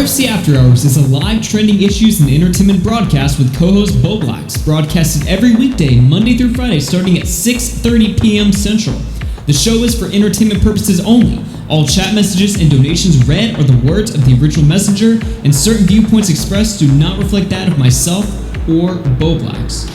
RFC After Hours is a live trending issues and entertainment broadcast with co-host Bowblax, broadcasted every weekday, Monday through Friday, starting at 6:30 p.m. Central. The show is for entertainment purposes only. All chat messages and donations read are the words of the original messenger, and certain viewpoints expressed do not reflect that of myself or Bowblax.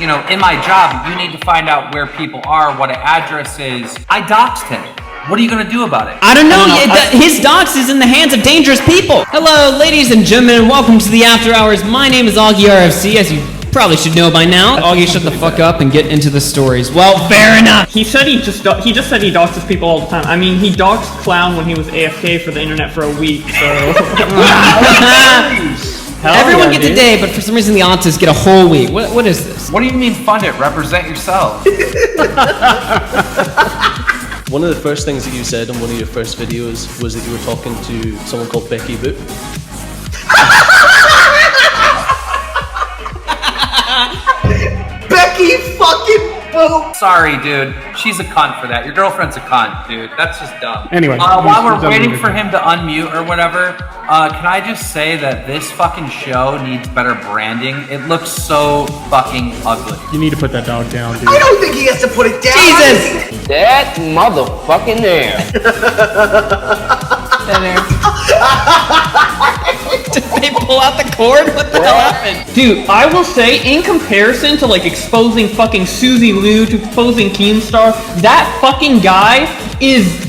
You know, in my job, you need to find out where people are, what an address is. I doxed him. What are you gonna do about it? I don't know. His dox is in the hands of dangerous people. Hello, ladies and gentlemen, and welcome to the After Hours. My name is AugieRFC, as you probably should know by now. Augie, shut the fuck up and get into the stories. Well, fair enough. He said he just said he doxes people all the time. I mean, he doxed Clown when he was AFK for the internet for a week, so... Everyone gets a day, but for some reason the autists get a whole week. What is this? What do you mean fund it? Represent yourself. One of the first things that you said in one of your first videos was that you were talking to someone called Becky Boot. Becky fucking Boot! Sorry, dude. She's a cunt for that. Your girlfriend's a cunt, dude. That's just dumb. Anyway. While we're waiting for him to unmute or whatever, can I just say that this fucking show needs better branding? It looks so fucking ugly. You need to put that dog down, dude. I don't think he has to put it down. Jesus! That motherfucking there. Did they pull out the cord? What the hell happened? Dude, I will say, in comparison to like exposing fucking Susie Liu to exposing Keemstar, that fucking guy is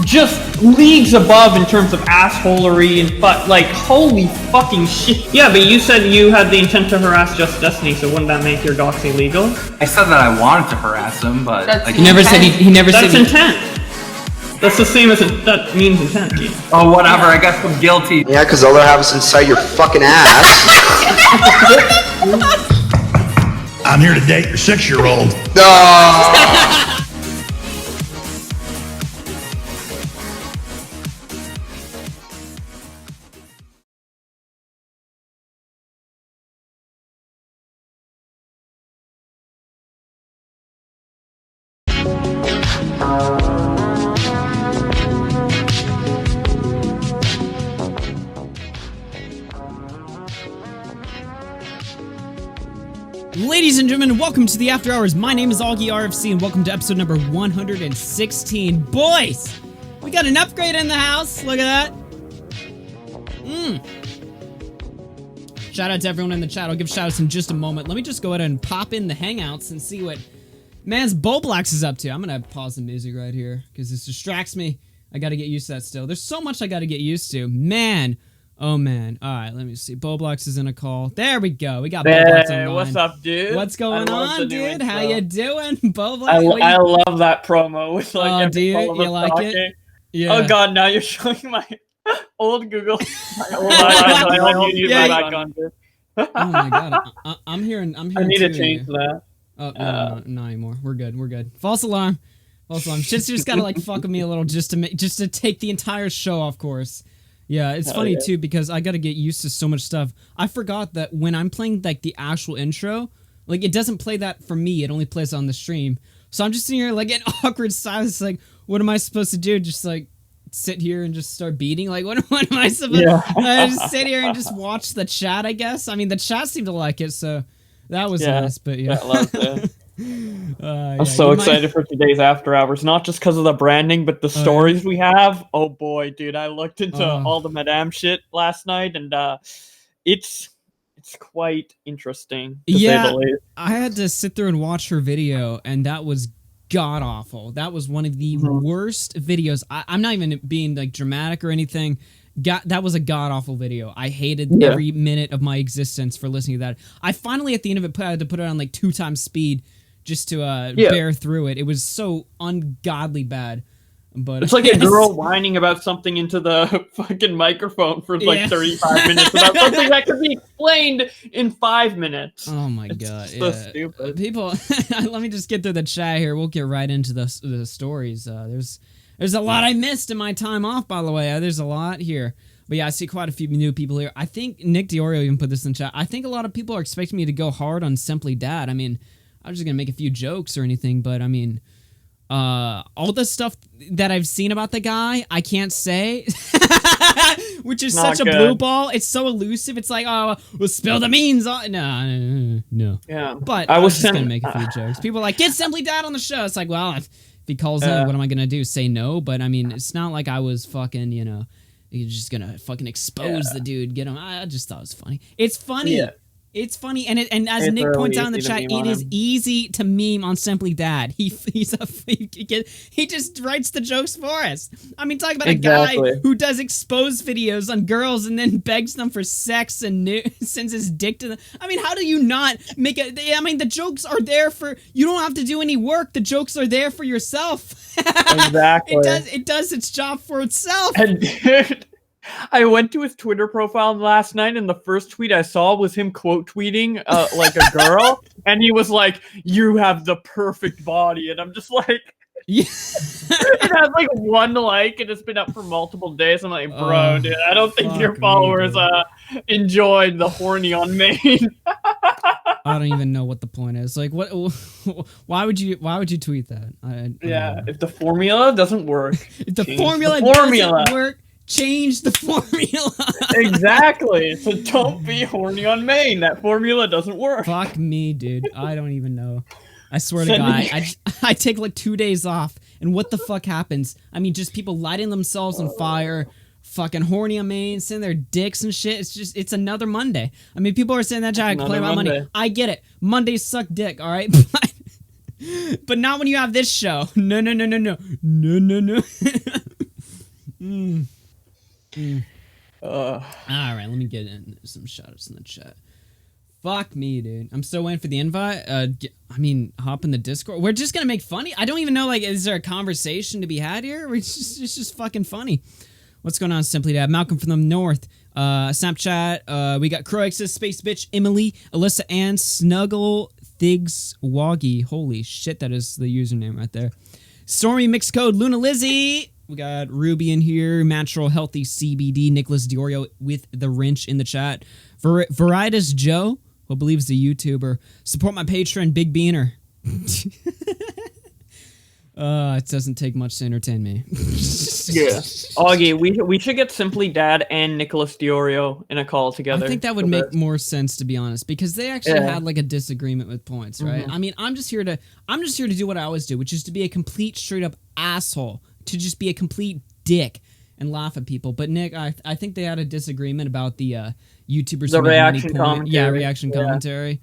just leagues above in terms of assholery and like holy fucking shit. Yeah, but you said you had the intent to harass Just Destiny, so wouldn't that make your dox illegal? I said that I wanted to harass him, but like, He never said he never That's said intent. That's the same as that means intent. Oh, whatever. I guess I'm guilty. Yeah, because all they have is inside your fucking ass. I'm here to date your 6-year-old. No. Ladies and gentlemen, welcome to the After Hours. My name is AugieRFC, and welcome to episode number 116. Boys, we got an upgrade in the house. Look at that. Shout out to everyone in the chat. I'll give shout outs in just a moment. Let me just go ahead and pop in the Hangouts and see what man's Bowblax is up to. I'm gonna pause the music right here because this distracts me. I gotta get used to that still. There's so much I gotta get used to. Man. Oh man. Alright, let me see. Bowblax is in a call. There we go. We got Bowblax online. What's up, dude? What's going on, dude? How you doing, Bowblax? I love that promo with like oh, every do you? you like talking. it? Yeah. Oh god, now you're showing my old Google. My old YouTube icon, dude. Oh my god. I'm hearing I need to change that. Oh, no, not anymore. We're good. False alarm. Shit's just gotta like fuck with me a little just to take the entire show off course. Yeah, it's funny too because I gotta get used to so much stuff. I forgot that when I'm playing like the actual intro, like it doesn't play that for me. It only plays on the stream. So I'm just sitting here like in awkward silence. Like, what am I supposed to do? Just like sit here and just start beating? Like, what am I supposed? Yeah. I just sit here and just watch the chat. I guess. I mean, the chat seemed to like it, so that was nice. But yeah. I'm so excited for today's After Hours, not just because of the branding, but the stories we have. Oh boy, dude, I looked into all the Madame shit last night, and it's quite interesting, to say the least. I had to sit there and watch her video, and that was god awful. That was one of the worst videos. I'm not even being like dramatic or anything. That was a god awful video. I hated every minute of my existence for listening to that. I finally, at the end of it, had to put it on like 2x speed just to bear through it. It was so ungodly bad. But it's like a girl whining about something into the fucking microphone for like 35 minutes about something that could be explained in 5 minutes. Oh my god, so stupid. People, let me just get through the chat here. We'll get right into the stories. There's a lot I missed in my time off, by the way. There's a lot here. But yeah, I see quite a few new people here. I think Nick Diorio even put this in chat. I think a lot of people are expecting me to go hard on Simply Dad. I mean, I'm just gonna make a few jokes or anything, but I mean, all the stuff that I've seen about the guy, I can't say, which is such a blue ball. It's so elusive. It's like, oh, we'll spill the beans. No. Yeah. But I was just gonna make a few jokes. People are like, get Simply Dad on the show. It's like, well, if he calls in, what am I gonna do? Say no? But I mean, it's not like I was fucking, you're just gonna fucking expose the dude, get him. I just thought it was funny. It's funny. Yeah. It's funny, and as Nick points out in the chat, it is easy to meme on Simply Dad. He just writes the jokes for us. I mean, talk about a guy who does expose videos on girls and then begs them for sex and sends his dick to them. I mean, how do you not make it? I mean, the jokes are there for you. Don't have to do any work. The jokes are there for yourself. Exactly. It does its job for itself. And dude, I went to his Twitter profile last night, and the first tweet I saw was him quote tweeting like a girl, and he was like, "You have the perfect body," and I'm just like, yeah. It has like 1 like, and it's been up for multiple days. I'm like, bro, dude, I don't think your followers enjoyed the horny on main. I don't even know what the point is. Like, what? Why would you tweet that? If the formula doesn't work, if the formula doesn't work. Change the formula. Exactly. So don't be horny on main. That formula doesn't work. Fuck me, dude. I don't even know. I swear to God, I take like 2 days off, and what the fuck happens? I mean, just people lighting themselves on fire, fucking horny on main, sending their dicks and shit. It's another Monday. I mean, people are saying that I complain about money. I get it. Mondays suck dick, all right? But not when you have this show. No. All right, let me get in some shoutouts in the chat. Fuck me, dude. I'm still waiting for the invite. Hop in the Discord. We're just gonna make funny. I don't even know. Like, is there a conversation to be had here? It's just fucking funny. What's going on, Simply Dad? Malcolm from the North. Snapchat. We got Croexus, Space Bitch, Emily, Alyssa Ann, Snuggle, Thigs, Woggy. Holy shit, that is the username right there. Stormy Mixed Code, Luna Lizzie. We got Ruby in here, Natural Healthy CBD, Nicholas Diorio with the wrench in the chat. Veritas Joe, who believes the YouTuber. Support my patron, Big Beaner. It doesn't take much to entertain me. Yeah. Augie, we should get Simply Dad and Nicholas Diorio in a call together. I think that would make more sense, to be honest, because they actually had like a disagreement with points, right? I mean, I'm just here to do what I always do, which is to be a complete straight up asshole. To just be a complete dick and laugh at people. But Nick, I think they had a disagreement about the YouTubers. The reaction commentary. Yeah, reaction commentary.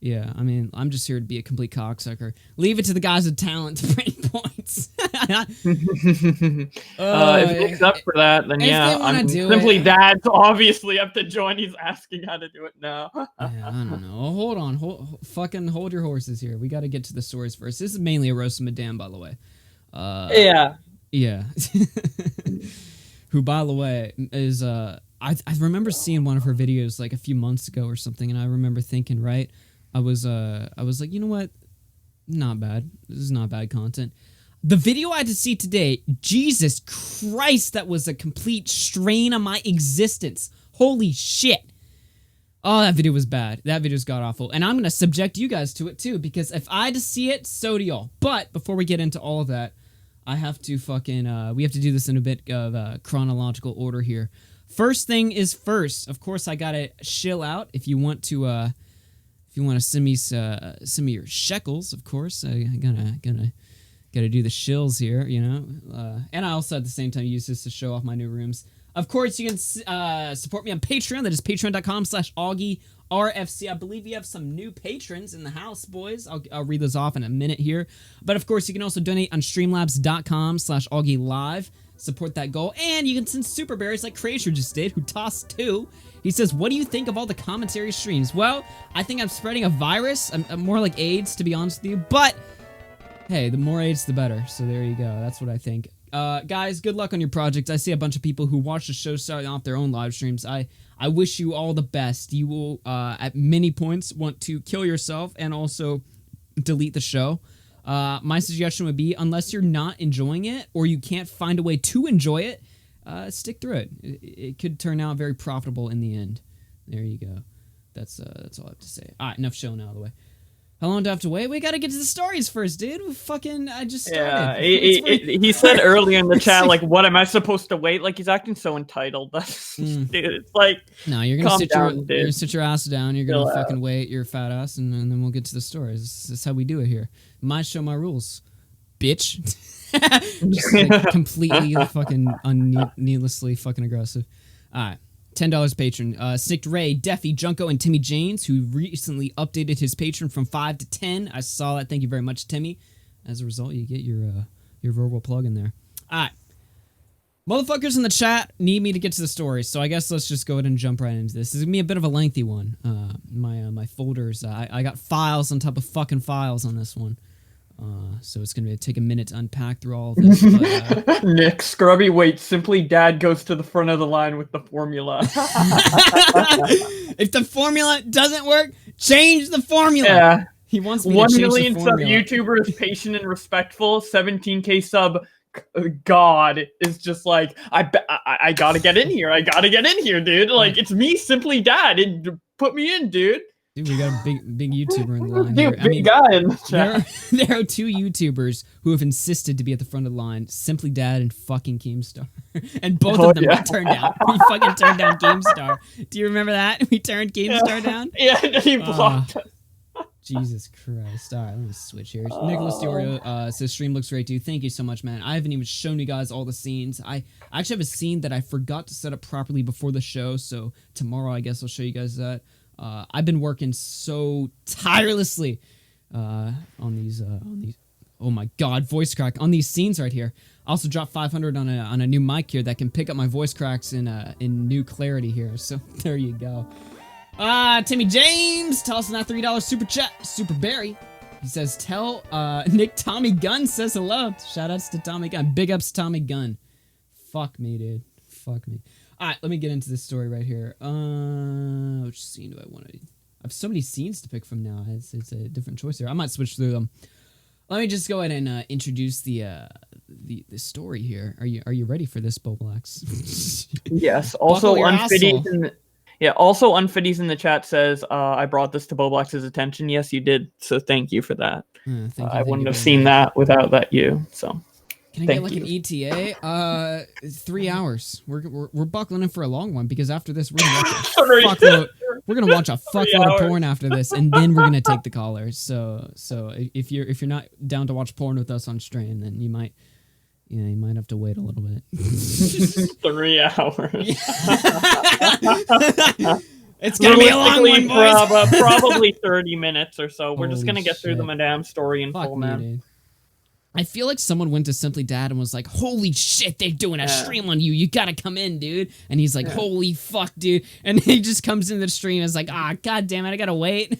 Yeah, I mean, I'm just here to be a complete cocksucker. Leave it to the guys with talent to bring points. If Nick's up for that, then I'm Simply Dad's obviously up to join. He's asking how to do it now. Yeah, I don't know. Hold on. Hold your horses here. We got to get to the stories first. This is mainly a roast of Madame, by the way. Yeah. Who, by the way, is I remember seeing one of her videos like a few months ago or something, and I remember thinking, right, I was like, you know what, not bad. This is not bad content. The video I had to see today, Jesus Christ, that was a complete strain on my existence. Holy shit. Oh, that video was bad. That video's god-awful. And I'm gonna subject you guys to it too, because if I had to see it, so do y'all. But before we get into all of that, I have to we have to do this in a bit of chronological order here. First thing is first. Of course, I gotta shill out. If you want to send me some of your shekels, of course, I gotta do the shills here, you know. And I also at the same time use this to show off my new rooms. Of course, you can support me on Patreon. That is patreon.com/AugieRFC. I believe you have some new patrons in the house, boys. I'll read those off in a minute here. But of course, you can also donate on streamlabs.com/AugieLive. support that goal. And you can send super berries like Creator just did, who tossed 2. He says, what do you think of all the commentary streams? Well, I think I'm spreading a virus. I'm more like AIDS, to be honest with you. But, hey, the more AIDS, the better. So there you go. That's what I think. Guys, good luck on your project. I see a bunch of people who watch the show starting off their own live streams. I wish you all the best. You will, at many points, want to kill yourself and also delete the show. My suggestion would be, unless you're not enjoying it or you can't find a way to enjoy it, stick through it. It could turn out very profitable in the end. There you go. That's all I have to say. All right, enough showing out of the way. How long do I have to wait? We gotta get to the stories first, dude. I just started. Yeah, he said earlier in the chat, like, what am I supposed to wait? Like, he's acting so entitled. Dude, it's like, no, you're gonna sit your ass down. You're gonna fucking wait your fat ass, and then we'll get to the stories. This is how we do it here. My show, my rules, bitch. Just like, completely fucking needlessly fucking aggressive. All right. $10 patron. Snicked Ray, Deffy, Junko, and Timmy James, who recently updated his patron from 5 to 10. I saw that. Thank you very much, Timmy. As a result, you get your verbal plug in there. All right. Motherfuckers in the chat need me to get to the story, so I guess let's just go ahead and jump right into this. This is going to be a bit of a lengthy one. My folders, I got files on top of fucking files on this one. So it's going to take a minute to unpack through all of this. But, Nick, Scrubby, wait, simply Dad goes to the front of the line with the formula. If the formula doesn't work, change the formula. Yeah. He wants me 1 to change million the sub formula. YouTuber is patient and respectful. 17K sub God is just like, I gotta get in here. I gotta get in here, dude. Like, it's me, simply Dad. Put me in, dude. Dude, we got a big YouTuber in the line Dude, here. big guy in the chat. There are 2 YouTubers who have insisted to be at the front of the line, Simply Dad and fucking Keemstar. And both of them got turned down. We fucking turned down Keemstar. Do you remember that? We turned Keemstar down? Yeah, he blocked us. Jesus Christ. All right, let me switch here. Nicholas Diorio says, stream looks great, dude. Thank you so much, man. I haven't even shown you guys all the scenes. I actually have a scene that I forgot to set up properly before the show, so tomorrow I guess I'll show you guys that. I've been working so tirelessly on these. Oh my God, voice crack on these scenes right here. I also dropped 500 on a new mic here that can pick up my voice cracks in new clarity here. So there you go. Timmy James, tell us that $3 super chat, super berry. He says, tell Nick Tommy Gunn says hello. Shoutouts to Tommy Gunn. Big ups Tommy Gunn. Fuck me, dude. Fuck me. Alright, let me get into this story right here. Which scene do I want to... I have so many scenes to pick from now. It's a different choice here. I might switch through them. Let me just go ahead and introduce the story here. Are you ready for this, Bowblax? Yes. Also, Unfitties in the chat says, I brought this to Bowblax's attention. Yes, you did. So thank you for that. I wouldn't have seen that without you. So. Can I get like an ETA? 3 hours. We're buckling in for a long one because after this we're gonna watch a fuckload of porn after this, and then we're gonna take the callers. So if you're not down to watch porn with us on stream, then you might have to wait a little bit. 3 hours. It's gonna be a long one, boys. Probably 30 minutes or so. We're just gonna get through the Madame story in full, man. Dude. I feel like someone went to Simply Dad and was like, holy shit, they're doing a stream on you. You gotta come in, dude. And he's like, holy fuck, dude. And he just comes into the stream and is like, god damn it, I gotta wait.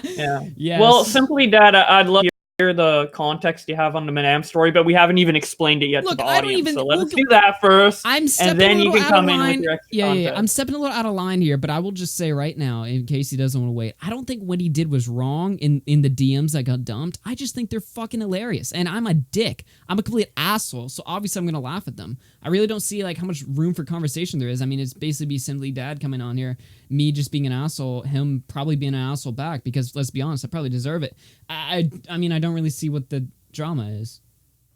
Yeah. Yes. Well, Simply Dad, I'd love to hear the context you have on the Madame story, but we haven't even explained it yet to the audience. So let's do that first. And then you can come in with your extra content. I'm stepping a little out of line here, but I will just say right now, in case he doesn't want to wait, I don't think what he did was wrong in the DMs that got dumped. I just think they're fucking hilarious. And I'm a dick. I'm a complete asshole, so obviously I'm going to laugh at them. I really don't see like how much room for conversation there is. I mean, it's basically be Simply Dad coming on here, me just being an asshole, him probably being an asshole back, because let's be honest, I probably deserve it. I mean, I don't really see what the drama is,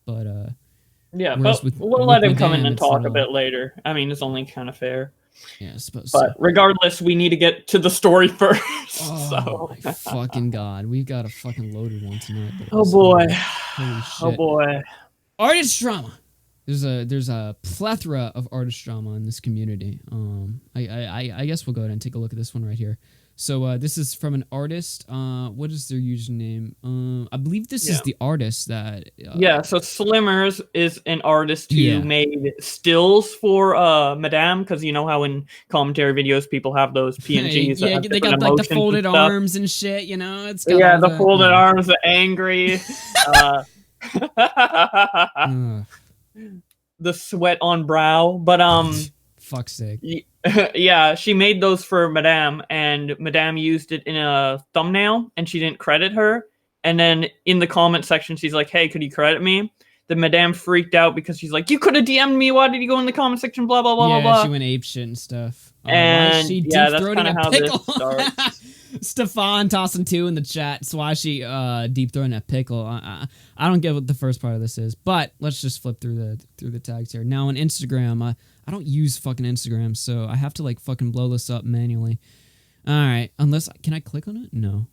but yeah, but we'll let him come in and talk a bit later. I mean, it's only kind of fair. Yeah, I suppose. But regardless, we need to get to the story first. Oh my fucking god, we've got a fucking loaded one tonight. Oh boy, holy shit. Oh boy, artist drama. There's a plethora of artist drama in this community. I guess we'll go ahead and take a look at this one right here. So this is from an artist. What is their username? I believe this is the artist that. So Slimmers is an artist who made stills for Madame, because you know how in commentary videos people have those PNGs. Yeah, that they got like the folded arms and shit. You know, it's got the folded arms, the angry, the sweat on brow. But fuck's sake. Yeah, she made those for Madame, and Madame used it in a thumbnail, and she didn't credit her. And then in the comment section, she's like, "Hey, could you credit me?" The Madame freaked out because she's like, "You could have DM'd me. Why did you go in the comment section? Blah blah blah blah blah." Yeah, she went ape shit and stuff. And she that's kind of how this starts. Stefan tossing 2 in the chat. That's why she deep throwing a pickle. I don't get what the first part of this is, but let's just flip through the tags here. Now on Instagram, I don't use fucking Instagram, so I have to like fucking blow this up manually. All right, can I click on it? No,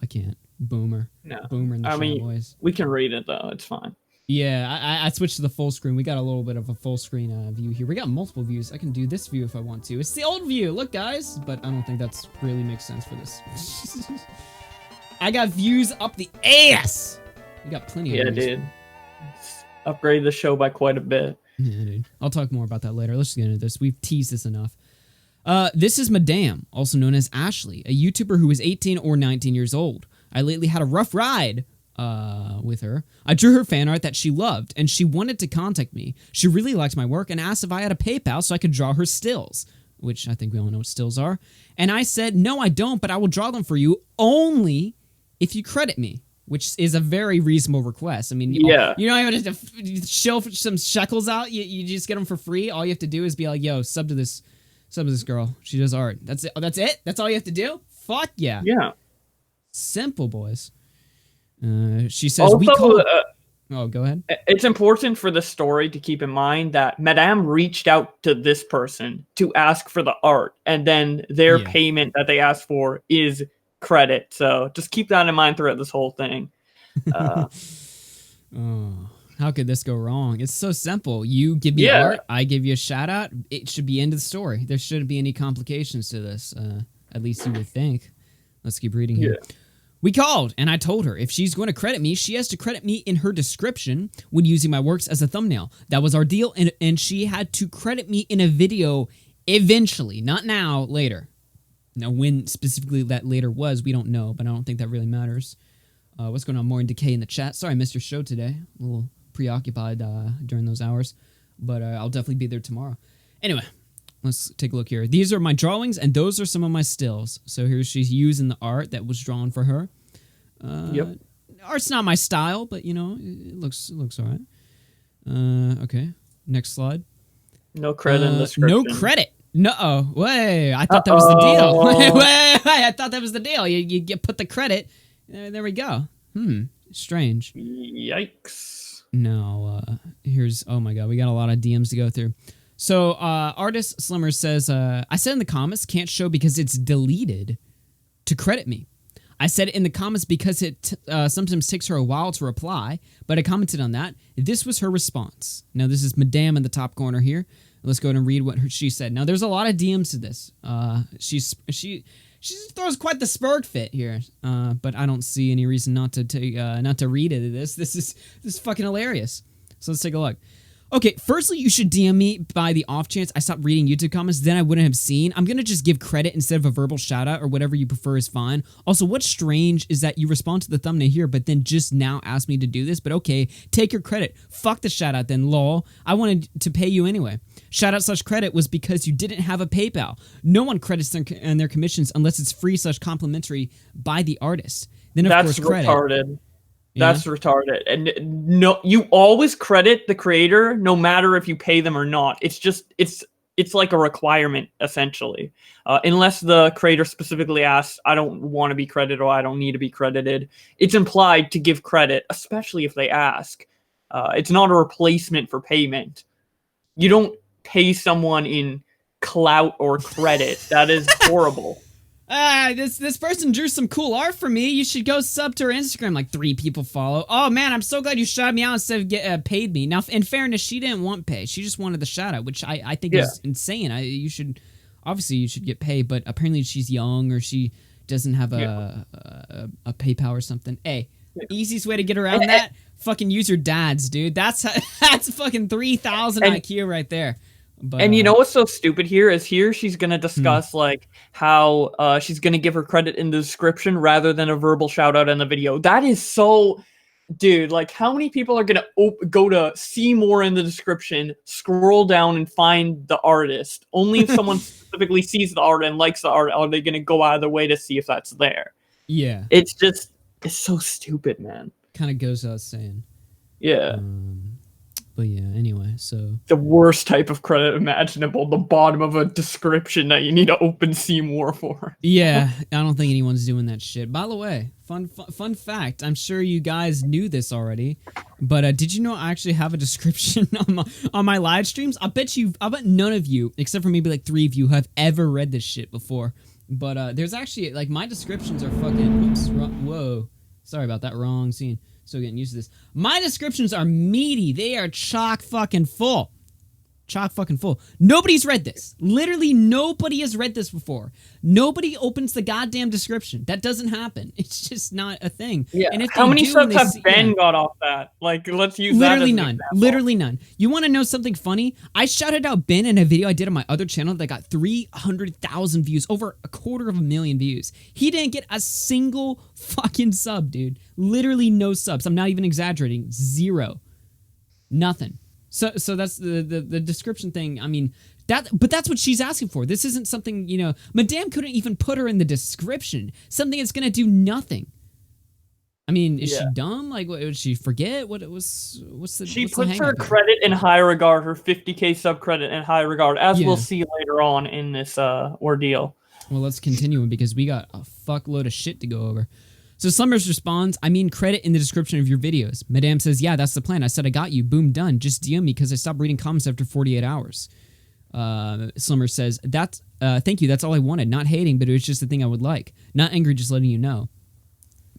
I can't. Boomer. No. Boomer in the chat, boys. We can read it though. It's fine. Yeah, I switched to the full screen. We got a little bit of a full screen view here. We got multiple views. I can do this view if I want to. It's the old view. Look, guys. But I don't think that's really makes sense for this. I got views up the ass. We got plenty of views. Yeah, dude. Upgrade the show by quite a bit. Yeah, dude. I'll talk more about that later. Let's just get into this. We've teased this enough. This is Madame, also known as Ashley, a YouTuber who is 18 or 19 years old. I lately had a rough ride with her. I drew her fan art that she loved, and she wanted to contact me. She really liked my work and asked if I had a PayPal so I could draw her stills, which I think we all know what stills are. And I said, no, I don't, but I will draw them for you only if you credit me, which is a very reasonable request. I mean, you don't even have to shell some shekels out. You just get them for free. All you have to do is be like, yo, sub to this girl. She does art. That's it. That's it? That's all you have to do? Fuck yeah. Yeah. Simple, boys. She says, also, oh, go ahead. It's important for the story to keep in mind that Madame reached out to this person to ask for the art, and then their payment that they asked for is credit. So just keep that in mind throughout this whole thing. Oh, how could this go wrong? It's so simple. You give me art, I give you a shout out. It should be end of the story. There shouldn't be any complications to this. At least you would think. Let's keep reading here. Yeah. We called, and I told her if she's going to credit me, she has to credit me in her description when using my works as a thumbnail. That was our deal, and she had to credit me in a video eventually. Not now, later. Now, when specifically that later was, we don't know, but I don't think that really matters. What's going on? More in decay in the chat. Sorry I missed your show today. A little preoccupied during those hours, but I'll definitely be there tomorrow. Anyway, let's take a look here. These are my drawings, and those are some of my stills. So here she's using the art that was drawn for her. Art's not my style, but you know, it looks all right. Okay, next slide. No credit in the description. No credit. No, wait. I thought that was the deal. Wait, I thought that was the deal. You put the credit. There we go. Strange. Yikes. No, here's, oh my god, we got a lot of DMs to go through. So, Artist Slimmer says, I said in the comments, can't show because it's deleted to credit me. I said it in the comments because it sometimes takes her a while to reply, but I commented on that. This was her response. Now, this is Madame in the top corner here. Let's go ahead and read what she said. Now, there's a lot of DMs to this. She throws quite the spurg fit here, but I don't see any reason not to read it. This is fucking hilarious. So let's take a look. Okay, firstly, you should DM me by the off chance I stopped reading YouTube comments, then I wouldn't have seen. I'm going to just give credit instead of a verbal shout-out, or whatever you prefer is fine. Also, what's strange is that you respond to the thumbnail here, but then just now ask me to do this, but okay, take your credit. Fuck the shout-out then, lol. I wanted to pay you anyway. Shout-out/credit was because you didn't have a PayPal. No one credits their commissions unless it's free/complimentary by the artist. Then, of course, credit. That's retarded. That's retarded. And no, you always credit the creator no matter if you pay them or not. It's just it's like a requirement essentially. Unless the creator specifically asks, I don't want to be credited or I don't need to be credited. It's implied to give credit, especially if they ask. It's not a replacement for payment. You don't pay someone in clout or credit. That is horrible. This person drew some cool art for me. You should go sub to her Instagram. Like 3 people follow. Oh man, I'm so glad you shouted me out instead of paid me. Now, in fairness, she didn't want pay. She just wanted the shout out, which I think is insane. You should obviously you should get paid, but apparently she's young or she doesn't have a PayPal or something. Hey, easiest way to get around that, fucking use your dad's, dude. That's fucking 3,000 IQ right there. But, and you know what's so stupid here she's gonna discuss like how she's gonna give her credit in the description rather than a verbal shout out in the video. That is so, dude. Like, how many people are gonna go to see more in the description, scroll down and find the artist? Only if someone specifically sees the art and likes the art are they gonna go out of their way to see if that's there. Yeah, it's so stupid, man. Kind of goes without saying. Yeah. But yeah, anyway, so the worst type of credit imaginable, the bottom of a description that you need to open see more for. Yeah, I don't think anyone's doing that shit. By the way, fun fact, I'm sure you guys knew this already, but did you know I actually have a description on my live streams? I bet none of you, except for maybe like 3 of you, have ever read this shit before. But there's actually, like, my descriptions are fucking, oops, whoa, sorry about that, wrong scene. Still getting used to this. My descriptions are meaty. They are chock fucking full. Chock fucking full. Nobody's read this. Literally nobody has read this before. Nobody opens the goddamn description. That doesn't happen. It's just not a thing. Yeah. And if how many subs have Ben yeah. got off that? Like, let's use literally that as none. example. Literally none. You want to know something funny? I shouted out Ben in a video I did on my other channel that got 300,000 views, over 250,000 views. He didn't get a single fucking sub, dude. Literally no subs. I'm not even exaggerating. 0. Nothing. So that's the description thing. I mean, but that's what she's asking for. This isn't something, you know, Madame couldn't even put her in the description. Something that's gonna do nothing. I mean, is she dumb? Like, what, did she forget what it was? She puts her credit in high regard, her 50k sub credit in high regard, as we'll see later on in this ordeal. Well, let's continue because we got a fuckload of shit to go over. So Slumbers responds, I mean credit in the description of your videos. Madame says, yeah, that's the plan. I said I got you. Boom, done. Just DM me because I stopped reading comments after 48 hours. Slumber says, thank you. That's all I wanted. Not hating, but it was just the thing I would like. Not angry, just letting you know.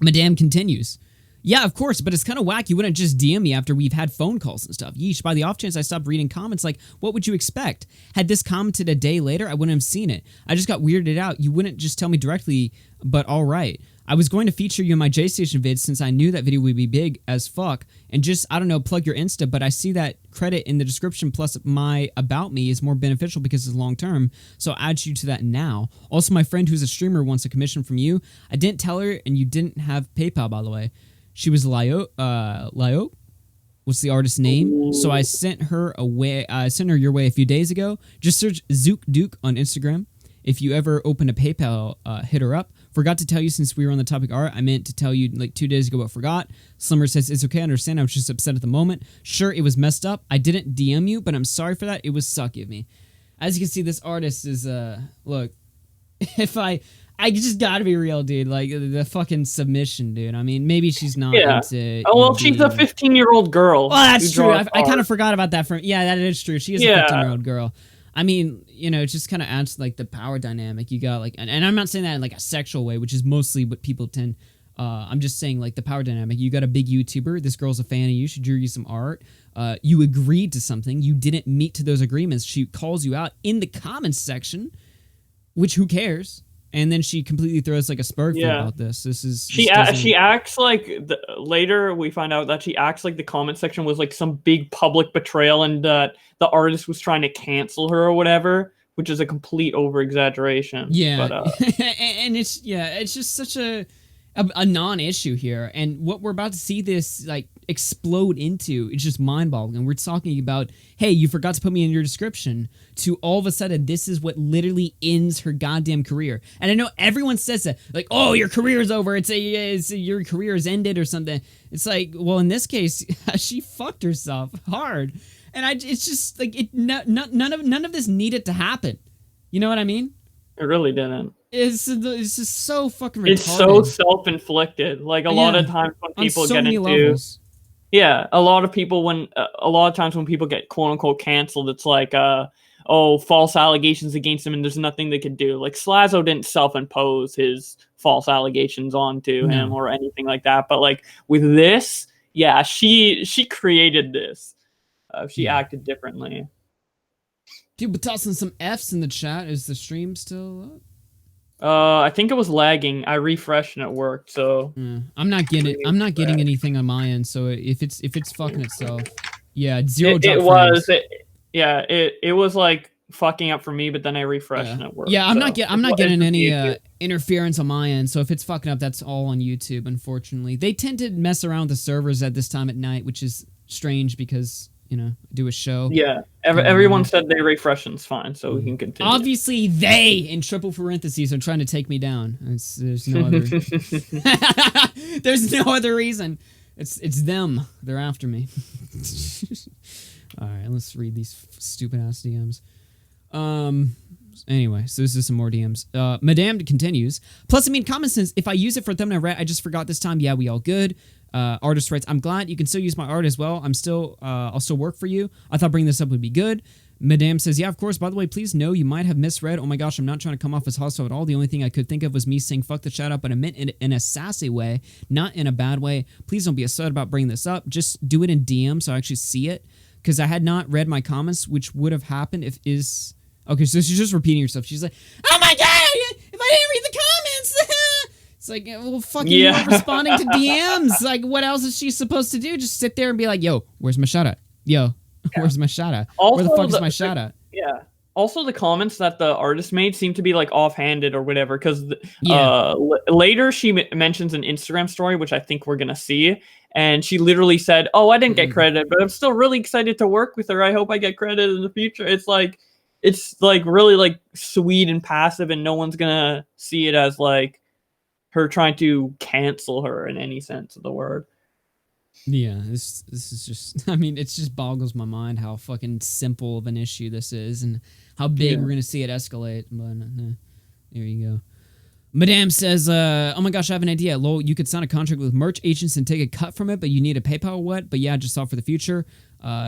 Madame continues, yeah, of course, but it's kind of whack. You wouldn't just DM me after we've had phone calls and stuff. Yeesh, by the off chance I stopped reading comments, like, what would you expect? Had this commented a day later, I wouldn't have seen it. I just got weirded out. You wouldn't just tell me directly, but all right. I was going to feature you in my J-Station vid since I knew that video would be big as fuck, and just, I don't know, plug your Insta, but I see that credit in the description plus my About Me is more beneficial because it's long-term, so I'll add you to that now. Also, my friend who's a streamer wants a commission from you. I didn't tell her, and you didn't have PayPal, by the way. She was Lio. What's the artist's name? So I sent her your way a few days ago. Just search Zook Duke on Instagram. If you ever open a PayPal, hit her up. Forgot to tell you since we were on the topic art. I meant to tell you like 2 days ago, but forgot. Slimmer says, it's okay, I understand. I was just upset at the moment. Sure, it was messed up. I didn't DM you, but I'm sorry for that. It was sucky of me. As you can see, this artist is, look, if I just gotta be real, dude. Like, the fucking submission, dude. I mean, maybe she's not into... Oh, well, she's a 15-year-old girl. Well, that's true. I kind of forgot about that. Yeah, that is true. She is a 15-year-old girl. I mean, you know, it just kind of adds, like, the power dynamic. You got, like... And I'm not saying that in, like, a sexual way, which is mostly what people tend... I'm just saying, like, the power dynamic. You got a big YouTuber. This girl's a fan of you. She drew you some art. You agreed to something. You didn't meet to those agreements. She calls you out in the comments section, which who cares? And then she completely throws like a spark about this. She acts like later we find out that she acts like the comment section was like some big public betrayal and that the artist was trying to cancel her or whatever, which is a complete over exaggeration. Yeah, but, and it's just such a non-issue here, and what we're about to see this like explode into, it's just mind-boggling. We're talking about, hey, you forgot to put me in your description, to all of a sudden this is what literally ends her goddamn career. And I know everyone says that, like, oh, your career is over, your career is ended or something. It's like, well, in this case, she fucked herself hard, and it's just like none of this needed to happen. You know what I mean? It really didn't. It's just so fucking retarded. It's so self-inflicted. Like a lot of times when people get into levels. Yeah, a lot of times when people get quote unquote canceled, it's like false allegations against them and there's nothing they could do. Like Slazo didn't self-impose his false allegations onto him or anything like that. But like with this, she created this. She acted differently. People tossing some Fs in the chat. Is the stream still up? I think it was lagging. I refreshed and it worked. So I'm not getting anything on my end. So if it's fucking itself, yeah, zero drop frames. It was like fucking up for me, but then I refreshed and it worked. Yeah, I'm not getting any interference on my end. So if it's fucking up, that's all on YouTube. Unfortunately, they tend to mess around with the servers at this time at night, which is strange because do a show. Yeah, everyone said they refresh and it's fine, so we can continue. Obviously, they in triple parentheses are trying to take me down. There's no other. There's no other reason. It's them. They're after me. All right, let's read these stupid ass DMs. Anyway, so this is some more DMs. Madame continues. Plus, I mean, common sense. If I use it for thumbnail rat, I just forgot this time. Yeah, we all good. Artist writes, I'm glad you can still use my art as well. I'll still work for you. I thought bringing this up would be good. Madame says, yeah, of course. By the way, please know you might have misread. Oh my gosh, I'm not trying to come off as hostile at all. The only thing I could think of was me saying fuck the shout out, but I meant it in a sassy way, not in a bad way. Please don't be upset about bringing this up. Just do it in DM so I actually see it. Because I had not read my comments, which would have happened if is... Okay, so she's just repeating herself. She's like, oh my god, if I didn't read the comments... It's like, well, fucking you're responding to DMs. Like, what else is she supposed to do? Just sit there and be like, yo, where's my shout out? Yo, where's my shout out? Where the fuck is my shout out? Yeah. Also, the comments that the artist made seem to be like offhanded or whatever. Because later she mentions an Instagram story, which I think we're gonna see, and she literally said, "Oh, I didn't get credit, but I'm still really excited to work with her. I hope I get credit in the future." It's like really like sweet and passive, and no one's gonna see it as like her trying to cancel her in any sense of the word. Yeah, this is just, I mean, it just boggles my mind how fucking simple of an issue this is and how big we're going to see it escalate. But there you go. Madame says, oh my gosh, I have an idea. Lol, you could sign a contract with merch agents and take a cut from it, but you need a PayPal or what? But yeah, just thought for the future.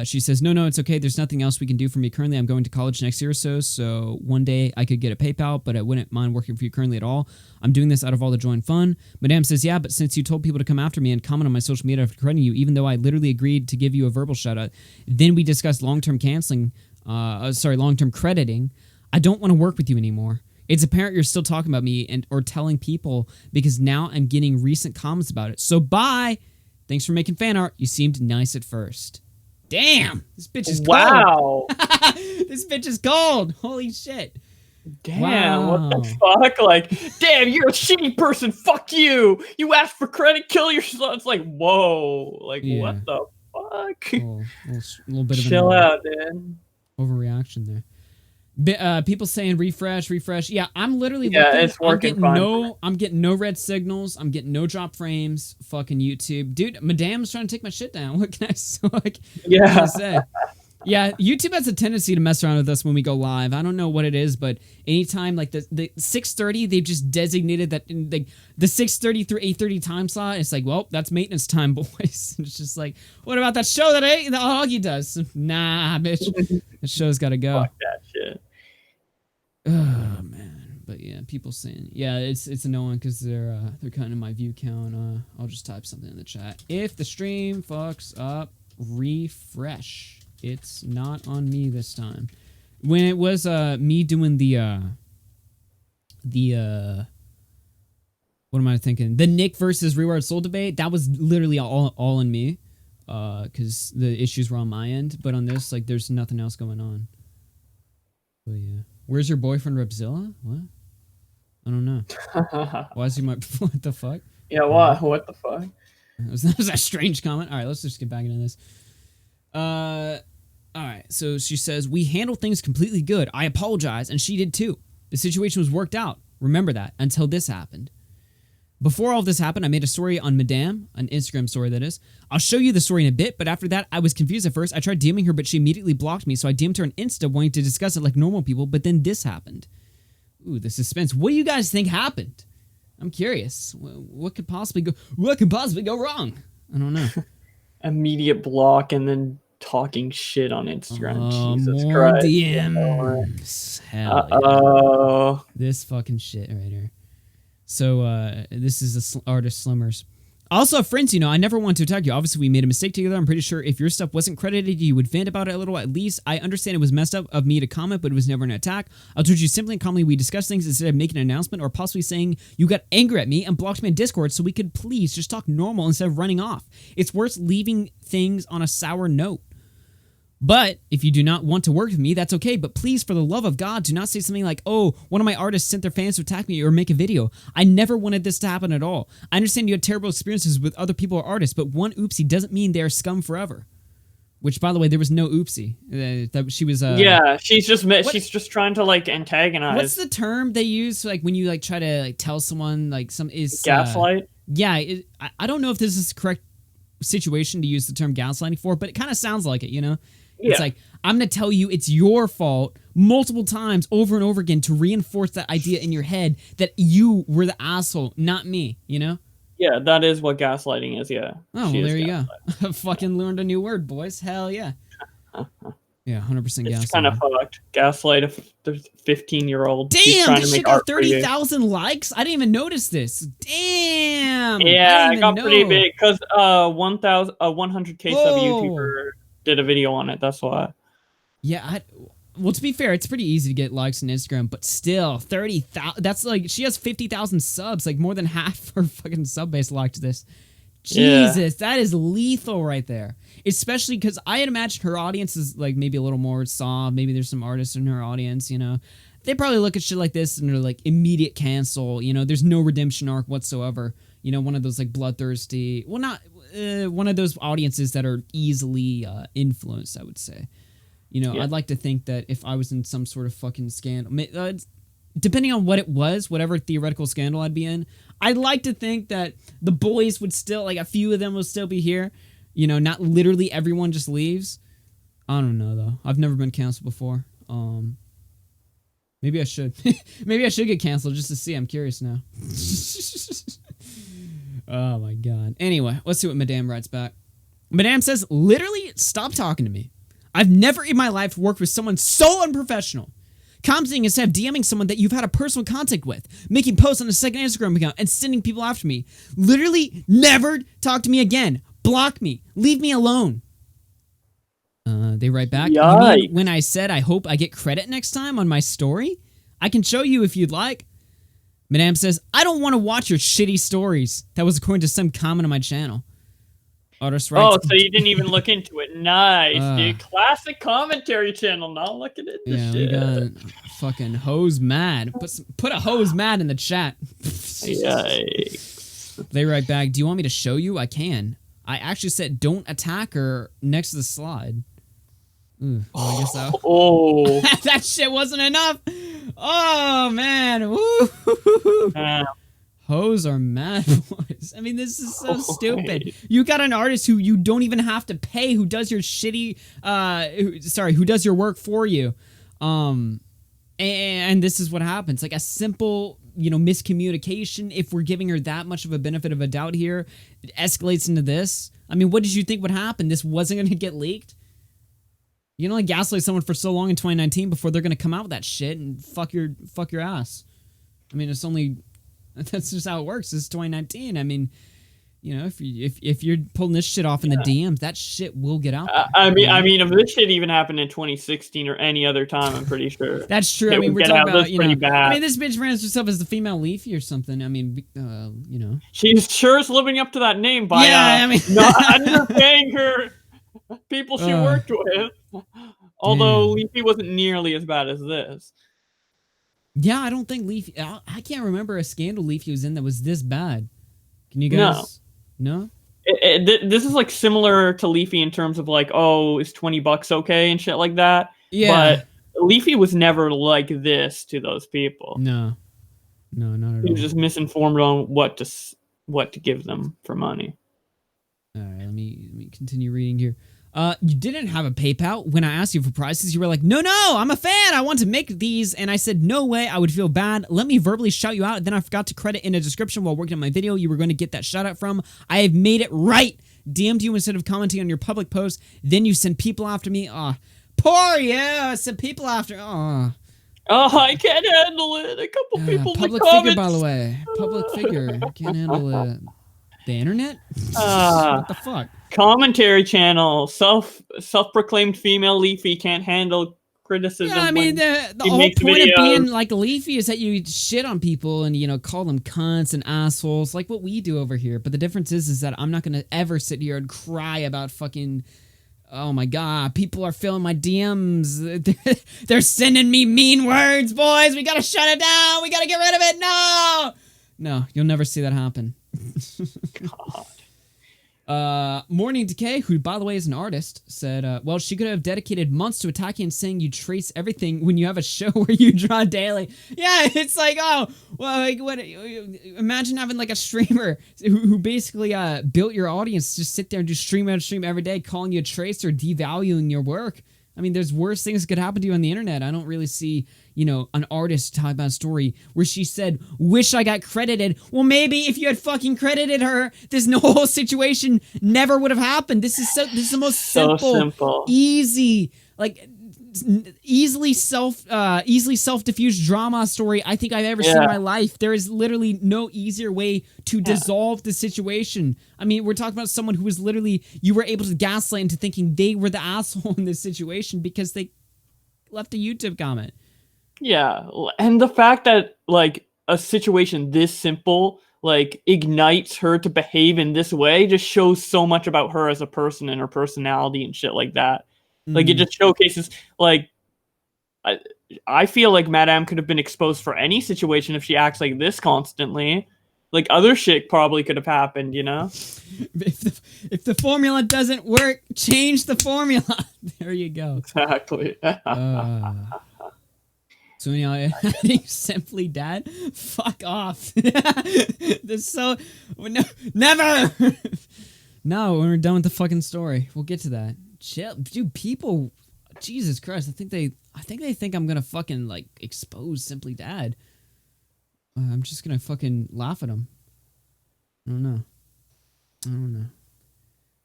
She says, no, it's okay. There's nothing else we can do for me currently. I'm going to college next year or so one day I could get a PayPal, but I wouldn't mind working for you currently at all. I'm doing this out of all the joy and fun. Madame says, yeah, but since you told people to come after me and comment on my social media after crediting you, even though I literally agreed to give you a verbal shout out, then we discussed long-term crediting. I don't want to work with you anymore. It's apparent you're still talking about me or telling people because now I'm getting recent comments about it. So bye. Thanks for making fan art. You seemed nice at first. Damn. This bitch is cold. Wow. This bitch is cold. Holy shit. Damn, what the fuck? Like, damn, you're a shitty person. Fuck you. You asked for credit, kill yourself. It's like, whoa. Like, what the fuck? Little bit of chill out, man. Overreaction there. People saying refresh. Yeah, I'm literally looking. It's working fine. I'm getting no red signals. I'm getting no drop frames. Fucking YouTube, dude. Madame's trying to take my shit down. What can I say? Yeah, YouTube has a tendency to mess around with us when we go live. I don't know what it is, but anytime like the 6:30, they've just designated that the 6:30 through 8:30 time slot. It's like, well, that's maintenance time, boys. It's just like, what about that show that Augie does? Nah, bitch, the show's got to go. Fuck that shit. Oh man, but yeah, people saying it's annoying because they're cutting my view count. I'll just type something in the chat. If the stream fucks up, refresh. It's not on me this time. When it was me doing the what am I thinking? The Nick versus Reward Soul debate, that was literally all on me. Cause the issues were on my end. But on this, like there's nothing else going on. But yeah. Where's your boyfriend Repzilla? What? I don't know. Why is he my what the fuck? Yeah, what the fuck? That was a strange comment. Alright, let's just get back into this. Alright, so she says, we handled things completely good. I apologize, and she did too. The situation was worked out. Remember that, until this happened. Before all of this happened, I made a story on Madame, an Instagram story that is. I'll show you the story in a bit, but after that, I was confused at first. I tried DMing her, but she immediately blocked me, so I DM'd her on Insta wanting to discuss it like normal people, but then this happened. Ooh, the suspense. What do you guys think happened? I'm curious. What could possibly go wrong? I don't know. Immediate block and then talking shit on Instagram. Jesus more Christ. DMs. Hell yeah. This fucking shit right here. So, this is the artist Slimmers. Also, friends, you know, I never want to attack you. Obviously, we made a mistake together. I'm pretty sure if your stuff wasn't credited, you would vent about it a little at least. I understand it was messed up of me to comment, but it was never an attack. I told you simply and calmly we discussed things instead of making an announcement or possibly saying you got angry at me and blocked me on Discord so we could please just talk normal instead of running off. It's worth leaving things on a sour note. But if you do not want to work with me, that's okay. But please, for the love of God, do not say something like, oh, one of my artists sent their fans to attack me or make a video. I never wanted this to happen at all. I understand you had terrible experiences with other people or artists, but one oopsie doesn't mean they're scum forever. Which, by the way, there was no oopsie. That she was. Yeah, she's just trying to like antagonize. What's the term they use like when you like try to like tell someone like some is gaslight? Yeah, I don't know if this is the correct situation to use the term gaslighting for, but it kind of sounds like it, you know. It's like, I'm going to tell you it's your fault multiple times over and over again to reinforce that idea in your head that you were the asshole, not me, you know? Yeah, that is what gaslighting is, yeah. Oh, well, there you go. I fucking learned a new word, boys. Hell yeah. Yeah, 100% gaslighting. It's kind of fucked. Gaslight a 15-year-old. Damn, this shit got 30,000 likes? I didn't even notice this. Damn. Yeah, it got pretty big because 100k sub YouTuber did a video on it. That's why. Yeah, well, to be fair, it's pretty easy to get likes on Instagram, but still, 30,000. That's like she has 50,000 subs. Like more than half her fucking sub base liked this. Jesus, that is lethal right there. Especially because I had imagined her audience is like maybe a little more soft. Maybe there's some artists in her audience. You know, they probably look at shit like this and they're like immediate cancel. You know, there's no redemption arc whatsoever. You know, one of those like bloodthirsty. Well, not. One of those audiences that are easily influenced, I would say. You know, I'd like to think that if I was in some sort of fucking scandal, depending on what it was, whatever theoretical scandal I'd be in, I'd like to think that the boys would still, like a few of them would still be here. You know, not literally everyone just leaves. I don't know, though. I've never been canceled before. Maybe I should. Maybe I should get canceled just to see. I'm curious now. Oh my god. Anyway, let's see what Madame writes back. Madame says, literally, stop talking to me. I've never in my life worked with someone so unprofessional. Commenting instead of DMing someone that you've had a personal contact with, making posts on a second Instagram account, and sending people after me. Literally, never talk to me again. Block me. Leave me alone. They write back, you mean when I said I hope I get credit next time on my story? I can show you if you'd like. Madame says, I don't want to watch your shitty stories. That was according to some comment on my channel. Artist writes, so you didn't even look into it. Nice, dude. Classic commentary channel. Not looking into shit. We got fucking hose mad. Put a hose mad in the chat. Yikes. They write back, do you want me to show you? I can. I actually said don't attack her next to the slide. Ooh, well, I guess that. Oh. That shit wasn't enough. Oh, man. Woo. Hoes are mad, boys. I mean, this is so stupid. You got an artist who you don't even have to pay, who does your shitty, who does your work for you. And this is what happens. Like a simple, you know, miscommunication. If we're giving her that much of a benefit of a doubt here, it escalates into this. I mean, what did you think would happen? This wasn't going to get leaked? You know, like gaslight someone for so long in 2019 before they're gonna come out with that shit and fuck your ass. I mean, that's just how it works. It's 2019. I mean, you know, if you're pulling this shit off in the DMs, that shit will get out there. I mean, if this shit even happened in 2016 or any other time, I'm pretty sure. That's true. I mean, we're talking about, you know, I mean, this bitch ran herself as the female Leafy or something. I mean, you know, she's sure is living up to that name by not underpaying her people she worked with. Although Leafy wasn't nearly as bad as this. Yeah, I don't think Leafy. I can't remember a scandal Leafy was in that was this bad. Can you guys? No. This is like similar to Leafy in terms of like, oh, is $20 okay and shit like that. Yeah. But Leafy was never like this to those people. No, not at all. He was just misinformed on what to give them for money. All right, let me continue reading here. You didn't have a PayPal. When I asked you for prices, you were like, no, I'm a fan. I want to make these. And I said, no way. I would feel bad. Let me verbally shout you out. Then I forgot to credit in a description while working on my video you were going to get that shout out from. I have made it right. DM'd you instead of commenting on your public post. Then you send people after me. Poor you. I sent people after. Oh, I can't handle it. A couple people in the public comments. figure, by the way. Public figure. Can't handle it. The internet? What the fuck? Commentary channel. Self-proclaimed female Leafy can't handle criticism. Yeah, I mean, the whole point of being like Leafy is that you shit on people and, you know, call them cunts and assholes, like what we do over here. But the difference is that I'm not going to ever sit here and cry about fucking, oh my God, people are filling my DMs. They're sending me mean words, boys. We got to shut it down. We got to get rid of it. No, you'll never see that happen. God. Morning Decay, who by the way is an artist, said, well, she could have dedicated months to attacking and saying you trace everything when you have a show where you draw daily. Yeah, it's like, oh, well, like, what? Imagine having like a streamer who basically built your audience to just sit there and do stream after stream every day, calling you a tracer, devaluing your work. I mean, there's worse things that could happen to you on the internet. I don't really see, you know, an artist talk about a story where she said, wish I got credited. Well, maybe if you had fucking credited her, this whole situation never would have happened. This is the most simple, easy, like easily self-diffused drama story I think I've ever seen in my life. There is literally no easier way to dissolve the situation. I mean, we're talking about someone who was literally, you were able to gaslight into thinking they were the asshole in this situation because they left a YouTube comment. Yeah, and the fact that like a situation this simple like ignites her to behave in this way just shows so much about her as a person and her personality and shit like that. Like, it just showcases, like, I feel like Madame could have been exposed for any situation if she acts like this constantly. Like, other shit probably could have happened, you know? If the formula doesn't work, change the formula. There you go. Exactly. So, you know, Simply Dad? Fuck off. This so... No, never! No, when we're done with the fucking story. We'll get to that. Chill, dude. People, Jesus Christ! I think they think I'm gonna fucking like expose Simply Dad. I'm just gonna fucking laugh at him. I don't know.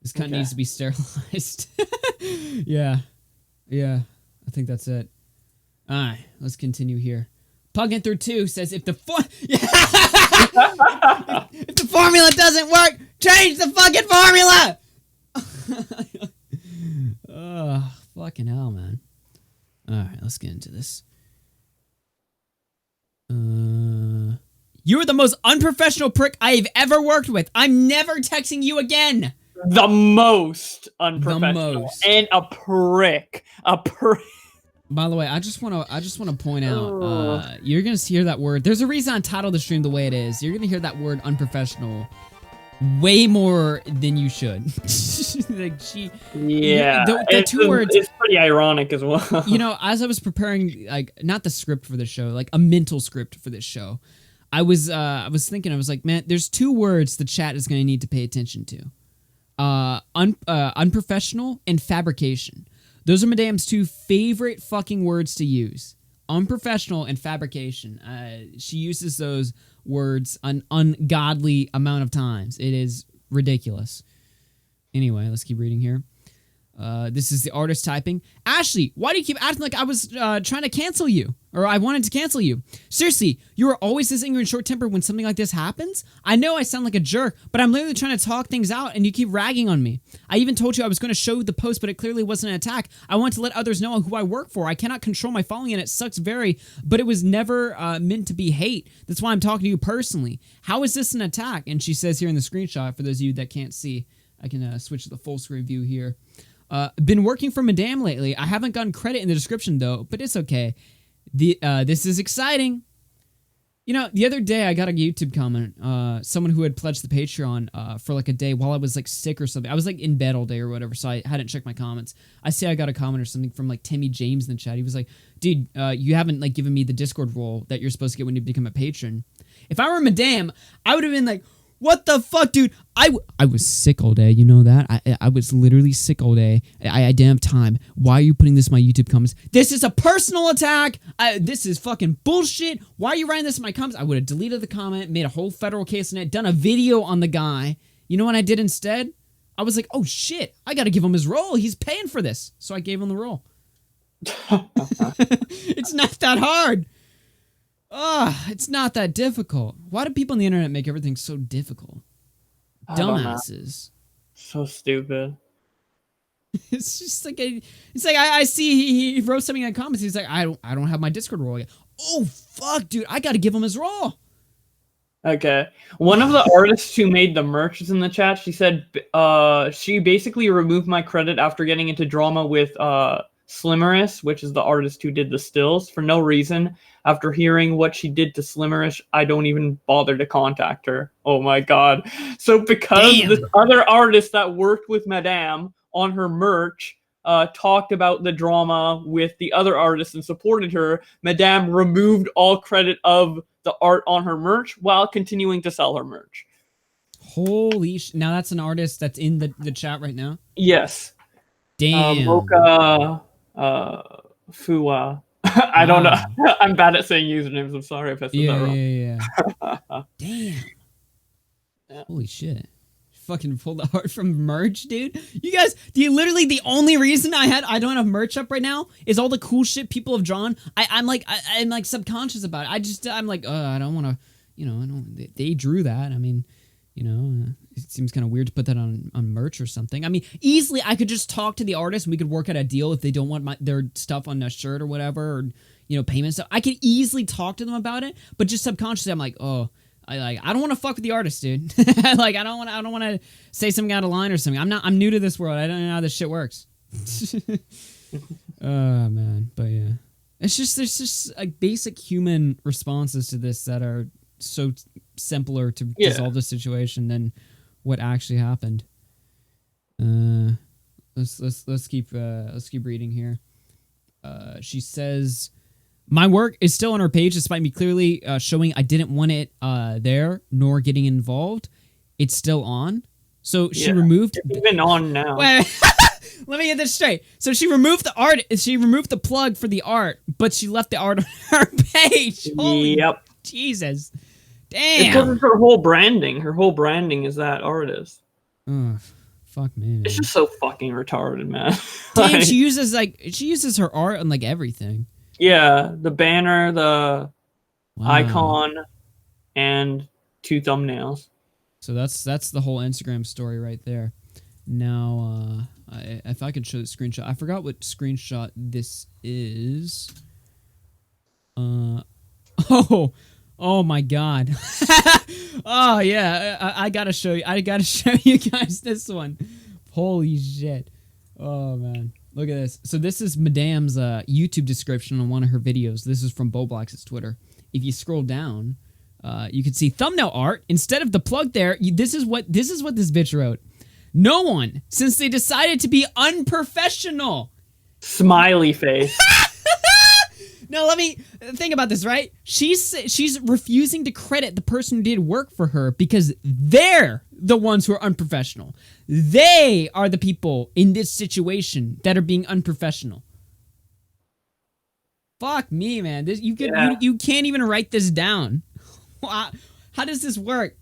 This cunt needs to be sterilized. Yeah. I think that's it. All right, let's continue here. Pugginthrough2 says if the if the formula doesn't work, change the fucking formula. Oh, fucking hell, man. Alright, let's get into this. You're the most unprofessional prick I've ever worked with. I'm never texting you again. The most unprofessional. And a prick. By the way, I just want to point out, you're going to hear that word. There's a reason I titled the stream the way it is. You're going to hear that word unprofessional way more than you should. Like the two words. It's pretty ironic as well. You know, as I was preparing, like, not the script for the show, like a mental script for this show, I was thinking, I was like, man, there's two words the chat is going to need to pay attention to. Unprofessional and fabrication. Those are Madame's two favorite fucking words to use. Unprofessional and fabrication. She uses those words an ungodly amount of times. It is ridiculous. Anyway, let's keep reading here. This is the artist typing. Ashley, why do you keep acting like I was trying to cancel you? Or I wanted to cancel you? Seriously, you are always this angry and short-tempered when something like this happens? I know I sound like a jerk, but I'm literally trying to talk things out and you keep ragging on me. I even told you I was going to show the post, but it clearly wasn't an attack. I want to let others know who I work for. I cannot control my following and it sucks but it was never meant to be hate. That's why I'm talking to you personally. How is this an attack? And she says here in the screenshot, for those of you that can't see, I can switch to the full screen view here. Been working for Madame lately. I haven't gotten credit in the description though, but it's okay. This is exciting. You know, the other day I got a YouTube comment, someone who had pledged the Patreon for like a day while I was like sick or something. I was like in bed all day or whatever, so I hadn't checked my comments. I say I got a comment or something from like Timmy James in the chat. He was like, dude, you haven't like given me the Discord role that you're supposed to get when you become a patron. If I were Madame, I would have been like, what the fuck, dude? I was sick all day, you know that? I was literally sick all day. I didn't have time. Why are you putting this in my YouTube comments? This is a personal attack. This is fucking bullshit. Why are you writing this in my comments? I would have deleted the comment, made a whole federal case on it, done a video on the guy. You know what I did instead? I was like, oh shit, I gotta give him his role. He's paying for this. So I gave him the role. It's not that hard. It's not that difficult. Why do people on the internet make everything so difficult? Dumbasses. So stupid. It's just like I see he wrote something in the comments. He's like, I don't have my Discord role yet. Oh fuck, dude, I gotta give him his role. Okay. One of the artists who made the merch is in the chat. She said she basically removed my credit after getting into drama with Slimmerous, which is the artist who did the stills, for no reason. After hearing what she did to Slimmerous, I don't even bother to contact her. Oh my god. So because this other artist that worked with Madame on her merch talked about the drama with the other artist and supported her, Madame removed all credit of the art on her merch while continuing to sell her merch. Holy now that's an artist that's in the chat right now? Yes. Damn. Mocha Fuwa. I don't know. I'm bad at saying usernames. I'm sorry if I said that wrong. Yeah. Damn. Yeah. Holy shit. Fucking pulled the art from merch, dude. You guys, literally the only reason I don't have merch up right now is all the cool shit people have drawn. I'm like subconscious about it. I'm like, I don't want to, they drew that. I mean, it seems kind of weird to put that on merch or something. I mean, easily I could just talk to the artist and we could work out a deal if they don't want their stuff on a shirt or whatever, or, payment stuff. I could easily talk to them about it, but just subconsciously I'm like, I don't want to fuck with the artist, dude. Like I don't want to say something out of line or something. I'm new to this world. I don't know how this shit works. Oh man, but yeah. There's just like basic human responses to this that are so simpler to dissolve the situation than what actually happened. Let's keep reading here. She says, my work is still on her page despite me clearly showing I didn't want it there nor getting involved. It's still on. So she removed. It's even on now. Wait, let me get this straight. So she removed the art. She removed the plug for the art, but she left the art on her page. Holy Jesus. Damn. It's because of her whole branding. Her whole branding is that artist. Oh, fuck me. Man. It's just so fucking retarded, man. Damn, she uses her art on like everything. Yeah, the banner, the icon, and 2 thumbnails. So that's the whole Instagram story right there. Now, if I could show the screenshot, I forgot what screenshot this is. Oh my god. Oh yeah, I gotta show you. I gotta show you guys this one. Holy shit. Oh man. Look at this. So this is Madame's YouTube description on one of her videos. This is from Bowblax's Twitter. If you scroll down, you can see thumbnail art. Instead of the plug there, this is what this bitch wrote. No one, since they decided to be unprofessional. Smiley face. Now let me think about this, right? She's refusing to credit the person who did work for her because they're the ones who are unprofessional. They are the people in this situation that are being unprofessional. Fuck me, man. You can't even write this down. How does this work?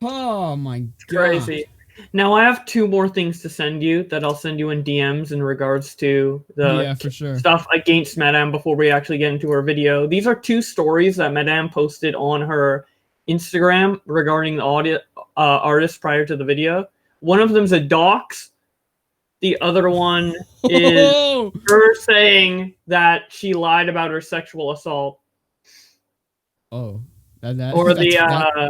Oh my god. Crazy. Now I have 2 more things to send you that I'll send you in DMs in regards to the for sure. stuff against Madame before we actually get into her video. These are 2 stories that Madame posted on her Instagram regarding the artist prior to the video. One of them's a dox. The other one is her saying that she lied about her sexual assault. Oh, I know what this is. Yeah,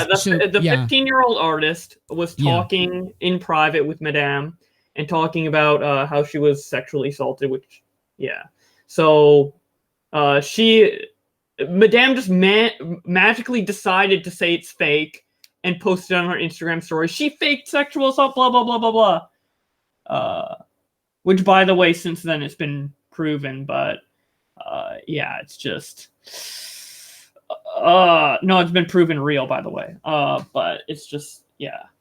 the 15-year-old artist was talking in private with Madame and talking about how she was sexually assaulted, which, So, Madame just magically decided to say it's fake and posted on her Instagram story. She faked sexual assault, blah, blah, blah, blah, blah. Which, by the way, since then it's been proven, but, it's just... no, it's been proven real, by the way. But it's just,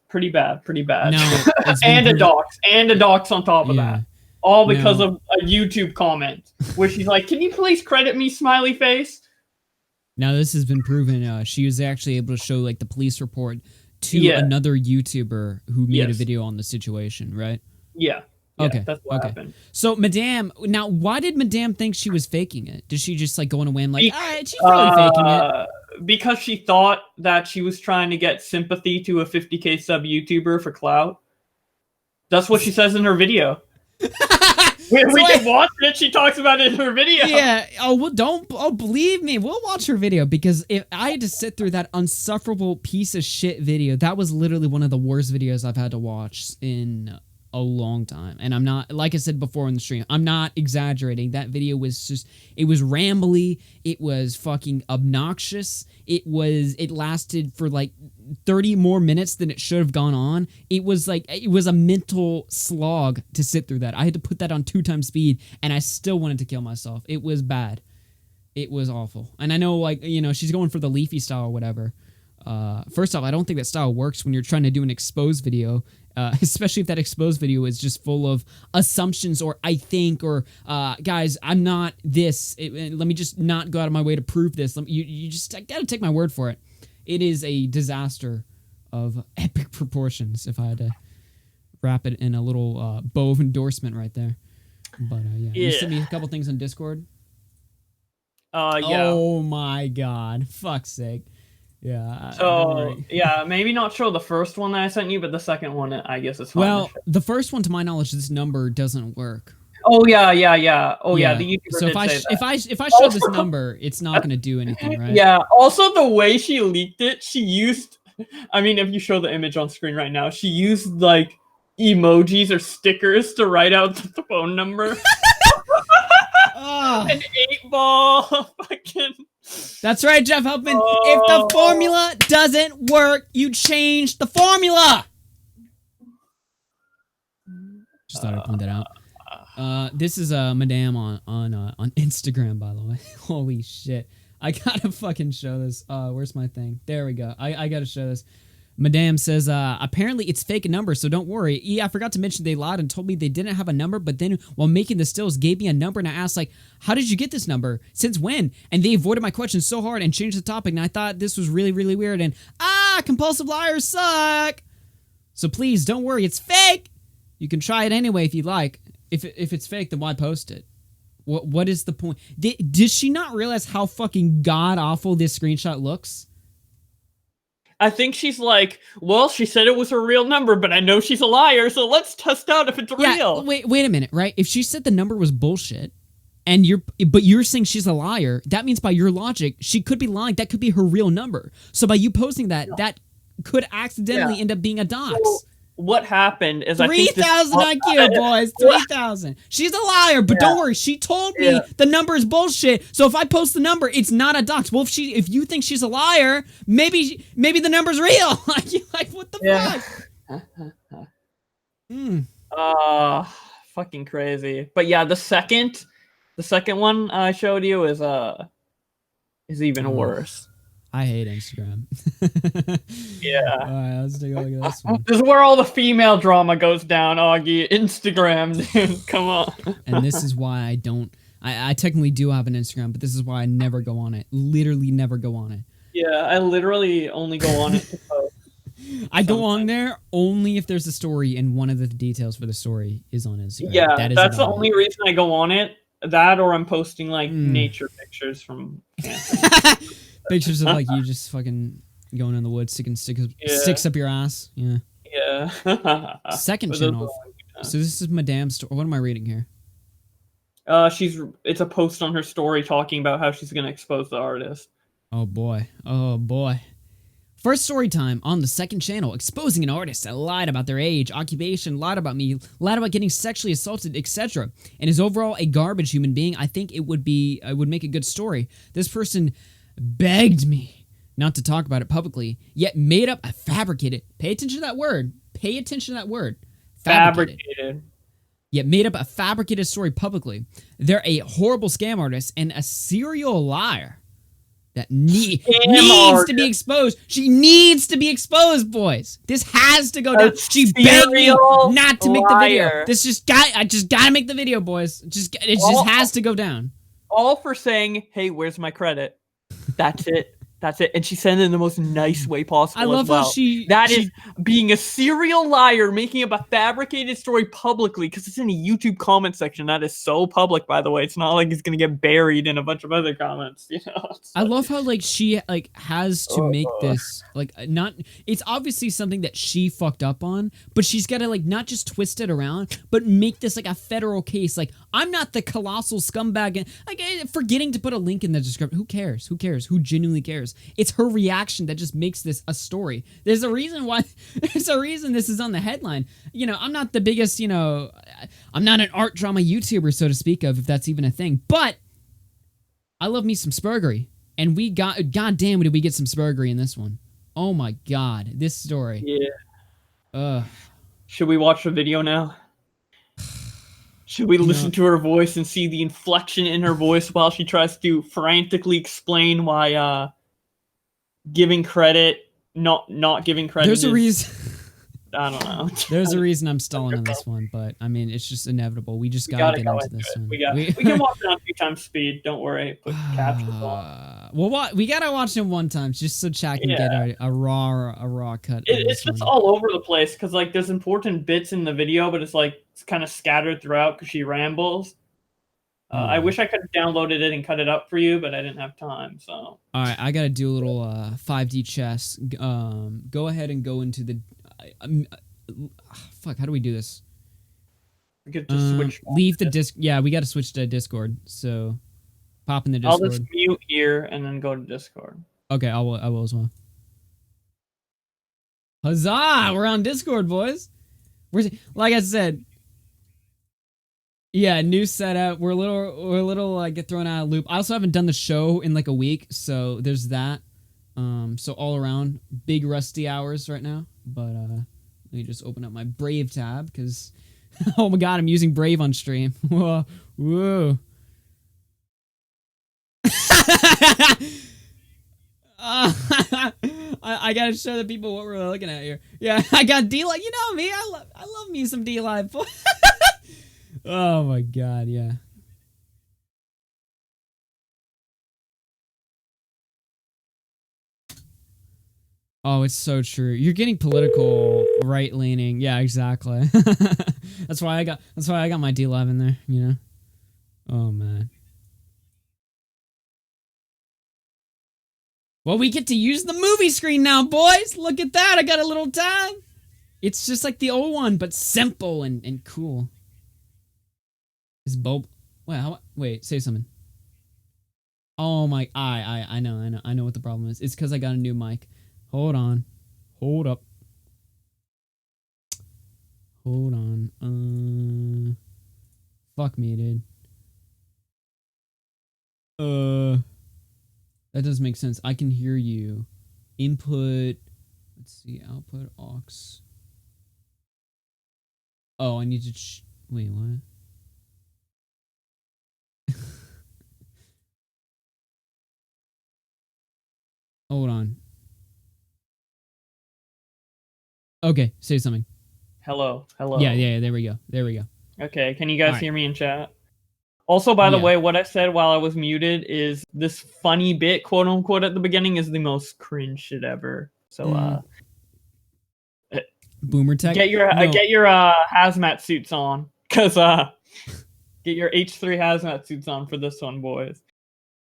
pretty bad. No, and a dox on top of that. All because of a YouTube comment where she's like, "Can you please credit me, smiley face?" Now this has been proven. She was actually able to show like the police report to another YouTuber who made a video on the situation, right? Yeah. Okay. That's what happened. So, Madame, now, why did Madame think she was faking it? Did she just like go on a whim like, she's probably faking it? because she thought that she was trying to get sympathy to a 50k sub YouTuber for clout. That's what she says in her video. we can watch it. She talks about it in her video. Yeah. Oh, well, believe me, we'll watch her video, because if I had to sit through that unsufferable piece of shit video, that was literally one of the worst videos I've had to watch in a long time. And I'm not, like I said before in the stream, I'm not exaggerating. That video was just, it was rambly. It was fucking obnoxious. It lasted for like 30 more minutes than it should have gone on. It was a mental slog to sit through that. I had to put that on 2x speed, and I still wanted to kill myself. It was bad. It was awful. And I know, like, you know, she's going for the leafy style or whatever. First off, I don't think that style works when you're trying to do an exposed video, especially if that exposed video is just full of assumptions or I think or guys, I'm not this. Let me just not go out of my way to prove this. I gotta take my word for it. It is a disaster of epic proportions, if I had to wrap it in a little bow of endorsement right there. But yeah, you sent me a couple things on Discord. Yeah. Oh my god, fuck's sake. Yeah. So, yeah, maybe not show the first one that I sent you, but the second one, I guess it's fine. Well, the first one, to my knowledge, this number doesn't work. Oh, yeah. Oh, yeah, the YouTuber so did say that. if I show this number, it's not going to do anything, right? Yeah, also the way she leaked it, she used, I mean, if you show the image on screen right now, she used, like, emojis or stickers to write out the phone number. An 8-ball, fucking... That's right, Jeff Huffman. If the formula doesn't work, you change the formula. Just thought I'd point that out. This is Madame on Instagram, by the way. Holy shit! I gotta fucking show this. Where's my thing? There we go. I gotta show this. Madame says, apparently it's fake number, so don't worry. I forgot to mention they lied and told me they didn't have a number, but then while making the stills gave me a number, and I asked, like, how did you get this number? Since when? And they avoided my question so hard and changed the topic, and I thought this was really, really weird, and compulsive liars suck! So please, don't worry, it's fake! You can try it anyway if you like. If it's fake, then why post it? What is the point? Did she not realize how fucking god-awful this screenshot looks? I think she's like, well, she said it was her real number, but I know she's a liar, so let's test out if it's real. Wait a minute, right? If she said the number was bullshit, and you're saying she's a liar, that means by your logic, she could be lying. That could be her real number. So by you posting that, that could accidentally end up being a dox. So what happened is 3,000 IQ, boys. 3,000. She's a liar, but don't worry. She told me the number is bullshit. So if I post the number, it's not a dox. Well, if you think she's a liar, maybe the number's real. like what the fuck? Fucking crazy. But yeah, the second one I showed you is even worse. I hate Instagram. Yeah. All right, let's take a look at this one. This is where all the female drama goes down, Augie. Instagram, dude. Come on. And this is why I don't... I technically do have an Instagram, but this is why I never go on it. Literally never go on it. Yeah, I literally only go on it to post. I go on there only if there's a story and one of the details for the story is on Instagram. Yeah, that's the only reason I go on it. That or I'm posting, like, nature pictures from... Pictures of like you just fucking going in the woods, sticking sticks up your ass. Yeah. Yeah. Second channel. So this is Madame's story. What am I reading here? It's a post on her story talking about how she's gonna expose the artist. Oh boy. Oh boy. First story time on the second channel, exposing an artist that lied about their age, occupation, lied about me, lied about getting sexually assaulted, etc. And is overall a garbage human being. I think it would make a good story. This person begged me not to talk about it publicly, yet made up a fabricated... Pay attention to that word. Pay attention to that word. Fabricated. Yet made up a fabricated story publicly. They're a horrible scam artist and a serial liar that needs to be exposed. She needs to be exposed, boys. This has to go down. She begged me not to make the video. I just gotta make the video, boys. It just has to go down. All for saying, hey, where's my credit? That's it. That's it. And she said it in the most nice way possible. I love as well. how she. That is being a serial liar, making up a fabricated story publicly because it's in a YouTube comment section. That is so public, by the way. It's not like it's gonna get buried in a bunch of other comments. You know. I love how like she like has to make this like not. It's obviously something that she fucked up on, but she's got to like not just twist it around, but make this like a federal case. Like I'm not the colossal scumbag, and like forgetting to put a link in the description. Who cares? Who cares? Who genuinely cares? It's her reaction that just makes this a story. There's a reason why. There's a reason this is on the headline. You know, I'm not the biggest. You know, I'm not an art drama YouTuber, so to speak of, if that's even a thing. But I love me some Spurgery, and we got. Goddamn, did we get some Spurgery in this one? Oh my god, this story. Yeah. Should we watch the video now? Should we listen to her voice and see the inflection in her voice while she tries to frantically explain why giving credit, not giving credit? There's a reason. I don't know. There's a reason I'm stalling on this one, but I mean, it's just inevitable. We just gotta get into this one. We can watch it on 2x speed. Don't worry. Put captions on. Well, we gotta watch it one time just so chat can get a raw cut. It's just all over the place because like there's important bits in the video, but it's like it's kind of scattered throughout because she rambles. I wish I could have downloaded it and cut it up for you, but I didn't have time. So all right, I gotta do a little 5D chess. Go ahead and go into the. Fuck, how do we do this? We could just switch. Leave the disc. Yeah, we got to switch to Discord. So, pop in the Discord. I'll just mute here and then go to Discord. Okay, I will as well. Huzzah! We're on Discord, boys. Like I said. Yeah, new setup. We're a little get thrown out of loop. I also haven't done the show in like a week, so there's that. So all around big rusty hours right now. But let me just open up my Brave tab because oh my god, I'm using Brave on stream. Whoa, whoa. I gotta show the people what we're looking at here. Yeah, I got D-Live. You know me. I love me some D-Live. Oh my god, yeah. Oh, it's so true. You're getting political, right-leaning. Yeah, exactly. That's why I got my D-Live in there, you know. Oh man. Well, we get to use the movie screen now, boys. Look at that. I got a little tab. It's just like the old one, but simple and cool. Is wait, say something. Oh my, I know what the problem is. It's because I got a new mic. Hold on. Hold up. Hold on. Fuck me, dude. That doesn't make sense. I can hear you. Input. Let's see. Output aux. Oh, I need to. Wait, what? Hold on. Okay, say something. Hello. Yeah, there we go. Okay, can you guys hear me in chat? Also, by the way, what I said while I was muted is this funny bit, quote unquote, at the beginning is the most cringe shit ever. So, Boomer Tech. Get your hazmat suits on, cause get your H3 hazmat suits on for this one, boys.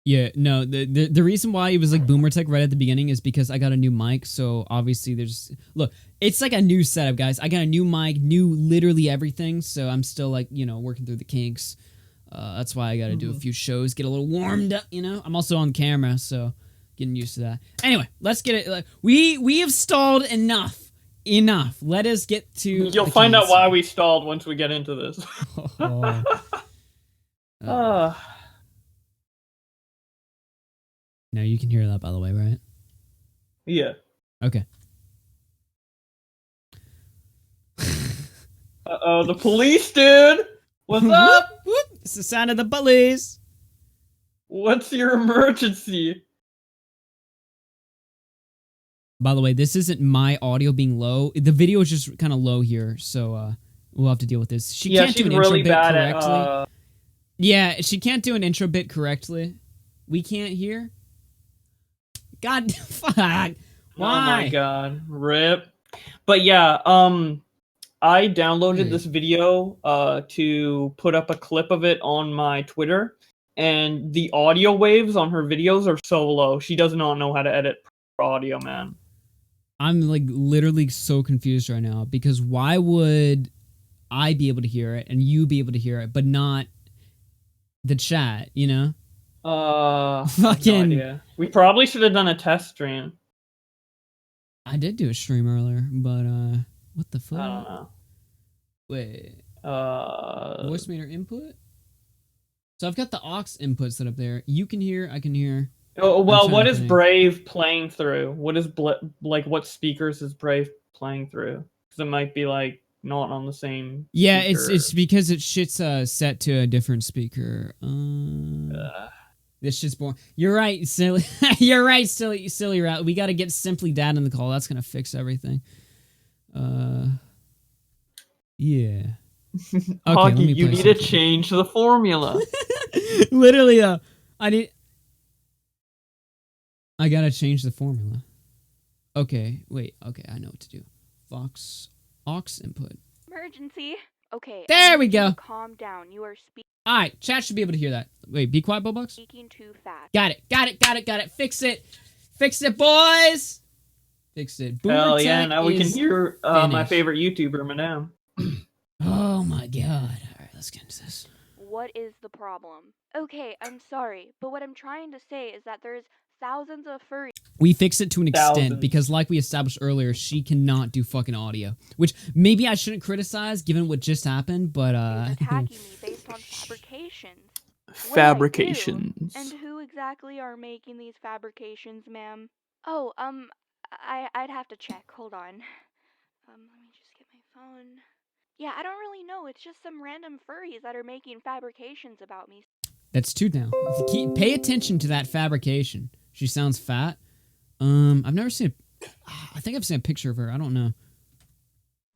Yeah, no, the reason why it was like Boomer Tech right at the beginning is because I got a new mic, so obviously look, it's like a new setup, guys. I got a new mic, new literally everything, so I'm still like, you know, working through the kinks. That's why I got to do a few shows, get a little warmed up, you know. I'm also on camera, so getting used to that. Anyway, let's get it. We have stalled enough. Let us get to. You'll find out why we stalled once we get into this. Now you can hear that, by the way, right? Yeah. Okay. Uh-oh, the police, dude! What's up? Whoop, whoop. It's the sound of the police. What's your emergency? By the way, this isn't my audio being low. The video is just kind of low here, so we'll have to deal with this. She can't do an really intro bit bad correctly. Yeah, she can't do an intro bit correctly. We can't hear. God, fuck. Why? Oh my god, rip. But yeah, I downloaded this video to put up a clip of it on my Twitter, and the audio waves on her videos are so low. She does not know how to edit audio, man. I'm like literally so confused right now because why would I be able to hear it and you be able to hear it, but not the chat, you know? Fucking. No, we probably should have done a test stream. I did do a stream earlier, but what the fuck? I don't know. Wait. Voice meter input? So I've got the aux input set up there. You can hear, I can hear. Oh, well, what is Brave playing through? What is like? What speakers is Brave playing through? Because it might be like not on the same. Yeah, speaker. it's because it shit's set to a different speaker. This shit's boring. You're right, silly. You're right, silly rat. We got to get Simply Dad in the call. That's gonna fix everything. Yeah. Okay, Augie, you need to change the formula. Literally, though, I gotta change the formula. Okay, wait. Okay, I know what to do. Vox aux input. Emergency. Okay. There we go. Calm down. You are speaking. All right, chat should be able to hear that. Wait, be quiet, Bowblax. Speaking too fast. Got it. Fix it, boys. Fix it. Hell yeah! Now we can hear my favorite YouTuber, Madame. Oh my god! All right, let's get into this. What is the problem? Okay, I'm sorry, but what I'm trying to say is that there's thousands of furries. We fix it to an extent because, like we established earlier, she cannot do fucking audio, which maybe I shouldn't criticize given what just happened. But attacking me based on fabrications. Fabrications. And who exactly are making these fabrications, ma'am? Oh, I'd have to check. Hold on. Let me just get my phone. Yeah, I don't really know. It's just some random furries that are making fabrications about me. That's two now. Pay attention to that fabrication. She sounds fat. I've never seen. I think I've seen a picture of her. I don't know.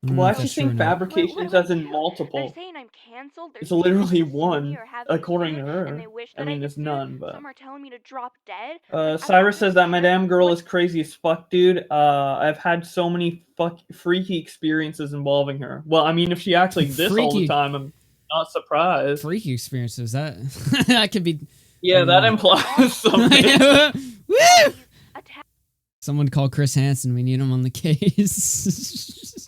Why is she saying fabrications as in multiple? They're saying I'm canceled. It's literally one, according to her. I mean, it's none, but. Some are telling me to drop dead. Cyrus says that Madame Girl is crazy as fuck, dude. I've had so many freaky experiences involving her. Well, I mean, if she acts like this all the time, I'm not surprised. Freaky experiences, that could be. Yeah, that implies something. Woo! Someone call Chris Hansen. We need him on the case.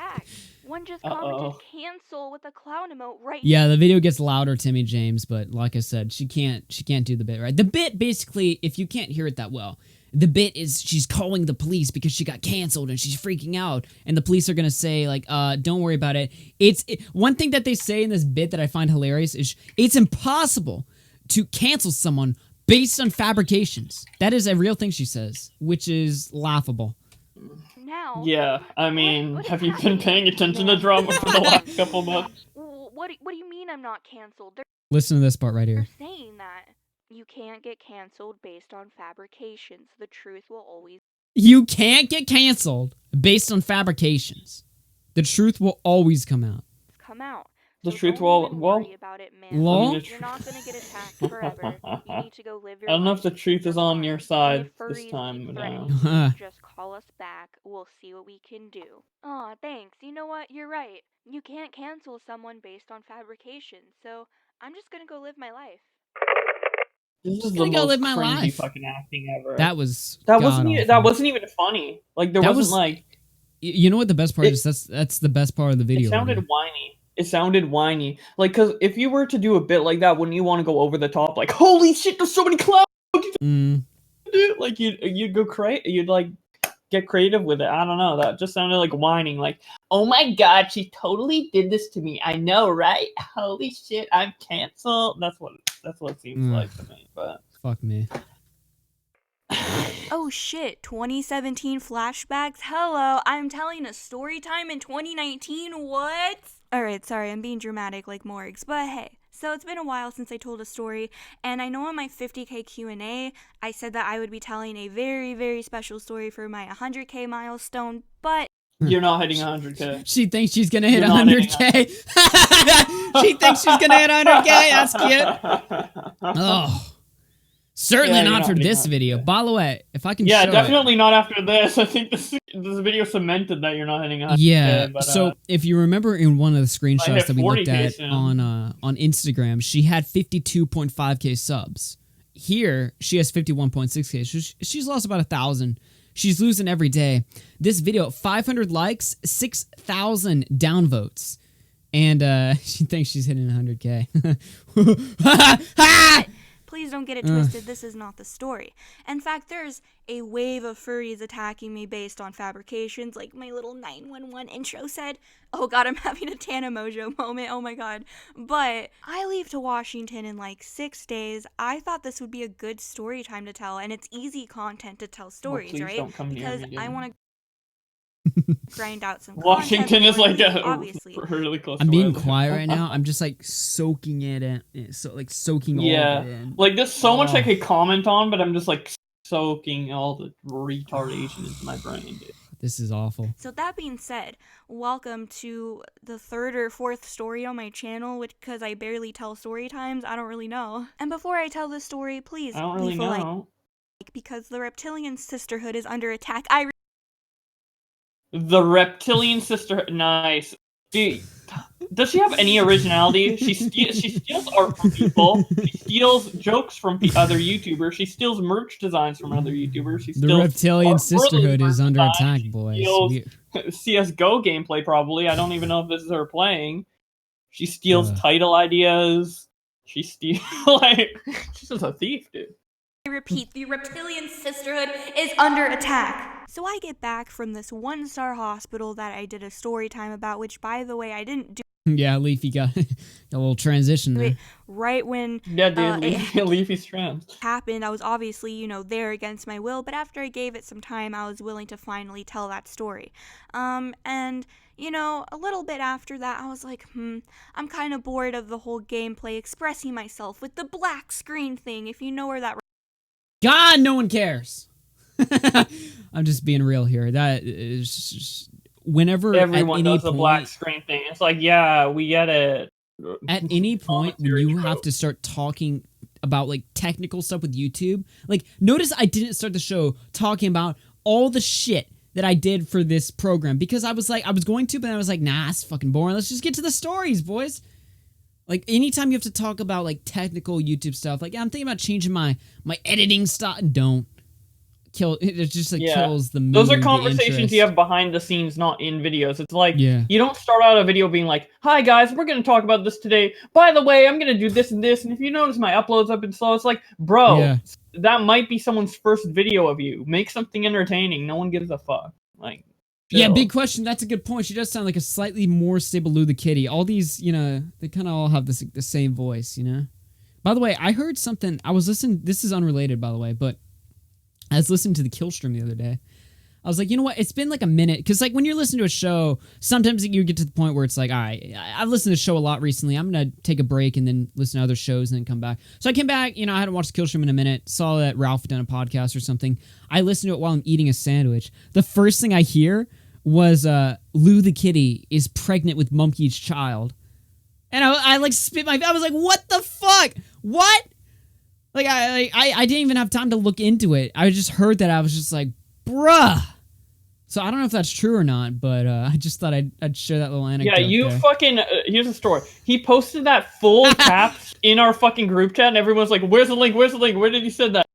One just commented cancel with a clown emote right. Yeah, the video gets louder, Timmy James, but like I said, she can't do the bit, right? The bit basically, if you can't hear it that well, the bit is she's calling the police because she got canceled and she's freaking out, and the police are gonna say like, don't worry about it. One thing that they say in this bit that I find hilarious is it's impossible to cancel someone based on fabrications. That is a real thing she says, which is laughable. Now, yeah, I mean, have you been paying attention to drama for the last couple months? What do you mean I'm not canceled? Listen to this part right here. They're saying that you can't get canceled based on fabrications. The truth will always. You can't get canceled based on fabrications. The truth will always come out. The truth will, about it, lol? You're not gonna get attacked forever. You need to go live your I don't know life. if the truth is on your side this time, Just call us back. We'll see what we can do. Aw, thanks. You know what? You're right. You can't cancel someone based on fabrications, so I'm just gonna go live my life. This is the most cringy fucking acting ever. That wasn't even funny. Like there wasn't like. You know what the best part is? That's the best part of the video. It sounded whiny. It sounded whiny. Like, because if you were to do a bit like that, wouldn't you want to go over the top? Like, holy shit, there's so many clowns! Like, you'd go you'd, like, get creative with it. I don't know. That just sounded like whining. Like, oh my god, she totally did this to me. I know, right? Holy shit, I'm canceled. That's what it seems like to me, but... Fuck me. Oh shit, 2017 flashbacks? Hello, I'm telling a story time in 2019, what? Alright, sorry, I'm being dramatic like Morgs, but hey. So it's been a while since I told a story, and I know on my 50k Q&A, I said that I would be telling a very, very special story for my 100k milestone, but... You're not hitting 100k. She thinks she's gonna hit 100k. She thinks she's gonna hit 100k, that's cute. Oh. Certainly Yeah, you're not not for getting this that. video. By the way, if I can Yeah, show definitely not after this. I think this video cemented that you're not hitting 100K. Yeah, But, so if you remember in one of the screenshots hit that we looked 40K at soon. on Instagram, she had 52.5k subs. Here, she has 51.6k. She's lost about 1,000. She's losing every day. This video, 500 likes, 6,000 downvotes. And she thinks she's hitting 100k. Please don't get it twisted, this is not the story. In fact, there's a wave of furries attacking me based on fabrications, like my little 911 intro said. Oh god, I'm having a Tana Mojo moment, oh my god. But I leave to Washington in like 6 days. I thought this would be a good story time to tell, and it's easy content to tell stories, please right? don't come near Because me, I dude. want to grind out some Washington content is for like you, a obviously. really close. I'm to being where I live. quiet right now. I'm just like soaking it in. So like soaking all Yeah, of it in. like there's so much I Oh. could comment on, but I'm just like soaking all the retardation into my brain, dude. This is awful. So that being said, welcome to the 3rd or 4th story on my channel, which because I barely tell story times, I don't really know. And before I tell this story, please I don't really leave a like, know. because the reptilian sisterhood is under attack. The reptilian sister, nice. Dude, does she have any originality? She steals art from people. She steals jokes from other YouTubers. She steals merch designs from other YouTubers. She The steals reptilian art- sisterhood is under merchandise. attack, She boys. steals We- CS:GO gameplay, probably. I don't even know if this is her playing. She steals Ugh. title ideas. She steals like she's just a thief, dude. I repeat, the reptilian sisterhood is under attack. So I get back from this 1-star hospital that I did a story time about, which by the way I didn't do Yeah, Leafy got a little transition there. right when Yeah, dude, it Leafy's trans. happened. I was obviously, there against my will, but after I gave it some time, I was willing to finally tell that story. And a little bit after that, I was like, I'm kind of bored of the whole gameplay expressing myself with the black screen thing, if you know where that... God, no one cares. I'm just being real here. That is just, whenever Everyone at any does the point, black screen thing. It's like, yeah, we get it. at any point when very you true. have to start talking about like technical stuff with YouTube, like notice I didn't start the show talking about all the shit that I did for this program because I was going to, but then I was like, nah, it's fucking boring. Let's just get to the stories, boys. Like anytime you have to talk about like technical YouTube stuff, like I'm thinking about changing my editing style. Don't kill it. Just like kills the mood. Those are the conversations interest. you have behind the scenes, not in videos. It's like Yeah. you don't start out a video being like, "Hi guys, we're gonna talk about this today. By the way, I'm gonna do this and this. And if you notice my uploads have been slow, it's like, bro, Yeah. that might be someone's first video of you. Make something entertaining. No one gives a fuck. Like, Yeah, chill. big question. That's a good point. She does sound like a slightly more stable Lou the Kitty. All these, they kind of all have the same voice, By the way, I heard something. I was listening. This is unrelated, by the way, but I was listening to the Kill Stream the other day. I was like, you know what? It's been like a minute. Because like when you're listening to a show, sometimes you get to the point where it's like, all right, I've listened to the show a lot recently. I'm going to take a break and then listen to other shows and then come back. So I came back, I hadn't watched the Kill Stream in a minute. Saw that Ralph had done a podcast or something. I listened to it while I'm eating a sandwich. The first thing I hear was Lou the Kitty is pregnant with Mumkey's child. And I like spit my... I was like, what the fuck? What? Like, I didn't even have time to look into it. I just heard that. I was just like, bruh. So I don't know if that's true or not, but I just thought I'd share that little anecdote. Yeah, you there. fucking... here's the story. He posted that full caps in our fucking group chat, and everyone's like, where's the link? Where's the link? Where did he send that?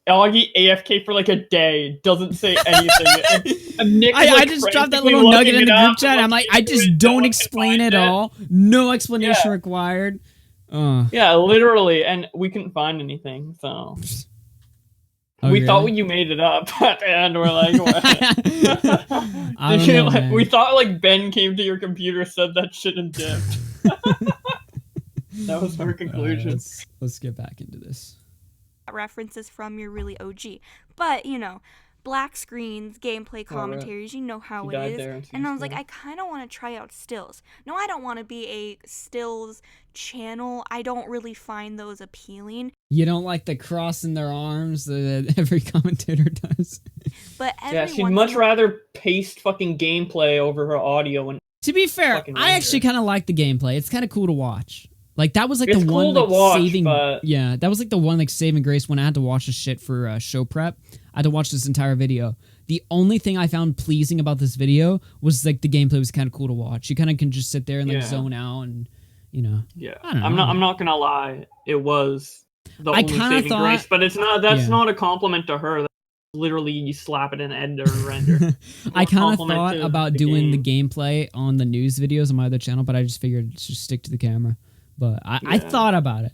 Augie AFK for like a day, doesn't say anything. And Nick I like just dropped that frantically little nugget in looking the it group up, chat. and, I'm like, I just no don't one can explain find it all. No explanation Yeah. required. Yeah, literally, and we couldn't find anything, so... Oh, we thought really? you made it up at the end. We're like, what? I don't know, man. We thought like Ben came to your computer, said that shit, and dipped. That was our conclusion. Let's get back into this. references from your really OG. But, black screens, gameplay commentaries, you know how He it died is. there in And I was like, Tuesday. I kind of want to try out stills. No, I don't want to be a stills channel. I don't really find those appealing. You don't like the crossing their arms that every commentator does. But Yeah, she'd much rather paste fucking gameplay over her audio. And To be fair, Fucking I actually kind of like the gameplay. It's kind of cool to watch. Like that was like It's the cool one to like watch, saving. but- Yeah, that was like the one like saving grace when I had to watch this shit for show prep. I had to watch this entire video. The only thing I found pleasing about this video was like the gameplay was kind of cool to watch. You kind of can just sit there and like zone out and you know. Yeah, I don't know. I'm not gonna lie. It was the I only kinda saving thought- grace, but it's not. That's Yeah. not a compliment to her. That's literally, you slap it in editor and render. I kind of compliment thought to about the doing the game. gameplay on the news videos on my other channel, but I just figured just stick to the camera. But I Yeah. thought about it.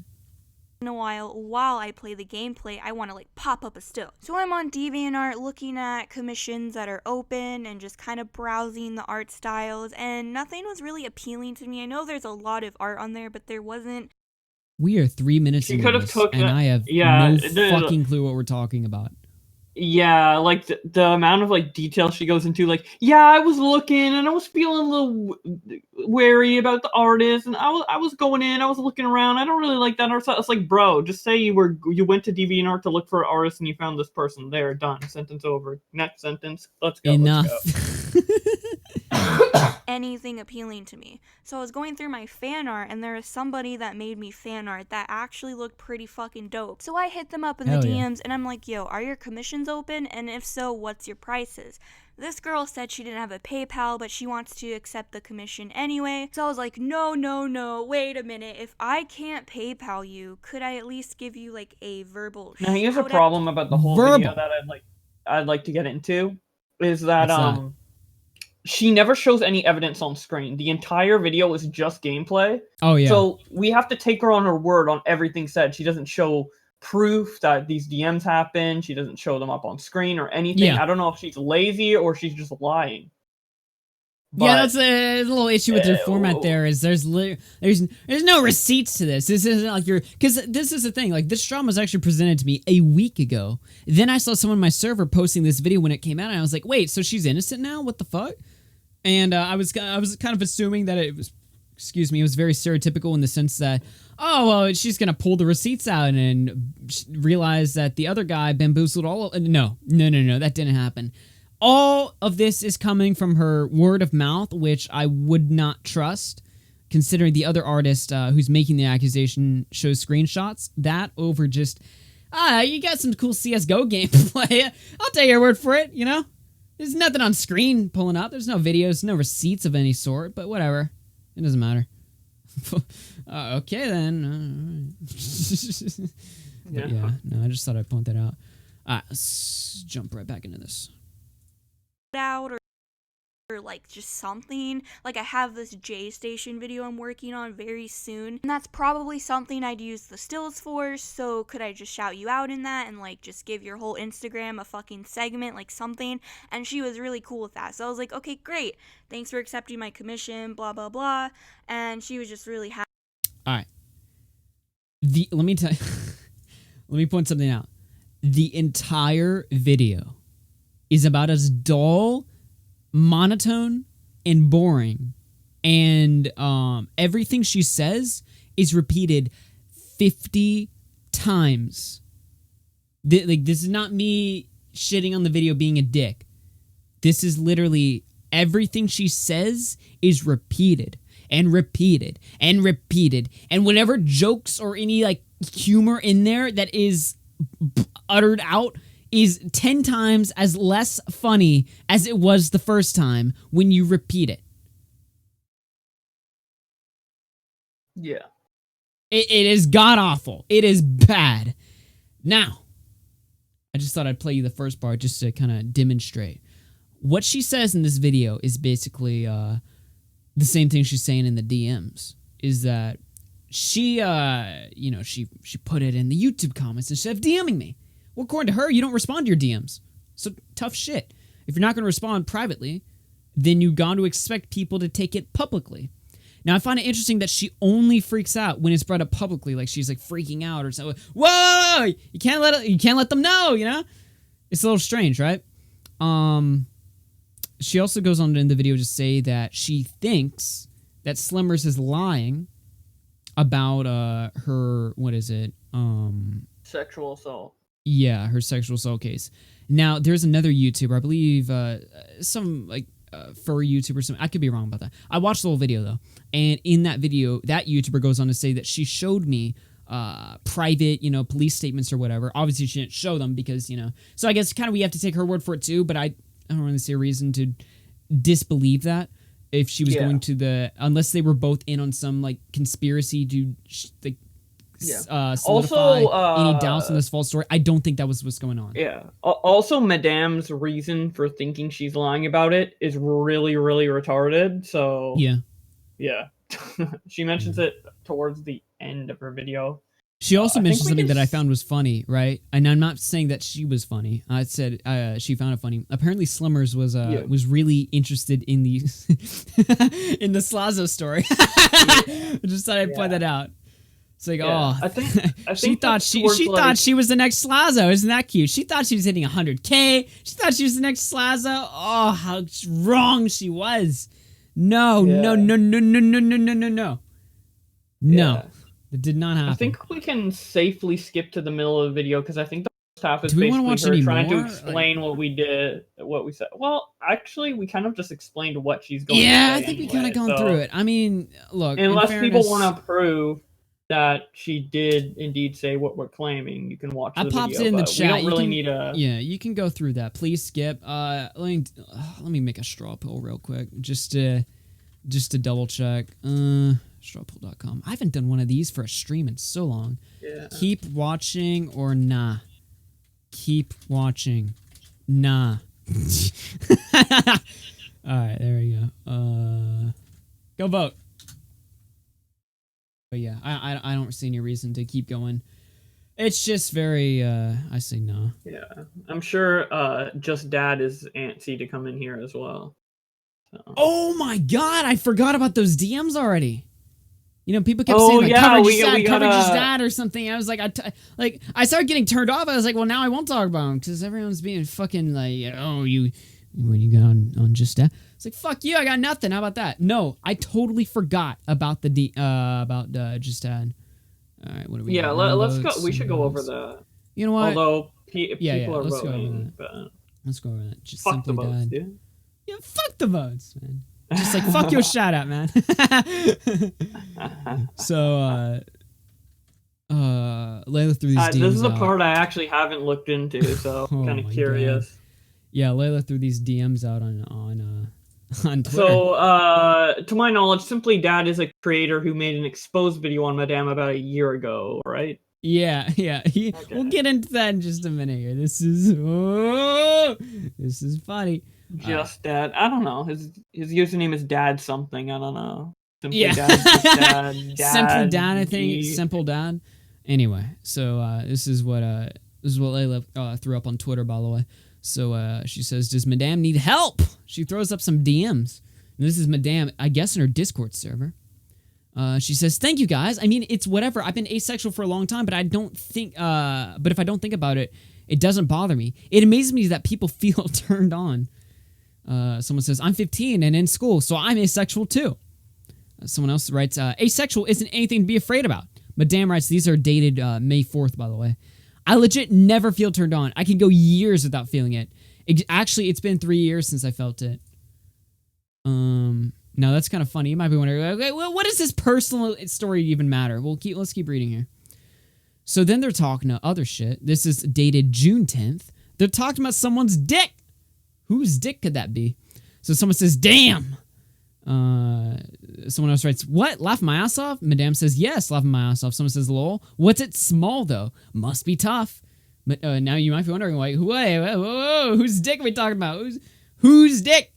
In a while I play the gameplay, I want to like pop up a still. So I'm on DeviantArt looking at commissions that are open and just kind of browsing the art styles, and nothing was really appealing to me. I know there's a lot of art on there, but there wasn't. We are 3 minutes She into could've this, took and that- I have yeah, no fucking clue what we're talking about. Yeah, like the amount of like detail she goes into, like, yeah, I was looking and I was feeling a little wary about the artist, and I was going in, I was looking around. I don't really like that art style. It's like, bro, just say you went to DeviantArt to look for an artist and you found this person. There, done. Sentence over. Next sentence. Let's go. Enough. Let's go. Anything appealing to me. So I was going through my fan art, and there was somebody that made me fan art that actually looked pretty fucking dope. So I hit them up in the Hell yeah. DMs, and I'm like, yo, are your commissions open? And if so, what's your prices? This girl said she didn't have a PayPal, but she wants to accept the commission anyway. So I was like, no, wait a minute. If I can't PayPal you, could I at least give you like a verbal Now here's a shout out? problem about the whole Verbal. video that I'd like to get into, is that What's that? she never shows any evidence on screen. The entire video is just gameplay. Oh yeah. So we have to take her on her word on everything said. She doesn't show proof that these DMs happen. She doesn't show them up on screen or anything. Yeah. I don't know if she's lazy or she's just lying. Yeah, that's a little issue with your format. There is there's no receipts to this. This isn't like because this is the thing. Like this drama was actually presented to me a week ago. Then I saw someone on my server posting this video when it came out, and I was like, wait, so she's innocent now? What the fuck? And I was kind of assuming that it was, it was very stereotypical in the sense that, oh well, she's gonna pull the receipts out and realize that the other guy bamboozled all. No, that didn't happen. All of this is coming from her word of mouth, which I would not trust, considering the other artist who's making the accusation shows screenshots. That over just, you got some cool CSGO gameplay. I'll take your word for it, you know? There's nothing on screen pulling up. There's no videos, no receipts of any sort, but whatever. It doesn't matter. Okay, then. But yeah, no, I just thought I'd point that out. Let's jump right back into this. Out or like just something. Like I have this J Station video I'm working on very soon, and that's probably something I'd use the stills for. So could I just shout you out in that and like just give your whole Instagram a fucking segment, like something? And she was really cool with that. So I was like, okay, great, thanks for accepting my commission, blah blah blah. And she was just really happy. All right. Let me tell you, let me point something out. The entire video is about as dull, monotone, and boring, and everything she says is repeated 50 times. This is not me shitting on the video being a dick. This is literally everything she says is repeated and repeated and repeated, and whatever jokes or any like humor in there that is uttered out is 10 times as less funny as it was the first time when you repeat it. Yeah. It is god-awful. It is bad. Now, I just thought I'd play you the first part just to kind of demonstrate. What she says in this video is basically the same thing she's saying in the DMs, is that she put it in the YouTube comments instead of DMing me. Well, according to her, you don't respond to your DMs. So, tough shit. If you're not going to respond privately, then you've got to expect people to take it publicly. Now, I find it interesting that she only freaks out when it's brought up publicly, like she's like freaking out or something. Whoa! You can't let them know, you know? It's a little strange, right? She also goes on in the video to say that she thinks that Slimmers is lying about her, what is it? Sexual assault. Yeah, her sexual assault case. Now, there's another YouTuber, I believe, some like furry YouTuber. Something. I could be wrong about that. I watched the whole video though, and in that video, that YouTuber goes on to say that she showed me private, police statements or whatever. Obviously, she didn't show them because, So I guess kind of we have to take her word for it too. But I don't really see a reason to disbelieve that if she was going to unless they were both in on some like conspiracy to solidify any doubts in this false story. I don't think that was what's going on. Yeah. Also, Madame's reason for thinking she's lying about it is really, really retarded. So yeah. She mentions it towards the end of her video. She also mentioned something that I found was funny, right? And I'm not saying that she was funny. I said she found it funny. Apparently, Slummers was really interested in the in the Slazo story. I just thought I'd point that out. It's like, I think she thought she was the next Slazo. Isn't that cute? She thought she was hitting 100K. She thought she was the next Slazo. Oh, how wrong she was. No. It did not happen. I think we can safely skip to the middle of the video because I think the first half is basically her trying to explain what we did, what we said. Well, actually, we kind of just explained what she's going to say. Yeah, I think we kind of gone through it. I mean, look. Unless people want to prove that she did indeed say what we're claiming, you can watch the video. I popped it in the chat. We don't really need a... Yeah, you can go through that. Please skip. Let me make a straw poll real quick. Just to double check. Strawpoll.com. I haven't done one of these for a stream in so long. Yeah. Keep watching or nah? Keep watching. Nah. Alright, there we go. Go vote. But yeah, I don't see any reason to keep going. It's just very, I say no. Yeah. I'm sure Just Dad is antsy to come in here as well. So. Oh my god, I forgot about those DMs already. People kept saying like, coverage is dad or something. I was like, I started getting turned off. I was like, well, now I won't talk about them because everyone's being fucking like, what you got on Just Dad? It's like, fuck you, I got nothing. How about that? No, I totally forgot about the Just Dad. All right, what do we? Yeah, let's go. We should go over the. You know what? Although people are voting, let's go over that. Just fuck the votes, Dad. dude. Yeah, fuck the votes, man. Just like, fuck your shout out, man. So, Layla threw these DMs this is the out. part I actually haven't looked into, so kind of curious. God. Yeah, Layla threw these DMs out on Twitter. So, to my knowledge, Simply Dad is a creator who made an exposed video on Madame about a year ago, right? Yeah. We'll get into that in just a minute here. This is funny. Just Dad. I don't know. His username is Dad something. I don't know. Simply Dad. Just Dad. Simply Dad. I think Simple Dad. Anyway, so this is what Layla threw up on Twitter, by the way. So she says, "Does Madame need help?" She throws up some DMs. And this is Madame, I guess, in her Discord server. She says, "Thank you guys. I mean, it's whatever. I've been asexual for a long time, but I don't think. But if I don't think about it, it doesn't bother me. It amazes me that people feel turned on." Someone says, "I'm 15 and in school, so I'm asexual too." Someone else writes, "Asexual isn't anything to be afraid about." Madame writes, "These are dated May 4th, by the way. I legit never feel turned on. I can go years without feeling it. Actually, it's been 3 years since I felt it." Now that's kind of funny. You might be wondering, okay, well, what does this personal story even matter? Let's keep reading here. So then they're talking to other shit. This is dated June 10th. They're talking about someone's dick. Whose dick could that be? So someone says, "Damn." Someone else writes, "What? Laughing my ass off?" Madame says, "Yes, laughing my ass off." Someone says, "Lol. What's it small though? Must be tough." But now you might be wondering, like, whoa, whose dick are we talking about? Whose dick?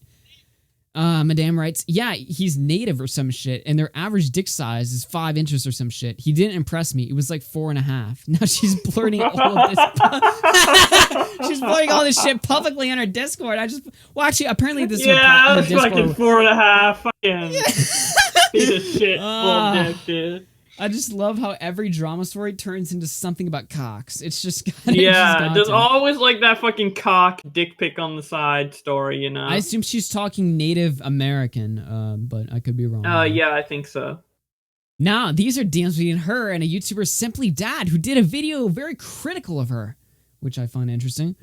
Madame writes, "Yeah, he's native or some shit, and their average dick size is 5 inches or some shit. He didn't impress me. It was like 4.5. Now she's blurting all of this. She's blurting all this shit publicly on her Discord. Actually, apparently this is her Discord. Fucking 4.5. Fucking piece of shit. Full dick, dude. I just love how every drama story turns into something about cocks. It's just there's always like that fucking cock dick pic on the side story, you know. I assume she's talking Native American, but I could be wrong. Yeah, I think so. Now, these are DMs between her and a YouTuber, Simply Dad, who did a video very critical of her, which I find interesting.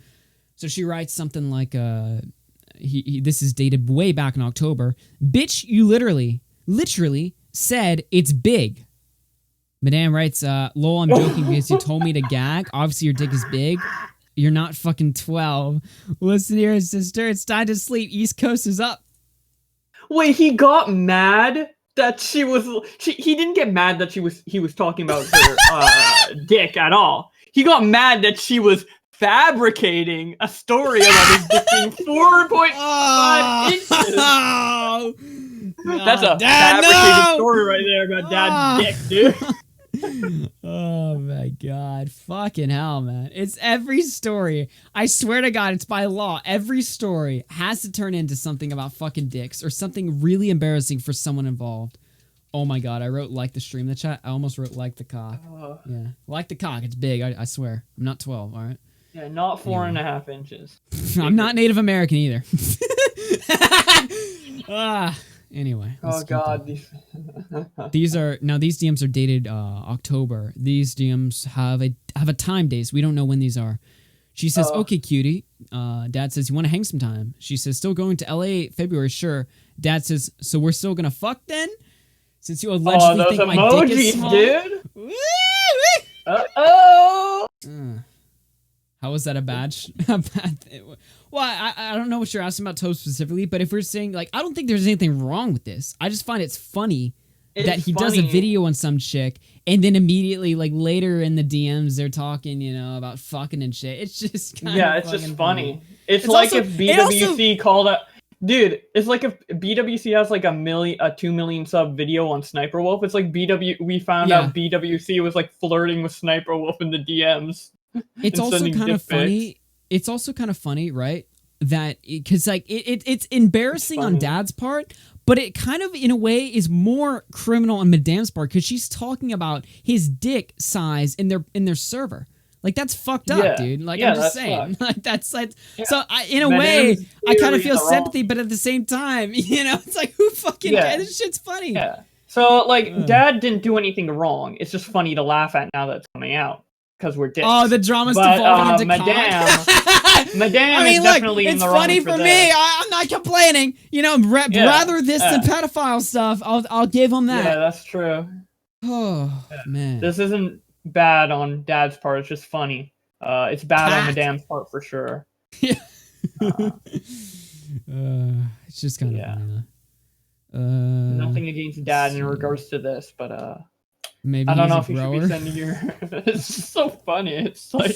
So she writes something like, this is dated way back in October. Bitch, you literally said it's big. Madame writes, lol, I'm joking because you told me to gag. Obviously your dick is big. You're not fucking 12. Listen here, sister. It's time to sleep. East Coast is up. Wait, he got mad that she was. He didn't get mad that he was talking about her dick at all. He got mad that she was fabricating a story about his dick being 4.5 inches. That's a fabricated story right there about dad's dick, dude. Oh my god. Fucking hell, man. It's every story. I swear to God, it's by law. Every story has to turn into something about fucking dicks or something really embarrassing for someone involved. Oh my god, I wrote like the stream in the chat. I almost wrote like the cock. Yeah. Like the cock. It's big. I swear. I'm not 12, alright? Yeah, not 4.5 inches. I'm not Native American either. Anyway. Oh god. These DMs are dated October. These DMs have a time date. So we don't know when these are. She says, "Okay, cutie." Dad says, "You want to hang sometime?" She says, "Still going to LA February, sure." Dad says, "So we're still gonna fuck then?" Since you allegedly think my dick is small. Dude. How was that a bad thing? Well, I don't know what you're asking about Toad specifically, but if we're saying, like, I don't think there's anything wrong with this. I just find it's funny that he does a video on some chick, and then immediately, like, later in the DMs, they're talking, you know, about fucking and shit. It's just kind of it's just funny. It's like if BWC called up... Dude, it's like if BWC has like a 2 million sub video on Sniper Wolf. It's like we found out BWC was like flirting with Sniper Wolf in the DMs. It's also kind of funny. It's also kind of funny, right? That because like it's embarrassing on Dad's part, but it kind of in a way is more criminal on Madame's part because she's talking about his dick size in their server. Like that's fucked up, dude. Like I'm just saying, like that's like so. In a way, I kind of feel sympathy, but at the same time, you know, it's like who fucking cares? This shit's funny. Yeah. So like, Dad didn't do anything wrong. It's just funny to laugh at now that it's coming out because we're dicks. Oh, the drama's devolving into Madame is definitely in the wrong. It's funny for me. I'm not complaining. You know, rather this than pedophile stuff. I'll give him that. Yeah, that's true. Oh man, this isn't bad on Dad's part. It's just funny. It's bad on Madame's part for sure. Yeah. It's just kind of funny. Nothing against Dad in regards to this, but maybe I don't know if you should be sending your. It's so funny. It's like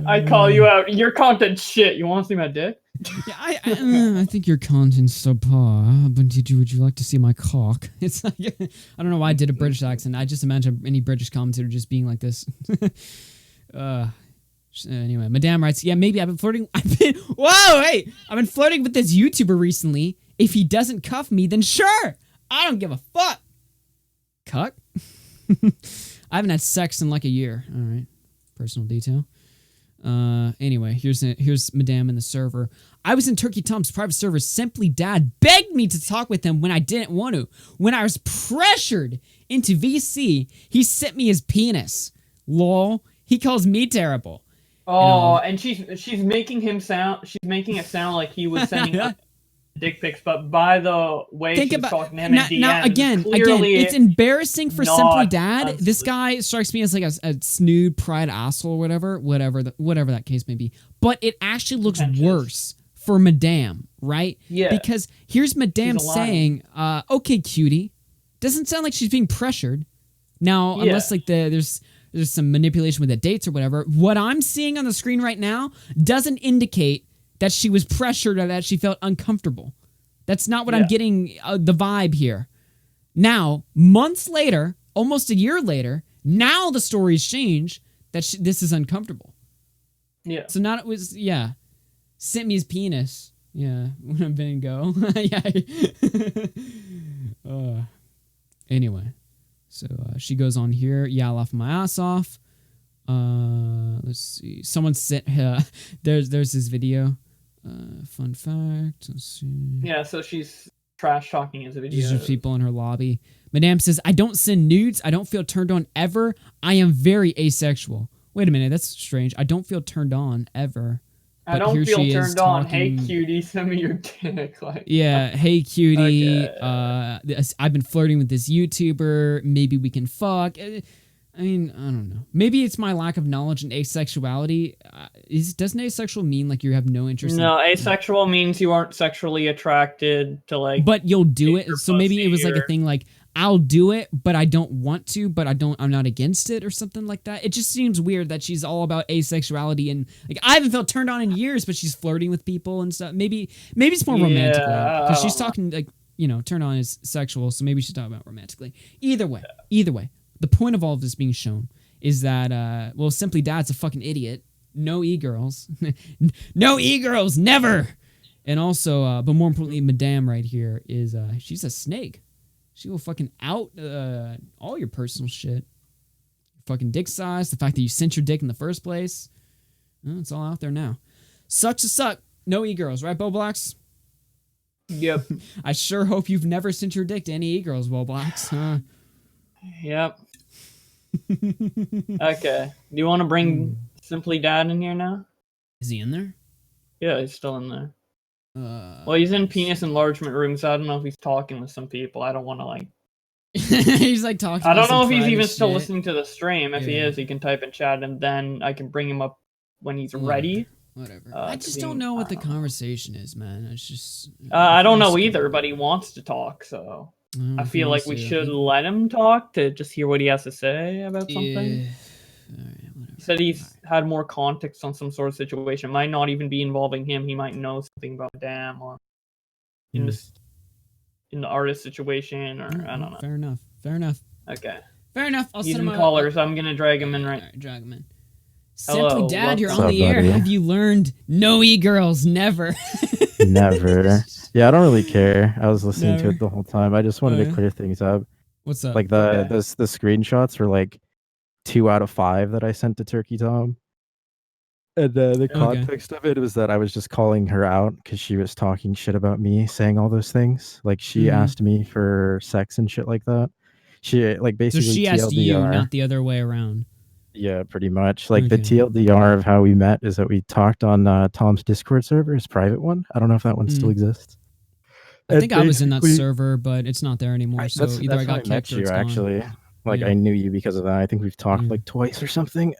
I call you out. Your content shit. You want to see my dick? Yeah, I think your content's subpar, but would you like to see my cock? It's like I don't know why I did a British accent. I just imagine any British commentator just being like this. Anyway, Madame writes, yeah, maybe I've been flirting. I've been flirting with this YouTuber recently. If he doesn't cuff me, then sure, I don't give a fuck. Cuck? I haven't had sex in like a year. All right, personal detail. Anyway, here's Madame in the server. I was in Turkey Tom's private server. Simply Dad begged me to talk with him when I didn't want to. When I was pressured into VC, he sent me his penis. Lol. He calls me terrible. Oh, and she's making it sound like he was sending dick pics, but by the way she's talking to him in DMs, now again, it's embarrassing for Simply Dad. This guy strikes me as like a snood pride asshole or whatever that case may be. But it actually looks worse for Madame, right? Yeah. Because here's Madame saying, okay, cutie. Doesn't sound like she's being pressured. Now, unless like there's some manipulation with the dates or whatever. What I'm seeing on the screen right now doesn't indicate that she was pressured or that she felt uncomfortable. That's not what I'm getting the vibe here. Now, months later, almost a year later, now the story's changed that this is uncomfortable. Yeah. So now it was, sent me his penis. Yeah, when I've been go. Anyway. So she goes on here. Yeah, I laughed my ass off. Let's see. Someone sent her. There's this video. Fun fact. Let's see. Yeah, so she's trash talking his video. These are people in her lobby. Madame says, I don't send nudes. I don't feel turned on ever. I am very asexual. Wait a minute. That's strange. I don't feel turned on ever. I but don't here feel she is turned on. Hey, talking. cutie, send me your dick. Like, Yeah, hey cutie. Okay. I've been flirting with this YouTuber. Maybe we can fuck. I mean, I don't know. Maybe it's my lack of knowledge in asexuality. Doesn't asexual mean like you have no interest? No, asexual means you aren't sexually attracted to like. But you'll do it. So maybe it was like a here. thing like I'll do it, but I don't want to, but I'm not against it or something like that. It just seems weird that she's all about asexuality and like I haven't felt turned on in years, but she's flirting with people and stuff. Maybe it's more romantically because she's talking like turn on is sexual, so maybe she's talking about romantically. Either way, the point of all of this being shown is that Simply Dad's a fucking idiot. No e-girls, no e-girls, never. And also, but more importantly, Madame right here is she's a snake. She will fucking out all your personal shit. Fucking dick size, the fact that you sent your dick in the first place. Well, it's all out there now. Sucks to suck. No e-girls, right, Bowblax? Yep. I sure hope you've never sent your dick to any e-girls, Bowblax. Huh? Yep. Okay. Do you want to bring Simply Dad in here now? Is he in there? Yeah, he's still in there. Well, he's in penis enlargement room, so I don't know if he's talking with some people. I don't want to like. He's like talking. I don't know if he's private even still shit. listening to the stream. If he is, he can type in chat, and then I can bring him up when he's ready. Whatever. I just don't know what the conversation is, man. It's just. I don't know either, but he wants to talk, so I feel like we should let him talk to just hear what he has to say about something. Yeah. All right, whatever. He said he's had more context on some sort of situation. Might not even be involving him. He might know something about Dam or in the artist situation, or I don't know. Fair enough. Okay. Fair enough. I'll He's send in him colors. I'm gonna drag him in right. All right, drag him in. Hello, Simply Dad, you're what's on up, the air. buddy? Have you learned no e-girls? Never. Never. Yeah, I don't really care. I was listening to Never. it the whole time. I just wanted Oh, to yeah? clear things up. What's up? Like the screenshots were like 2 out of 5 that I sent to Turkey Tom. And the context of it was that I was just calling her out because she was talking shit about me, saying all those things. Like she asked me for sex and shit like that. She like So basically she asked you, TLDR. not the other way around. Yeah, pretty much. Like the Okay. TLDR of how we met is that we talked on Tom's Discord server, his private one. I don't know if that one still exists. I think I was in that basically- server, but it's not there anymore. So that's either I how got met kicked or you it's gone. actually. Like Yeah. I knew you because of that. I think we've talked Yeah. like twice or something.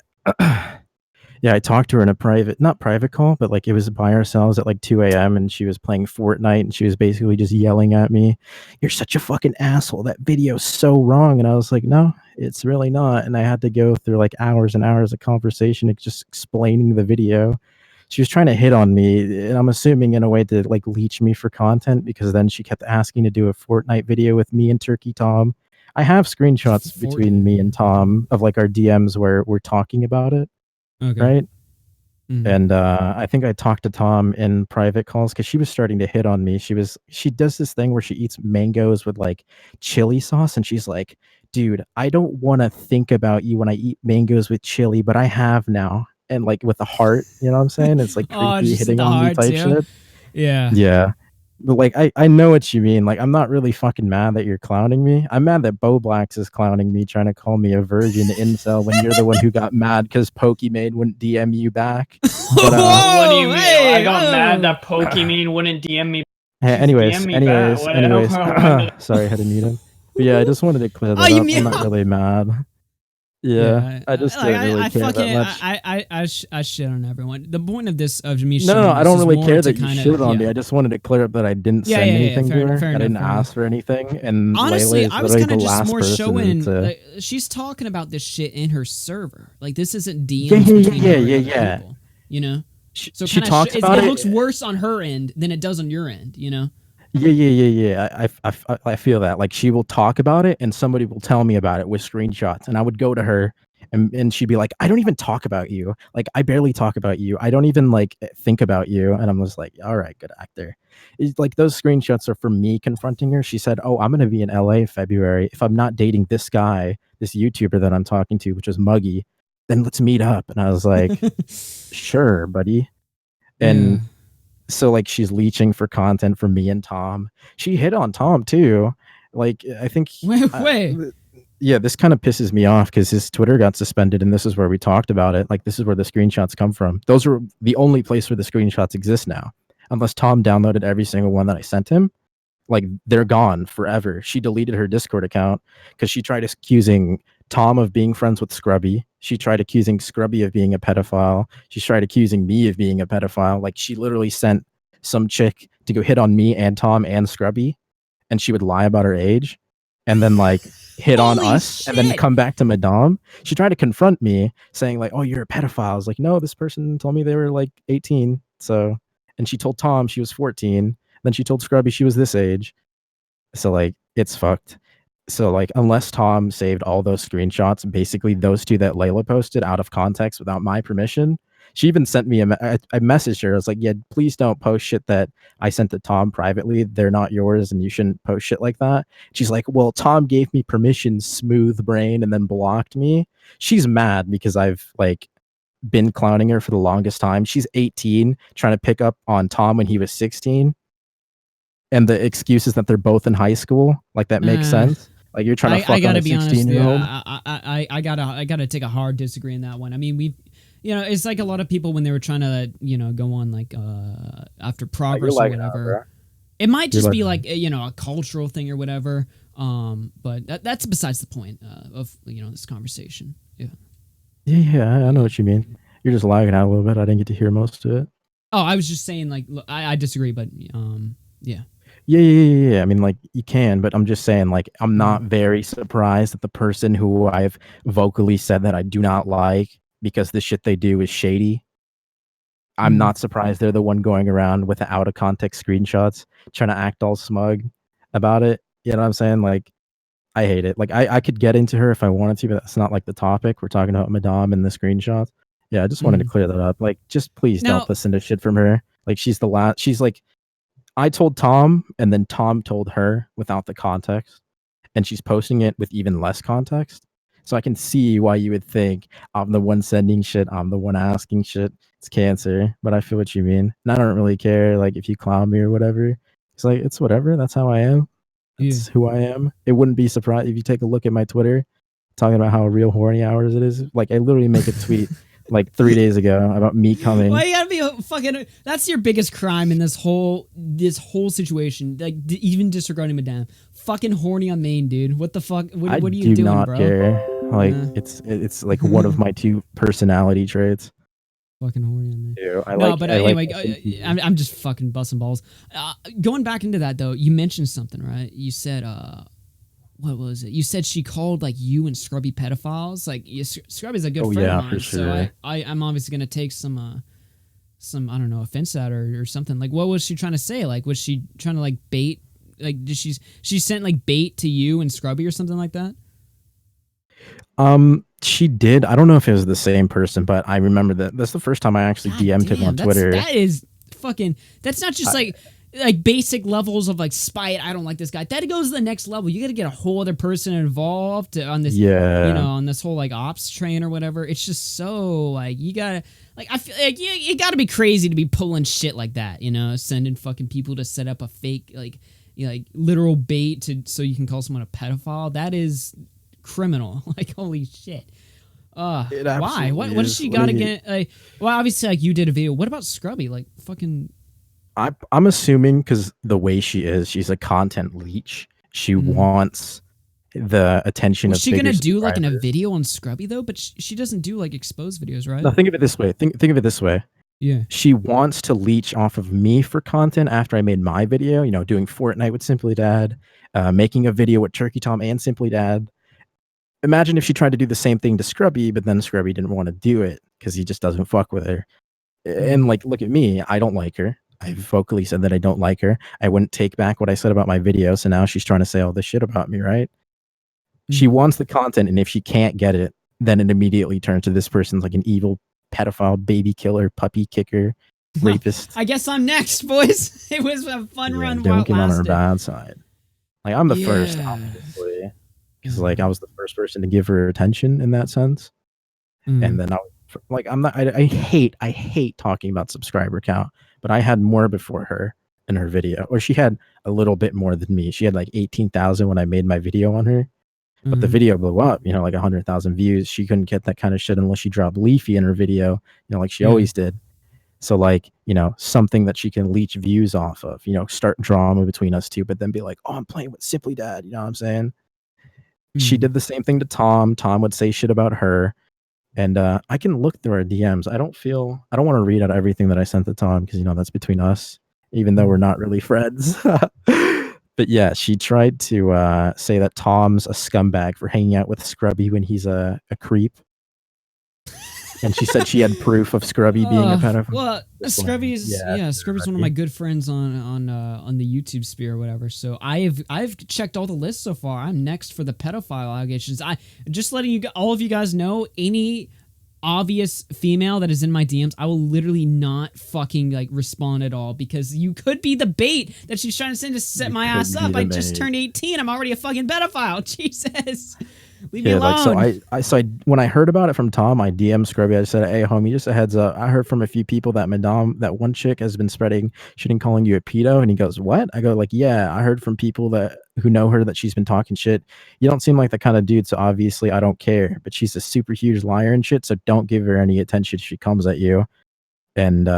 Yeah, I talked to her in a not private call, but like it was by ourselves at like 2 a.m. and she was playing Fortnite and she was basically just yelling at me, "You're such a fucking asshole. That video's so wrong." And I was like, "No, it's really not." And I had to go through like hours and hours of conversation just explaining the video. She was trying to hit on me, and I'm assuming in a way to like leech me for content, because then she kept asking to do a Fortnite video with me and Turkey Tom. I have screenshots between me and Tom of like our DMs where we're talking about it. Okay. Right. Mhm. And I think I talked to Tom in private calls because she was starting to hit on me. She does this thing where she eats mangoes with like chili sauce, and she's like, "Dude, I don't want to think about you when I eat mangoes with chili, but I have now." And like with a heart, you know what I'm saying? It's like Oh, creepy just hitting the on me hearts, type yeah. shit. Yeah. Yeah. But like I know what you mean. Like I'm not really fucking mad that you're clowning me. I'm mad that Bowblax is clowning me, trying to call me a virgin incel when you're the one who got mad because Pokimane wouldn't DM you back. But, What do you mean? hey, I got oh. mad that Pokimane wouldn't DM me. anyways, DM me back, whatever. sorry, I had to mute him. But yeah, I just wanted to clear that Oh, you up. mute- I'm not really mad. Yeah, I just don't really care that much. I shit on everyone. The point of this of me. No, I don't really care that you kind shit on me. I just wanted to clear up that I didn't send anything to her. I didn't ask for anything. And honestly, Layla is I was literally kind of the just last more person showing. to- Like, she's talking about this shit in her server. Like this isn't DMs Yeah, between her and other yeah. people, you know. So she kinda talks about it it. looks worse on her end than it does on your end, you know. Yeah. I feel that. Like she will talk about it, and somebody will tell me about it with screenshots, and I would go to her, and she'd be like, "I don't even talk about you. Like I barely talk about you. I don't even like think about you." And I'm just like, "All right, good actor." It's like those screenshots are from me confronting her. She said, "Oh, I'm gonna be in LA in February. If I'm not dating this guy, this YouTuber that I'm talking to, which is Muggy, then let's meet up." And I was like, "Sure, buddy." And so like she's leeching for content from me and Tom. She hit on Tom too. Like I think Wait. yeah, this kind of pisses me off because his Twitter got suspended, and this is where we talked about it. Like, this is where the screenshots come from. Those are the only place where the screenshots exist now, unless Tom downloaded every single one that I sent him. Like, they're gone forever. She deleted her Discord account because she tried accusing Tom of being friends with Scrubby. She tried accusing Scrubby of being a pedophile. She tried accusing me of being a pedophile. Like, she literally sent some chick to go hit on me and Tom and Scrubby, and she would lie about her age, and then like hit on Holy us, shit. and then come back to Madame. She tried to confront me, saying like, "Oh, you're a pedophile." I was like, "No, this person told me they were like 18." So, and she told Tom she was 14. Then she told Scrubby she was this age. So like, it's fucked. So like, unless Tom saved all those screenshots, basically those two that Layla posted out of context without my permission. She even sent me I messaged her. I was like, yeah, please don't post shit that I sent to Tom privately. They're not yours, and you shouldn't post shit like that. She's like, well, Tom gave me permission, smooth brain, and then blocked me. She's mad because I've like been clowning her for the longest time. She's 18, trying to pick up on Tom when he was 16. And the excuse is that they're both in high school. Like, that makes sense. Like, you're trying to fuck on a 16-year-old. I gotta take a hard disagree in that one. I mean, it's like a lot of people when they were trying to, go on like after progress or whatever. It might just be like a cultural thing or whatever. But that's besides the point of this conversation. Yeah. Yeah, I know what you mean. You're just lagging out a little bit. I didn't get to hear most of it. Oh, I was just saying, like, look, I disagree, but yeah. Yeah. I mean, like, you can, but I'm just saying, like, I'm not very surprised that the person who I've vocally said that I do not like because the shit they do is shady. I'm not surprised they're the one going around with the out of context screenshots, trying to act all smug about it. You know what I'm saying? Like, I hate it. Like, I could get into her if I wanted to, but that's not like the topic. We're talking about Madame and the screenshots. Yeah, I just wanted to clear that up. Like, just please don't listen to shit from her. Like, she's like, I told Tom, and then Tom told her without the context, and she's posting it with even less context. So I can see why you would think I'm the one sending shit, I'm the one asking shit. It's cancer, but I feel what you mean. And I don't really care, like, if you clown me or whatever. It's like, it's whatever. That's how I am. That's who I am. It wouldn't be surprised if you take a look at my Twitter, talking about how real horny hours it is. Like, I literally make a tweet like 3 days ago about me coming. Why you gotta be fucking? That's your biggest crime in this whole situation. Like, even disregarding Madame, fucking horny on main, dude. What the fuck? What are you doing, bro? I do not care. Like, it's like one of my two personality traits. Fucking horny on main. Ew, anyway, I'm just fucking busting balls. Going back into that though, you mentioned something, right? You said what was it? You said she called like you and Scrubby pedophiles. Like, Scrubby's a good friend of mine, for sure. so I'm obviously gonna take some I don't know, offense at her or something. Like, what was she trying to say? Like, was she trying to like bait? Like, did she sent like bait to you and Scrubby or something like that? She did. I don't know if it was the same person, but I remember that's the first time I actually DM'd him on Twitter. That is fucking. That's not just like basic levels of like spite. I don't like this guy. That goes to the next level. You got to get a whole other person involved on this. Yeah. On this whole like ops train or whatever. It's just so like you gotta like I feel like you gotta be crazy to be pulling shit like that. Sending fucking people to set up a fake like literal bait so you can call someone a pedophile. That is criminal. Like, holy shit. Why? What does she got against? Well, obviously, like, you did a video. What about Scrubby? Like, fucking. I'm assuming because the way she is, she's a content leech. She wants the attention of. Is she gonna do like in a video on Scrubby though? But she doesn't do like exposed videos, right? No, think of it this way. Think of it this way. Yeah. She wants to leech off of me for content after I made my video. Doing Fortnite with Simply Dad, making a video with Turkey Tom and Simply Dad. Imagine if she tried to do the same thing to Scrubby, but then Scrubby didn't want to do it because he just doesn't fuck with her. And like, look at me. I don't like her. I vocally said that I don't like her. I wouldn't take back what I said about my video. So now she's trying to say all this shit about me, right? She wants the content. And if she can't get it, then it immediately turns to this person's like an evil pedophile, baby killer, puppy kicker, rapist. I guess I'm next, boys. It was a fun run. Don't get on her bad side. Like, I'm the first, obviously. Because like I was the first person to give her attention in that sense, and then I hate talking about subscriber count, but I had more before her in her video, or she had a little bit more than me. She had like 18,000 when I made my video on her, But the video blew up, you know, like 100,000 views. She couldn't get that kind of shit unless she dropped Leafy in her video, you know, like she always did. So like, you know, something that she can leech views off of, you know, start drama between us two, but then be like, oh, I'm playing with Simply Dad. You know what I'm saying? She did the same thing to Tom. Tom would say shit about her. And I can look through our DMs. I don't want to read out everything that I sent to Tom because, you know, that's between us, even though we're not really friends. But yeah, she tried to say that Tom's a scumbag for hanging out with Scrubby when he's a creep. And she said she had proof of Scrubby being a pedophile. Well, Scrubby's Scrubby's one of my good friends on the YouTube sphere or whatever. So I've checked all the lists so far. I'm next for the pedophile allegations. I just letting all of you guys know, any obvious female that is in my DMs, I will literally not fucking like respond at all, because you could be the bait that she's trying to send to set my ass up. I just turned 18. I'm already a fucking pedophile. Jesus. Leave me alone. Like, so I when I heard about it from Tom, I DM'd Scrubby. I said, hey homie, just a heads up, I heard from a few people that Madame, that one chick, has been spreading shit and calling you a pedo. And he goes, what? I go, like, yeah, I heard from people who know her that she's been talking shit. You don't seem like the kind of dude, so obviously I don't care, but she's a super huge liar and shit, so don't give her any attention if she comes at you. And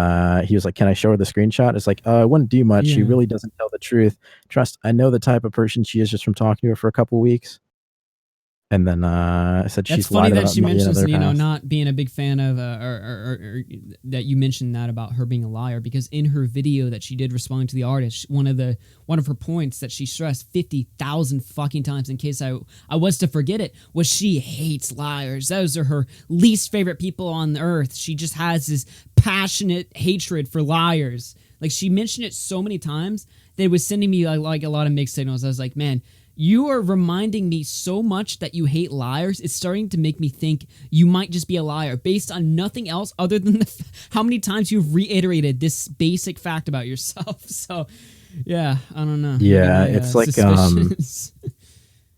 he was like, can I show her the screenshot? It's like, it wouldn't do much. She really doesn't tell the truth. Trust, I know the type of person she is just from talking to her for a couple weeks. And then I said she's lied about me. That's funny that she mentions, you know, not being a big fan of, or that you mentioned that about her being a liar, because in her video that she did responding to the artist, one of her points that she stressed 50,000 fucking times, in case I was to forget it, was she hates liars. Those are her least favorite people on the earth. She just has this passionate hatred for liars. Like, she mentioned it so many times that it was sending me like a lot of mixed signals. I was like, man, you are reminding me so much that you hate liars. It's starting to make me think you might just be a liar based on nothing else other than how many times you've reiterated this basic fact about yourself. So, yeah, I don't know. Yeah, it's like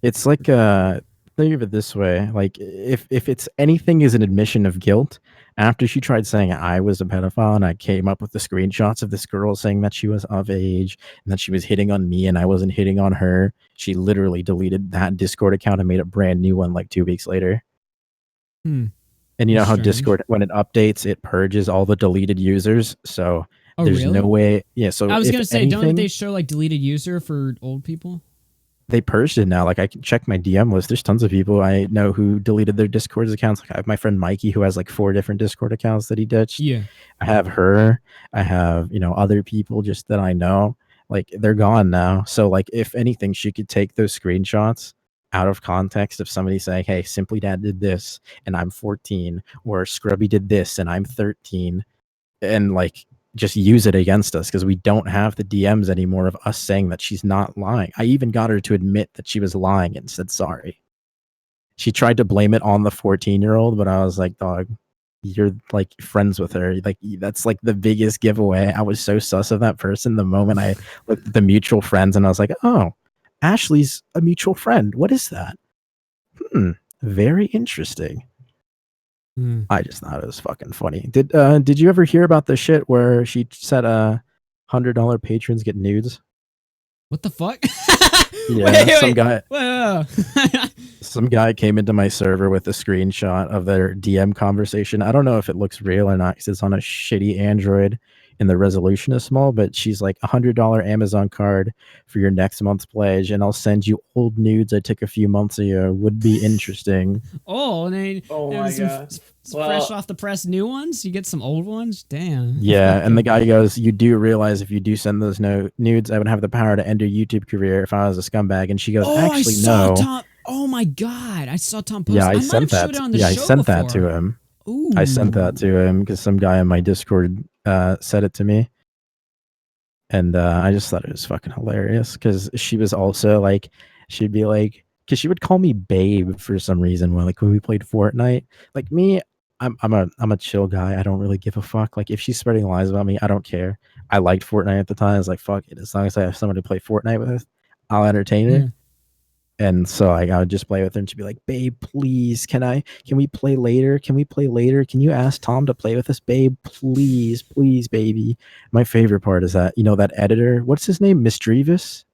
it's like think of it this way: like if it's anything is an admission of guilt. After she tried saying I was a pedophile, and I came up with the screenshots of this girl saying that she was of age and that she was hitting on me and I wasn't hitting on her, she literally deleted that Discord account and made a brand new one like 2 weeks later. And you know how Discord, when it updates, it purges all the deleted users. So there's no way. Yeah. So I was going to say, don't they show like deleted user for old people? They purged it now. Like, I can check my DM list. There's tons of people I know who deleted their Discord accounts. Like, I have my friend Mikey, who has like 4 different Discord accounts that he ditched. Yeah. I have her. I have, you know, other people just that I know. Like, they're gone now. So like, if anything, she could take those screenshots out of context of somebody saying, hey, Simply Dad did this and I'm 14, or Scrubby did this and I'm 13, and like just use it against us, because we don't have the DMs anymore of us saying that she's not lying. I even got her to admit that she was lying and said sorry. She tried to blame it on the 14-year-old, but I was like, dog, you're like friends with her. Like, that's like the biggest giveaway. I was so sus of that person the moment I looked at the mutual friends, and I was like, oh, Ashley's a mutual friend. What is that? Very interesting. I just thought it was fucking funny. Did you ever hear about the shit where she said $100 patrons get nudes? What the fuck? Yeah, some guy came into my server with a screenshot of their DM conversation. I don't know if it looks real or not, because it's on a shitty Android and the resolution is small, but she's like, $100 Amazon card for your next month's pledge, and I'll send you old nudes I took a few months ago. Would be interesting. Oh, and then fresh off the press new ones? You get some old ones? Damn. Yeah, and the guy goes, you do realize if you do send those nudes, I would have the power to end your YouTube career if I was a scumbag. And she goes, actually, no. Oh my God, I saw Tom post. Yeah, I sent that. I sent that to him. Ooh. I sent that to him because some guy in my Discord said it to me. And I just thought it was fucking hilarious, because she was also like, she'd be like, because she would call me babe for some reason when we played Fortnite. Like, me, I'm a chill guy. I don't really give a fuck. Like, if she's spreading lies about me, I don't care. I liked Fortnite at the time. I was like, fuck it. As long as I have someone to play Fortnite with, I'll entertain it. And so I would just play with her, and she'd be like, babe, please, can we play later? Can we play later? Can you ask Tom to play with us, babe? Please, please, baby. My favorite part is that, you know, that editor, what's his name? Mischievous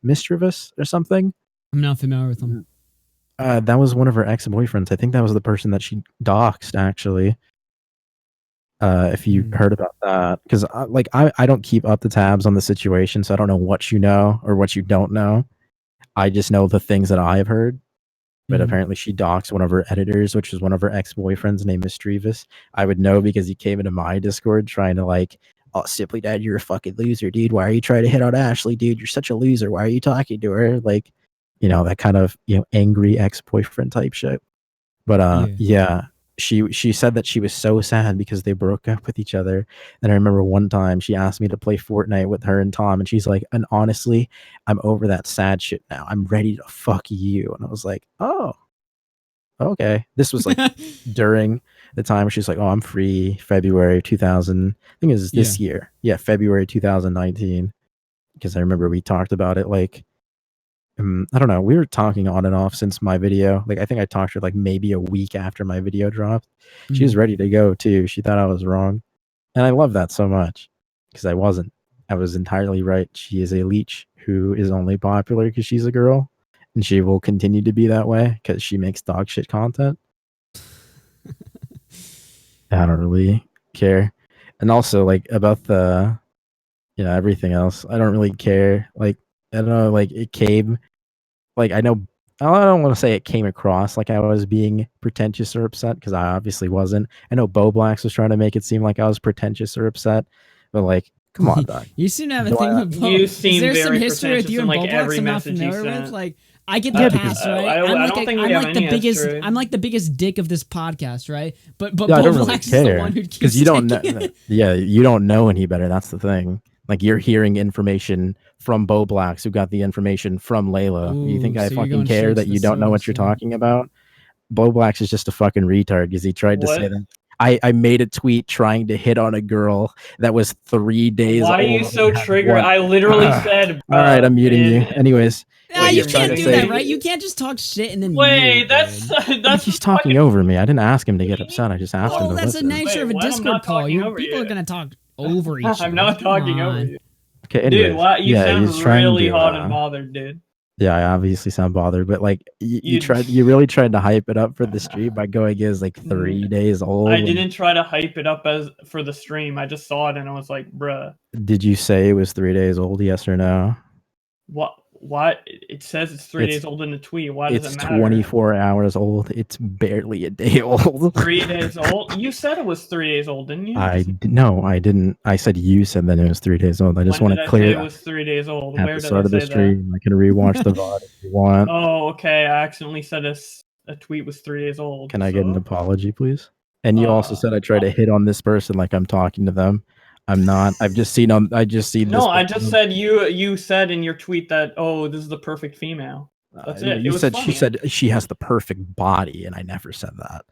or something? I'm not familiar with him. That was one of her ex-boyfriends. I think that was the person that she doxed, actually. If you heard about that, because I don't keep up the tabs on the situation, so I don't know what you know or what you don't know. I just know the things that I've heard. But apparently she doxed one of her editors, which was one of her ex-boyfriends named Mischievous. I would know because he came into my Discord trying to like, oh, Simply Dad, you're a fucking loser, dude. Why are you trying to hit on Ashley, dude? You're such a loser. Why are you talking to her? Like, that kind of, angry ex-boyfriend type shit. But yeah, she said that she was so sad because they broke up with each other. And I remember one time she asked me to play Fortnite with her and Tom, and she's like, and honestly, I'm over that sad shit now. I'm ready to fuck you. And I was like, oh, okay. This was like during the time she's like, oh, I'm free February 2000. I think it was this year. Yeah, February 2019. Because I remember we talked about it like, I don't know. We were talking on and off since my video. Like, I think I talked to her like maybe a week after my video dropped. She was ready to go too. She thought I was wrong. And I love that so much because I wasn't. I was entirely right. She is a leech who is only popular because she's a girl. And she will continue to be that way because she makes dog shit content. I don't really care. And also, like, about the, everything else, I don't really care. Like, I don't know, like, it came, like, I know, I don't want to say it came across like I was being pretentious or upset because I obviously wasn't. I know Bowblax was trying to make it seem like I was pretentious or upset, but like, come on, dog. You seem to have a thing with Bo. You seem Is there very some history with you and like Bowblax every I'm not message you familiar with? sent. Like, I get the pass, right? I don't think we have any history. I'm like the biggest dick of this podcast, right? But I don't really Bowblax is the care one who keeps because you don't know. taking it. Yeah, you don't know any better. That's the thing. Like, you're hearing information from Bowblax, who got the information from Layla. You think Ooh, I so you're fucking going care straight that to you the don't know what source, you're yeah. talking about? Bowblax is just a fucking retard because he tried to say What? that I made a tweet trying to hit on a girl that was 3 days old. Why are you so and had triggered? one- I literally said. All right, I'm muting you. Anyways, Ah, he's you trying can't to do say- that, right? You can't just talk shit and then Wait, mute, that's dude. that's he's talking over me. I didn't ask him to get upset. I just asked him Oh, to that's the listen. nature of a Wait, what? I'm Discord not call. talking over People you. are gonna talk over each other. I'm not Come talking over on. you. Okay, anyways, Dude, why, you yeah, sound he's trying really to, hot and bothered, dude. Yeah, I obviously sound bothered, but like you You- you really tried to hype it up for the stream by going is like 3 days old. I didn't try to hype it up as for the stream. I just saw it and I was like, bruh. Did you say it was 3 days old? Yes or no? What? It says it's 3 days old in the tweet. Why does It's it matter? 24 hours old. It's barely a day old. 3 days old? You said it was 3 days old, didn't you? No, I didn't. I said you said that it was 3 days old. I just When want did to I clear say it it was 3 days old? at Where the did start I of the say that? stream. I can rewatch the VOD if you want. Oh, okay. I accidentally said a tweet was 3 days old. Can I get an apology, please? And you also said I try to hit on this person like I'm talking to them. I'm not. I've just seen on. I just seen. No, this I just said you said in your tweet that, oh, this is the perfect female. That's it. You It was said funny. she said she has the perfect body, and I never said that.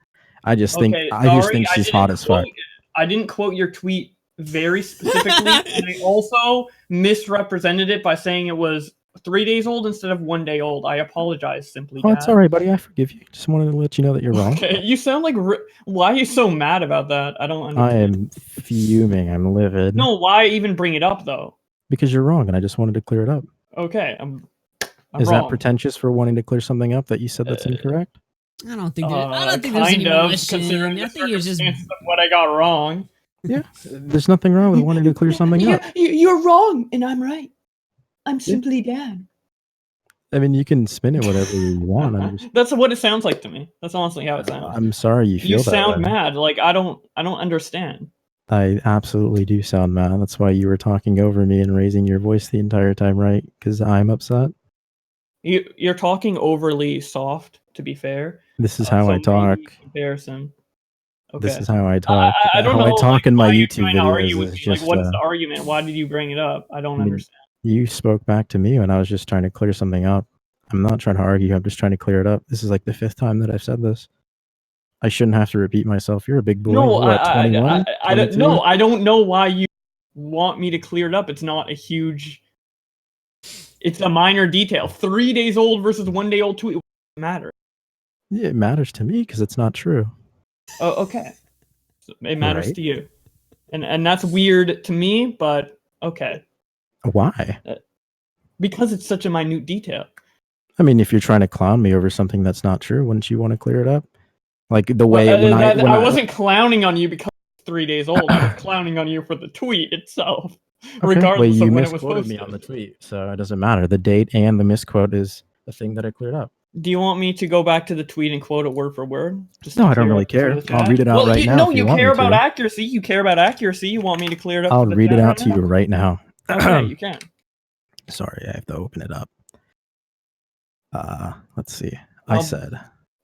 I just think Okay, I just sorry, think she's didn't hot as fuck. quote- I didn't quote your tweet very specifically, and I also misrepresented it by saying it was 3 days old instead of 1 day old. I apologize, Simply Oh, Dad. it's all right, buddy. I forgive you. Just wanted to let you know that you're wrong. Okay, you sound like. Why are you so mad about that? I don't I understand. am fuming. I'm livid. No, why even bring it up though? Because you're wrong, and I just wanted to clear it up. Okay, I'm Is wrong. that pretentious for wanting to clear something up that you said that's incorrect? I don't think there's any kind of, malicious. considering I the think you're just circumstances of what I got wrong. Yeah, there's nothing wrong with wanting to clear something up. You're wrong, and I'm right. I'm Simply Dad. I mean, you can spin it whatever you want. That's what it sounds like to me. That's honestly how it sounds. I'm sorry you feel You that sound way. mad. Like I don't understand. I absolutely do sound mad. That's why you were talking over me and raising your voice the entire time, right? Because I'm upset. You're talking overly soft, to be fair. This is how I talk. Comparison. Okay. This is how I talk. I don't how know. I talk in my why you're YouTube trying to argue videos with is me. just. Like, what's the argument? Why did you bring it up? I don't understand. You spoke back to me when I was just trying to clear something up. I'm not trying to argue. I'm just trying to clear it up. This is like the 5th time that I've said this. I shouldn't have to repeat myself. You're a big boy. No, What, 21? I don't know. I don't know why you want me to clear it up. It's not a huge. It's a minor detail. 3 days old versus 1 day old tweet. What does it matter? Yeah, it matters to me because it's not true. Oh, okay. So it matters Right. to you, and that's weird to me. But okay. Why? Because it's such a minute detail. I mean, if you're trying to clown me over something that's not true, wouldn't you want to clear it up? Like the way I wasn't clowning on you because it's 3 days old. I was clowning on you for the tweet itself, regardless you of when it was misquoted posted. me on the tweet, so it doesn't matter. The date and the misquote is the thing that I cleared up. Do you want me to go back to the tweet and quote it word for word? No, I don't really care. I'll read it out right now. No, if you want care me about to. accuracy. You care about accuracy. You want me to clear it up? I'll for the read it chat out to you right now. Okay, you can. Sorry, I have to open it up. Let's see.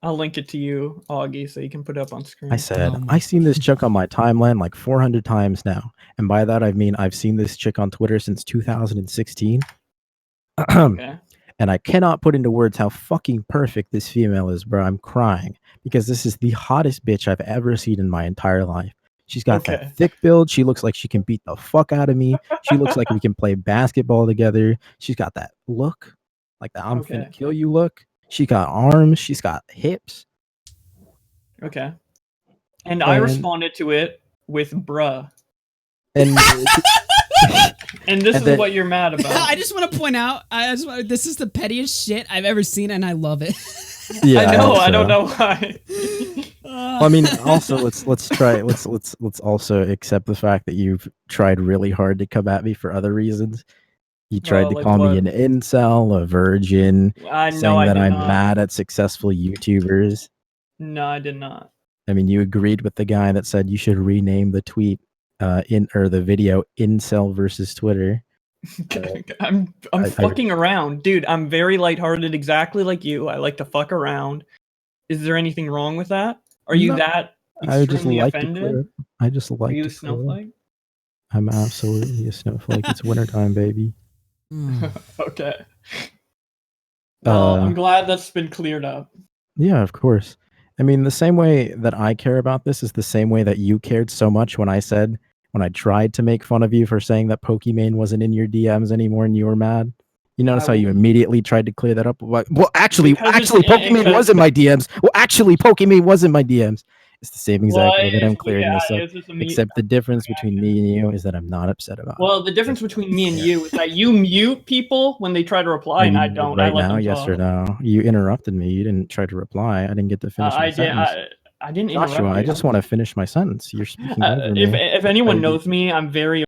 I'll link it to you, Augie, so you can put it up on screen. I said, I've seen this chick on my timeline like 400 times now. And by that, I mean, I've seen this chick on Twitter since 2016. Okay. And I cannot put into words how fucking perfect this female is, bro. I'm crying because this is the hottest bitch I've ever seen in my entire life. She's got that thick build. She looks like she can beat the fuck out of me. She looks like we can play basketball together. She's got that look, like the I'm finna kill you look. She got arms. She's got hips. Okay. And I responded to it with bruh. And and this is what you're mad about. I just want to point out, this is the pettiest shit I've ever seen, and I love it. Yeah, I know. I don't know why. Well, I mean, also let's also accept the fact that you've tried really hard to come at me for other reasons. You tried to call me an incel, a virgin, saying that I'm mad at successful YouTubers. No, I did not. I mean, you agreed with the guy that said you should rename the tweet the video "Incel versus Twitter." I'm fucking around, dude. I'm very lighthearted, exactly like you. I like to fuck around. Is there anything wrong with that? Are you that extremely offended? I just like. Are you a snowflake? I'm absolutely a snowflake. It's wintertime, baby. Okay. Well, I'm glad that's been cleared up. Yeah, of course. I mean, the same way that I care about this is the same way that you cared so much when I tried to make fun of you for saying that Pokimane wasn't in your DMs anymore and you were mad. You notice how you immediately tried to clear that up? Well, actually, Pokimane was in my DMs. Well, actually, Pokimane was in my DMs. It's the same exact way that I'm clearing this up. Except the difference between me and you is that I'm not upset about it. Well, the difference between me and you is that you mute people when they try to reply, and I don't. Right now, yes or no? You interrupted me. You didn't try to reply. I didn't get to finish my sentence. I didn't Joshua, interrupt you. I just want to finish my sentence. You're speaking over me. If anyone knows me, I'm very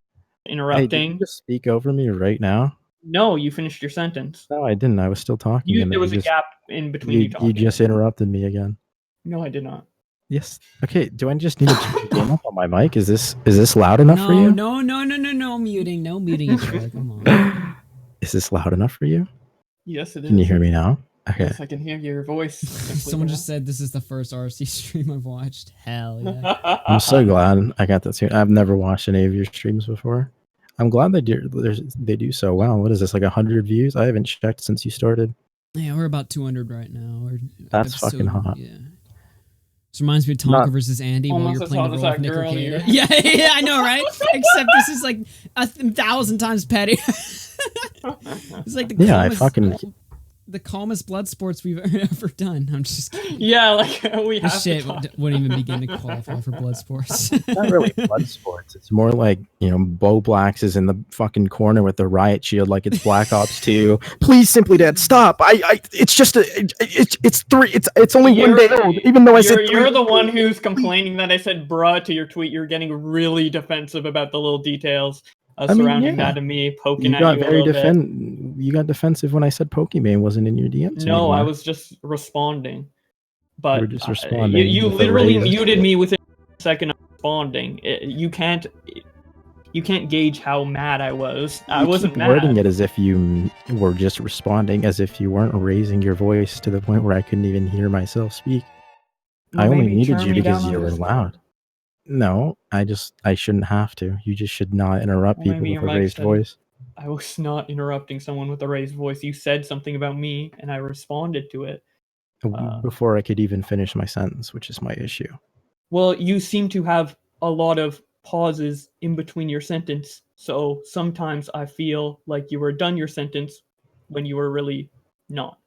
interrupting. Hey, did you just speak over me right now? No, you finished your sentence. No, I didn't. I was still talking. There was a gap in between you talking. You just interrupted me again. No, I did not. Yes. Okay. Do I just need to turn the game up on my mic? Is this loud enough for you? No, muting. No muting each other. Come on. Is this loud enough for you? Yes, it is. Can you hear me now? Okay. Yes, I can hear your voice. Someone just said this is the first RFC stream I've watched. Hell yeah. I'm so glad I got that soon. I've never watched any of your streams before. I'm glad they do so well. What is this, like 100 views? I haven't checked since you started. Yeah, we're about 200 right now. That's fucking hot. Yeah. This reminds me of Tonka versus Andy while you're playing the role of Nick Ricciardo. Yeah, I know, right? Except this is like 1,000 times petty. It's like the calmest blood sports we've ever done. I'm just kidding. Yeah, like we have this shit wouldn't even begin to qualify for blood sports. It's not really blood sports. It's more like, Bowblax is in the fucking corner with the riot shield like it's Black Ops 2. Please, Simply Dad, stop. It's just it's only 1 day old, even though I said you're the one who's complaining that I said bruh to your tweet. You're getting really defensive about the little details surrounding that and me poking at you a little bit. You got defensive when I said Pokimane wasn't in your DMs. No, anymore. I was just responding. But you were just responding. You literally muted me within a second of responding. You can't gauge how mad I was. I wasn't mad. Wording it as if you were just responding, as if you weren't raising your voice to the point where I couldn't even hear myself speak. I only muted you because you were loud. No, I shouldn't have to. You just should not interrupt people with a raised voice. I was not interrupting someone with a raised voice. You said something about me, and I responded to it. Before I could even finish my sentence, which is my issue. Well, you seem to have a lot of pauses in between your sentence, so sometimes I feel like you were done your sentence when you were really not.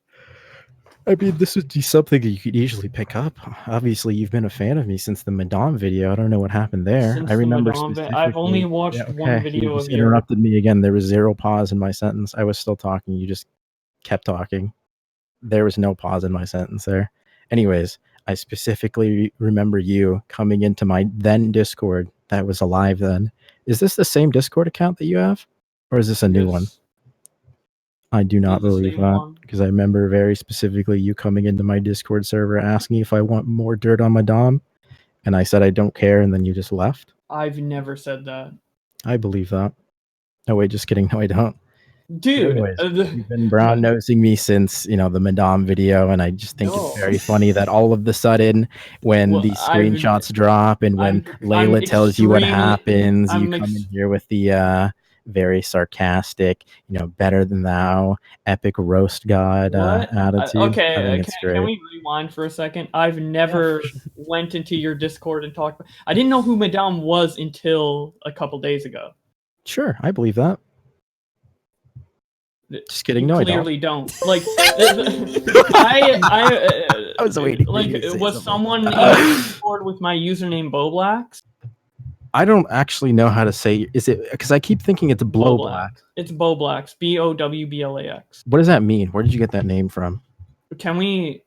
I mean, this would be something that you could easily pick up. Obviously, you've been a fan of me since the Madame video. I don't know what happened there. I remember specifically. I've only watched one video of you. Interrupted me again. There was zero pause in my sentence. I was still talking. You just kept talking. There was no pause in my sentence there. Anyways, I specifically remember you coming into my then Discord that was alive then. Is this the same Discord account that you have? Or is this a new one? I do not believe that, because I remember very specifically you coming into my Discord server asking if I want more dirt on my Dom, and I said I don't care, and then you just left. I've never said that. I believe that. Oh wait, just kidding. No, I don't. Dude, anyways, you've been brown nosing me since the Madame video, and I just think it's very funny that all of the sudden, when these screenshots drop and when Layla tells you what happens, you come in here with the very sarcastic, better than thou, epic roast god attitude. Okay, can we rewind for a second? I've never went into your Discord and talked. I didn't know who Madame was until a couple days ago. Sure, I believe that. Just kidding. No, clearly I don't. Like, I was waiting. Like, was someone in Discord with my username Bowblax? I don't actually know how to say. Is it because I keep thinking it's Bowblax? It's Bowblax. Bowblax. What does that mean? Where did you get that name from? Can we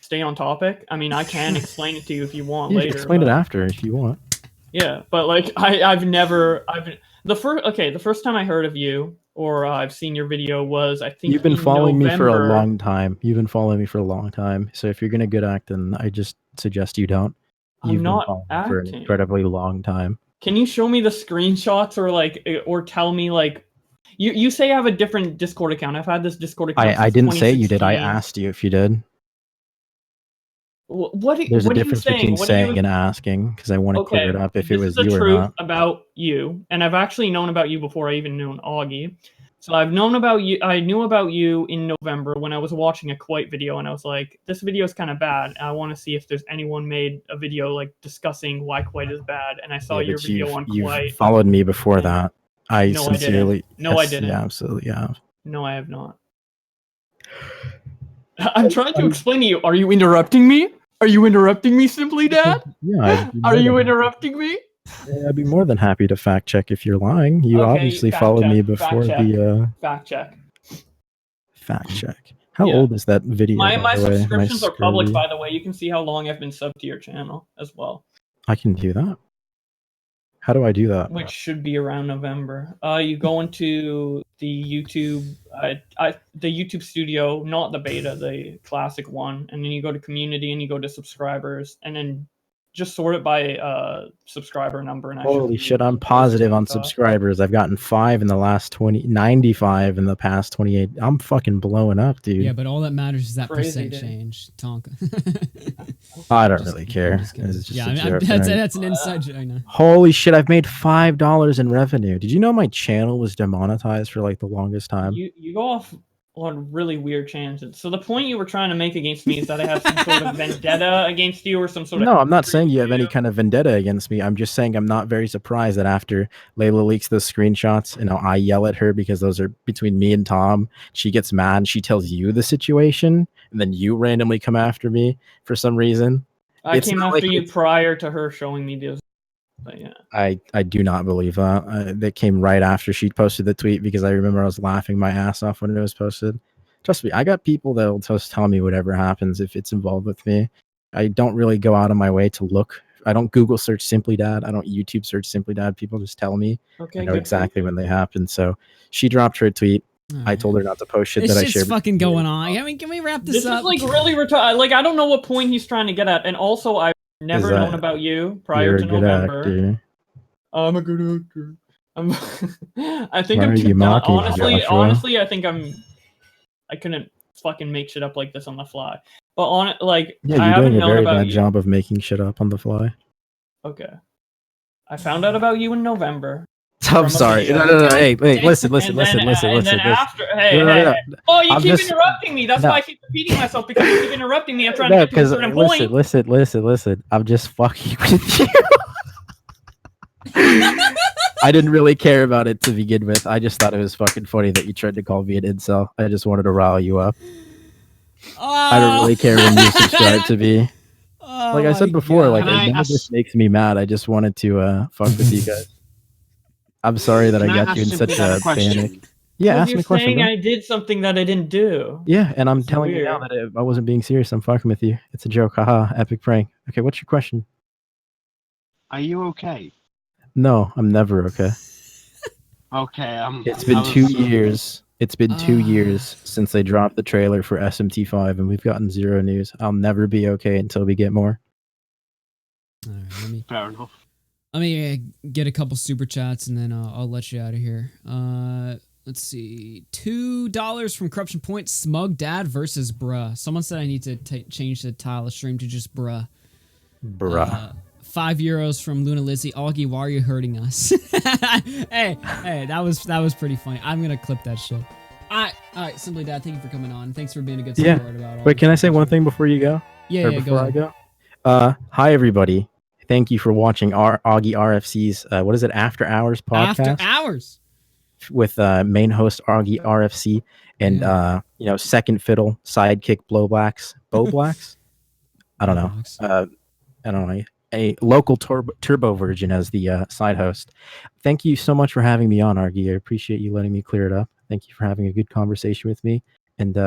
stay on topic? I mean, I can explain it to you if you want later. Explain it after if you want. Yeah, but like the first time I heard of you or I've seen your video was, I think, you've been following me for a long time. So if you're gonna good act, then I just suggest you don't. I'm not acting for an incredibly long time. Can you show me the screenshots or tell me like you say I have a different Discord account? I've had this Discord account. I didn't say you did. I asked you if you did. There's a difference between saying and asking, because I want to clear it up if it was you or not. This is the truth about you, and I've actually known about you before I even knew Augie. So I've known about you. I knew about you in November when I was watching a Quite video, and I was like, "This video is kind of bad. I want to see if there's anyone made a video like discussing why Quite is bad." And I saw your video on Quite. You followed me before that. I sincerely. I didn't. Yeah, absolutely have. No, I have not. I'm trying to explain to you. Are you interrupting me? Are you interrupting me, Simply Dad? Yeah. Are you interrupting me? Yeah, I'd be more than happy to fact check if you're lying. You obviously followed me before the fact check. Fact check. How old is that video? My subscriptions are public, by the way. You can see how long I've been subbed to your channel as well. I can do that. How do I do that? Which should be around November. You go into the YouTube, the YouTube Studio, not the beta, the classic one, and then you go to Community and you go to Subscribers, and then just sort it by subscriber number. And holy shit, I'm positive on subscribers. I've gotten 5 in the last 95 in the past 28. I'm fucking blowing up, dude. Yeah, but all that matters is that percent change, Tonka. I don't really care. It's just that's an inside joke. I know. Holy shit, I've made $5 in revenue. Did you know my channel was demonetized for like the longest time? You go off on really weird tangents. So the point you were trying to make against me is that I have some sort of vendetta against you or some sort of... No, I'm not saying you have any kind of vendetta against me. I'm just saying I'm not very surprised that after Layla leaks those screenshots, I yell at her because those are between me and Tom. She gets mad and she tells you the situation, and then you randomly come after me for some reason. I came after you prior to her showing me those. But yeah. I do not believe that. That came right after she posted the tweet, because I remember I was laughing my ass off when it was posted. Trust me, I got people that will just tell me whatever happens if it's involved with me. I don't really go out of my way to look. I don't Google search Simply Dad. I don't YouTube search Simply Dad. People just tell me. I know exactly when they happen. So she dropped her tweet. I told her not to post shit that I shared. It's fucking going on. I mean, can we wrap this up? This is like really retarded. Like, I don't know what point he's trying to get at. And also, I've never known about you prior to November. Actor. I'm a good actor. I think Why I'm are you mocking Joshua? Honestly, I think I couldn't fucking make shit up like this on the fly. But you're doing a very bad job of making shit up on the fly. Okay. I found out about you in November. I'm sorry. No. Hey, listen. Hey. Oh, you keep interrupting me. That's why I keep repeating myself, because you keep interrupting me. I'm trying to get to a certain point. Listen. I'm just fucking with you. I didn't really care about it to begin with. I just thought it was fucking funny that you tried to call me an incel. I just wanted to rile you up. I don't really care when you subscribe to me. Like I said before, none of this makes me mad. I just wanted to fuck with you guys. I'm sorry that I got you in such a panic. Yeah, ask you're me a question. saying Bro. I did something that I didn't do. Yeah, and I'm It's telling you now weird. that I wasn't being serious. I'm fucking with you. It's a joke. Haha, epic prank. Okay, what's your question? Are you okay? No, I'm never okay. Okay, It's been 2 years. It's been 2 years since they dropped the trailer for SMT5, and we've gotten zero news. I'll never be okay until we get more. All right, fair enough. let me get a couple super chats and then I'll let you out of here. Let's see. $2 from Corruption Point. Smug Dad versus Bruh. Someone said I need to change the title of the stream to just Bruh. Bruh. €5 from Luna Lizzie. Augie, why are you hurting us? hey, that was pretty funny. I'm gonna clip that shit. All right, Simply Dad, thank you for coming on. Thanks for being a good support about all. Wait, can I say one thing before you go? Yeah, or yeah, before go I go? Hi everybody. Thank you for watching our AugieRFC's what is it, After Hours podcast? After Hours with main host AugieRFC and second fiddle sidekick Bowblax. I don't know. I don't know. A local turbo version as the side host. Thank you so much for having me on, Argy. I appreciate you letting me clear it up. Thank you for having a good conversation with me. And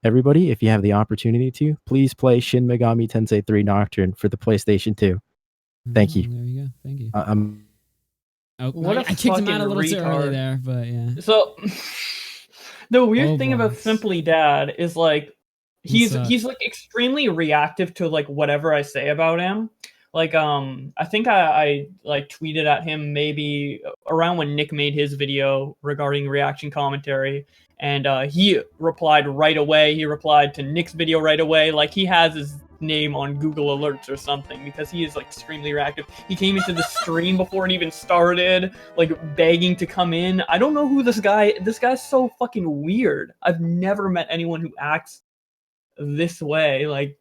everybody, if you have the opportunity to, please play Shin Megami Tensei 3 Nocturne for the PlayStation 2. Thank you. There you go. Thank you. What I a kicked him out a little fucking too early retard. there, but yeah. So the weird thing Bowblax. about Simply Dad is like he's like extremely reactive to like whatever I say about him. Like I think I like tweeted at him maybe around when Nick made his video regarding reaction commentary, and he replied right away. He replied to Nick's video right away, like he has his name on Google Alerts or something, because he is like extremely reactive. He came into the stream before it even started, like begging to come in. I don't know who this guy's so fucking weird. I've never met anyone who acts this way. Like,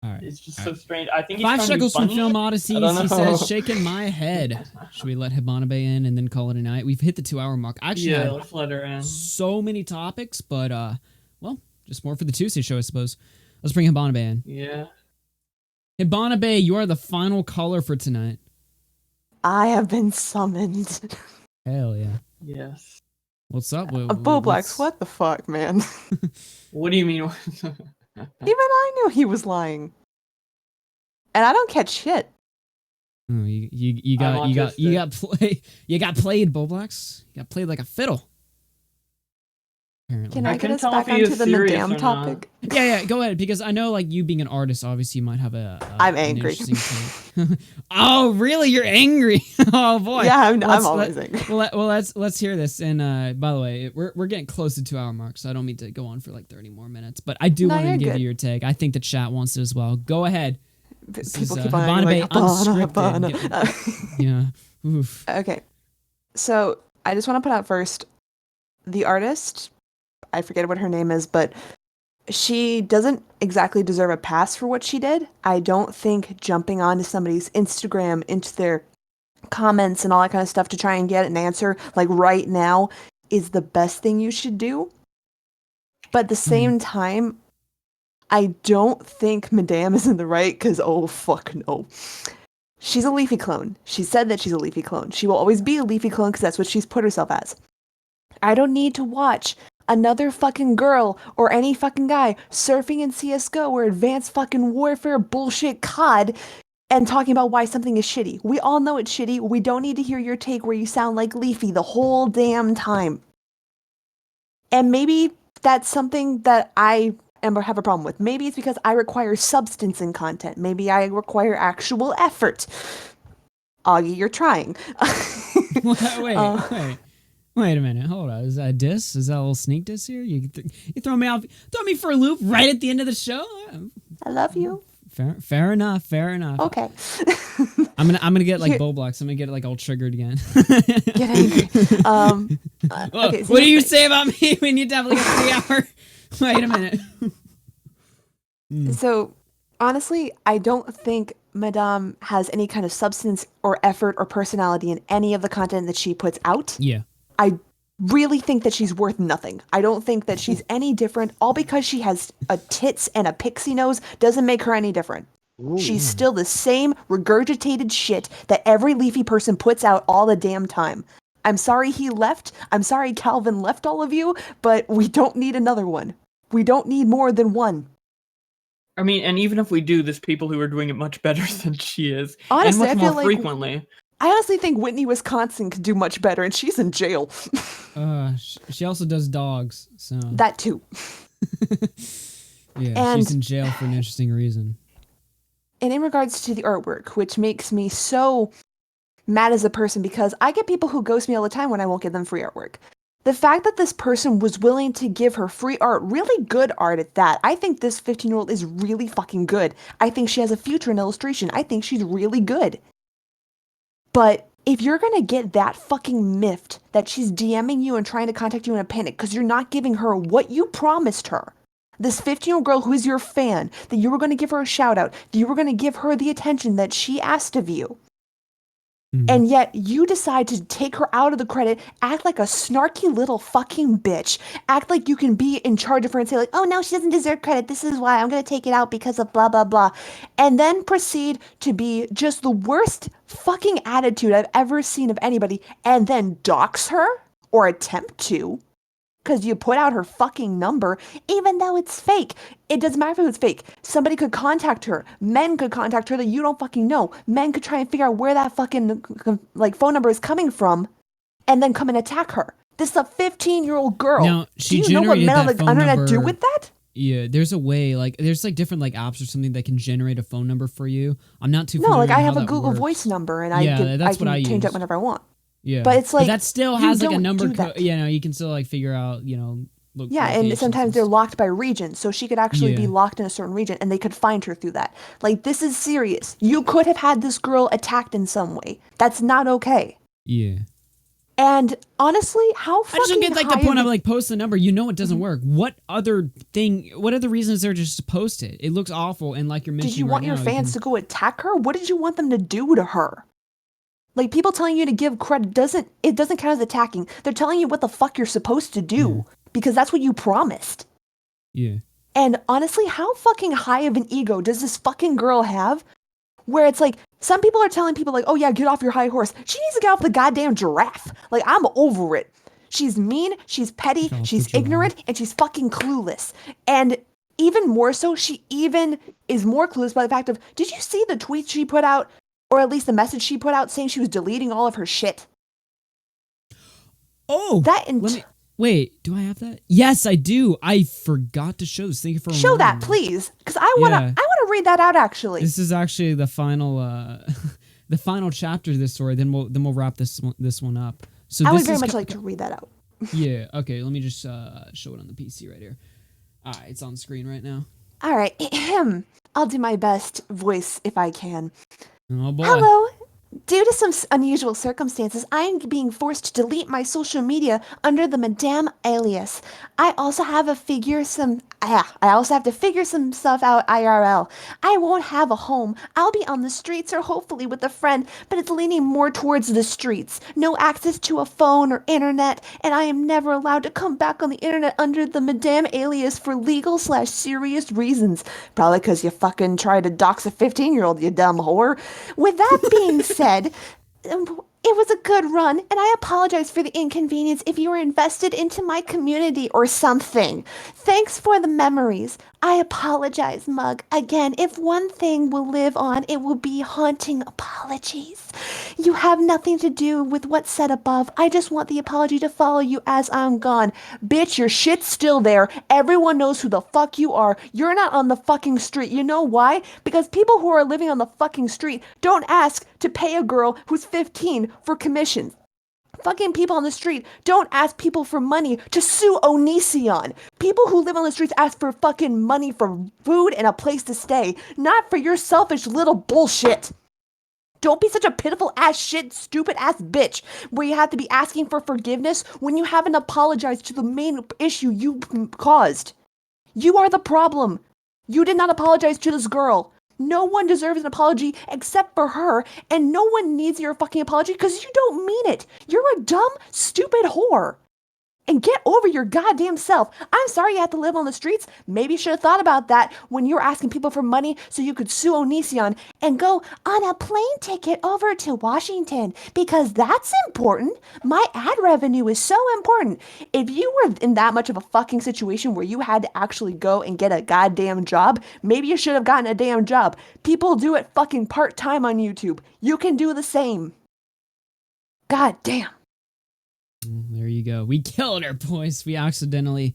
it's just so strange. I think he's 5 trying to be shekels from funny. Film I Odysseys. don't He know. says, shaking my head. Should we let Hibanabe in and then call it a night? We've hit the 2-hour mark. Actually, Yeah, let's let her in. So many topics, but well, just more for the Tuesday show, I suppose. Let's bring Hibanabe in. Yeah. Hibanabe, you are the final caller for tonight. I have been summoned. Hell yeah. Yes. What's up? Bowblax, what the fuck, man? What do you mean? Even I knew he was lying. And I don't catch shit. Oh, you got played, Bowblax. You got played like a fiddle. Apparently. Can I get us back onto the Madame topic? Yeah, go ahead, because I know, like, you being an artist, obviously you might have I'm angry. Oh, really? You're angry? Oh boy. Yeah, I'm always angry. Well, let's hear this. And by the way, we're getting close to 2-hour mark, so I don't mean to go on for like 30 more minutes. But I do want to give you your take. I think the chat wants it as well. Go ahead. People keep on like, unscripted. Yeah. Oof. Okay. So I just want to put out first, the artist, I forget what her name is, but she doesn't exactly deserve a pass for what she did. I don't think jumping onto somebody's Instagram, into their comments and all that kind of stuff to try and get an answer, like right now, is the best thing you should do. But at the same time, I don't think Madame is in the right, because oh fuck no. She's a Leafy clone. She said that she's a Leafy clone. She will always be a Leafy clone because that's what she's put herself as. I don't need to watch another fucking girl or any fucking guy surfing in CSGO or advanced fucking warfare bullshit COD and talking about why something is shitty. We all know it's shitty. We don't need to hear your take where you sound like Leafy the whole damn time. And maybe that's something that I have a problem with. Maybe it's because I require substance in content. Maybe I require actual effort. Augie, you're trying. Wait a minute. Hold on. Is that a diss? Is that a little sneak diss here? You throw me off, throw me for a loop right at the end of the show? I love you. Fair enough. Okay. I'm gonna get like Bowblax. I'm gonna get like all triggered again. Get angry. Okay, what do you say about me? We need to have like a 3-hour. Wait a minute. So, honestly, I don't think Madame has any kind of substance or effort or personality in any of the content that she puts out. Yeah. I really think that she's worth nothing. I don't think that she's any different. All because she has a tits and a pixie nose doesn't make her any different. Ooh. She's still the same regurgitated shit that every Leafy person puts out all the damn time. I'm sorry he left. I'm sorry Calvin left all of you, but we don't need another one. We don't need more than one. I mean, and even if we do, there's people who are doing it much better than she is. Honestly, and much I feel more like frequently. I honestly think Whitney, Wisconsin could do much better, and she's in jail. She also does dogs, so. That too. Yeah, and, she's in jail for an interesting reason. And in regards to the artwork, which makes me so mad as a person because I get people who ghost me all the time when I won't give them free artwork. The fact that this person was willing to give her free art, really good art at that, I think this 15-year-old is really fucking good. I think she has a future in illustration. I think she's really good. But if you're gonna get that fucking miffed that she's DMing you and trying to contact you in a panic because you're not giving her what you promised her, this 15-year-old girl who is your fan, that you were gonna give her a shout out, that you were gonna give her the attention that she asked of you, and yet you decide to take her out of the credit, act like a snarky little fucking bitch, act like you can be in charge of her and say like, oh no, she doesn't deserve credit, this is why I'm gonna take it out because of blah blah blah, and then proceed to be just the worst fucking attitude I've ever seen of anybody, and then dox her, or attempt to, because you put out her fucking number, even though it's fake. It doesn't matter if it's fake. Somebody could contact her. Men could contact her that you don't fucking know. Men could try and figure out where that fucking like phone number is coming from, and then come and attack her. This is a 15-year-old girl. Now, do you know what men on the internet do with that? Yeah, there's a way, like, there's like different like apps or something that can generate a phone number for you. I'm not too familiar. No, like I how have a that Google works. Voice number, and Yeah, I that's can what I change use. it whenever I want. Yeah, but it's like that still has like a don't number. do that. You know, you can still like figure out. You know, Yeah, and sometimes they're locked by region, so she could actually be locked in a certain region, and they could find her through that. Like, this is serious. You could have had this girl attacked in some way. That's not okay. Yeah. And honestly, how fucking I just don't get like the high point of of like post the number. You know it doesn't work. What other reason is there just to post it? It looks awful, and like you're mentioning, Did you want right your now, fans to go attack her? What did you want them to do to her? Like, people telling you to give credit doesn't count as attacking. They're telling you what the fuck you're supposed to do because that's what you promised. Yeah. And honestly, how fucking high of an ego does this fucking girl have? Where it's like, some people are telling people like, oh yeah, get off your high horse. She needs to get off the goddamn giraffe. Like, I'm over it. She's mean, she's petty, she's ignorant, and she's fucking clueless. And even more so, she even is more clueless by the fact of, did you see the tweet she put out? Or at least the message she put out saying she was deleting all of her shit. Oh, wait, do I have that? Yes, I do. I forgot to show this. Thank you for show that, please, because I wanna read that out. Actually, this is actually the final, the final chapter of this story. Then we'll wrap this one up. So I would very much like to read that out. Yeah. Okay. Let me just show it on the PC right here. All right, it's on screen right now. All right, I'll do my best voice if I can. Oh boy. Hello. Due to some unusual circumstances, I am being forced to delete my social media under the Madame alias. I also have to figure some stuff out IRL. I won't have a home. I'll be on the streets or hopefully with a friend, but it's leaning more towards the streets. No access to a phone or internet, and I am never allowed to come back on the internet under the Madame alias for legal/serious reasons. Probably because you fucking tried to dox a 15-year-old, you dumb whore. With that being said, it was a good run, and I apologize for the inconvenience if you were invested into my community or something. Thanks for the memories. I apologize, Mug. Again, if one thing will live on, it will be haunting apologies. You have nothing to do with what's said above. I just want the apology to follow you as I'm gone. Bitch, your shit's still there. Everyone knows who the fuck you are. You're not on the fucking street. You know why? Because people who are living on the fucking street don't ask to pay a girl who's 15 for commissions. Fucking people on the street don't ask people for money to sue Onision. People who live on the streets ask for fucking money for food and a place to stay, not for your selfish little bullshit. Don't be such a pitiful ass shit, stupid ass bitch, where you have to be asking for forgiveness when you haven't apologized to the main issue you caused. You are the problem. You did not apologize to this girl. No one deserves an apology except for her, and no one needs your fucking apology because you don't mean it. You're a dumb, stupid whore. And get over your goddamn self. I'm sorry you have to live on the streets. Maybe you should have thought about that when you were asking people for money so you could sue Onision and go on a plane ticket over to Washington, because that's important. My ad revenue is so important. If you were in that much of a fucking situation where you had to actually go and get a goddamn job, maybe you should have gotten a damn job. People do it fucking part-time on YouTube. You can do the same. God damn. There you go. We killed her, boys. We accidentally...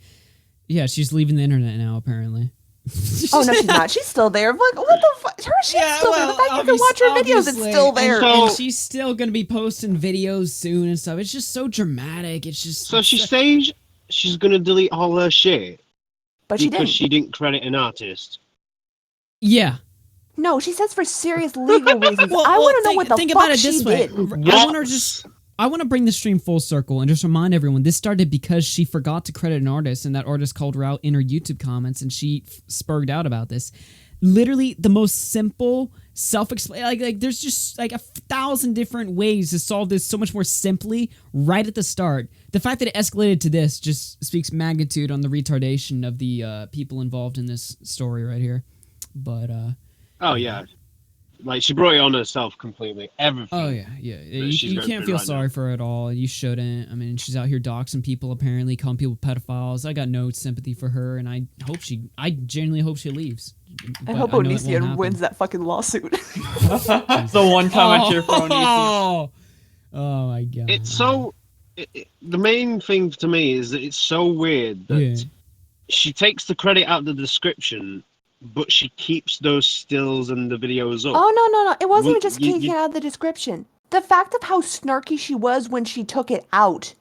Yeah, she's leaving the internet now, apparently. Oh, no, she's not. She's still there. Look, what the fuck? Her shit's still there. The fact you can watch her videos, it's still there. And she's still going to be posting videos soon and stuff. It's just so dramatic. It's just... So she says she's going to delete all her shit. But she because didn't. she didn't credit an artist. Yeah. No, she says for serious legal reasons. I want to know what the think fuck about it she this way. did. I want to bring the stream full circle and just remind everyone this started because she forgot to credit an artist, and that artist called her out in her YouTube comments, and she spurred out about this. Literally the most simple, self-explain. Like there's just like 1,000 different ways to solve this so much more simply right at the start. The fact that it escalated to this just speaks magnitude on the retardation of the people involved in this story right here. But oh yeah. Like, she brought it on herself completely. Everything. Oh, yeah. You can't feel sorry for her at all. You shouldn't. I mean, she's out here doxing people, apparently, calling people pedophiles. I got no sympathy for her, and I genuinely hope she leaves. I hope Onision wins that fucking lawsuit. The one time I cheer for Onision. Oh, my God. It's so... the main thing to me is that it's so weird that she takes the credit out of the description, but she keeps those stills and the videos up. Oh, no. It wasn't even just taking out of the description. The fact of how snarky she was when she took it out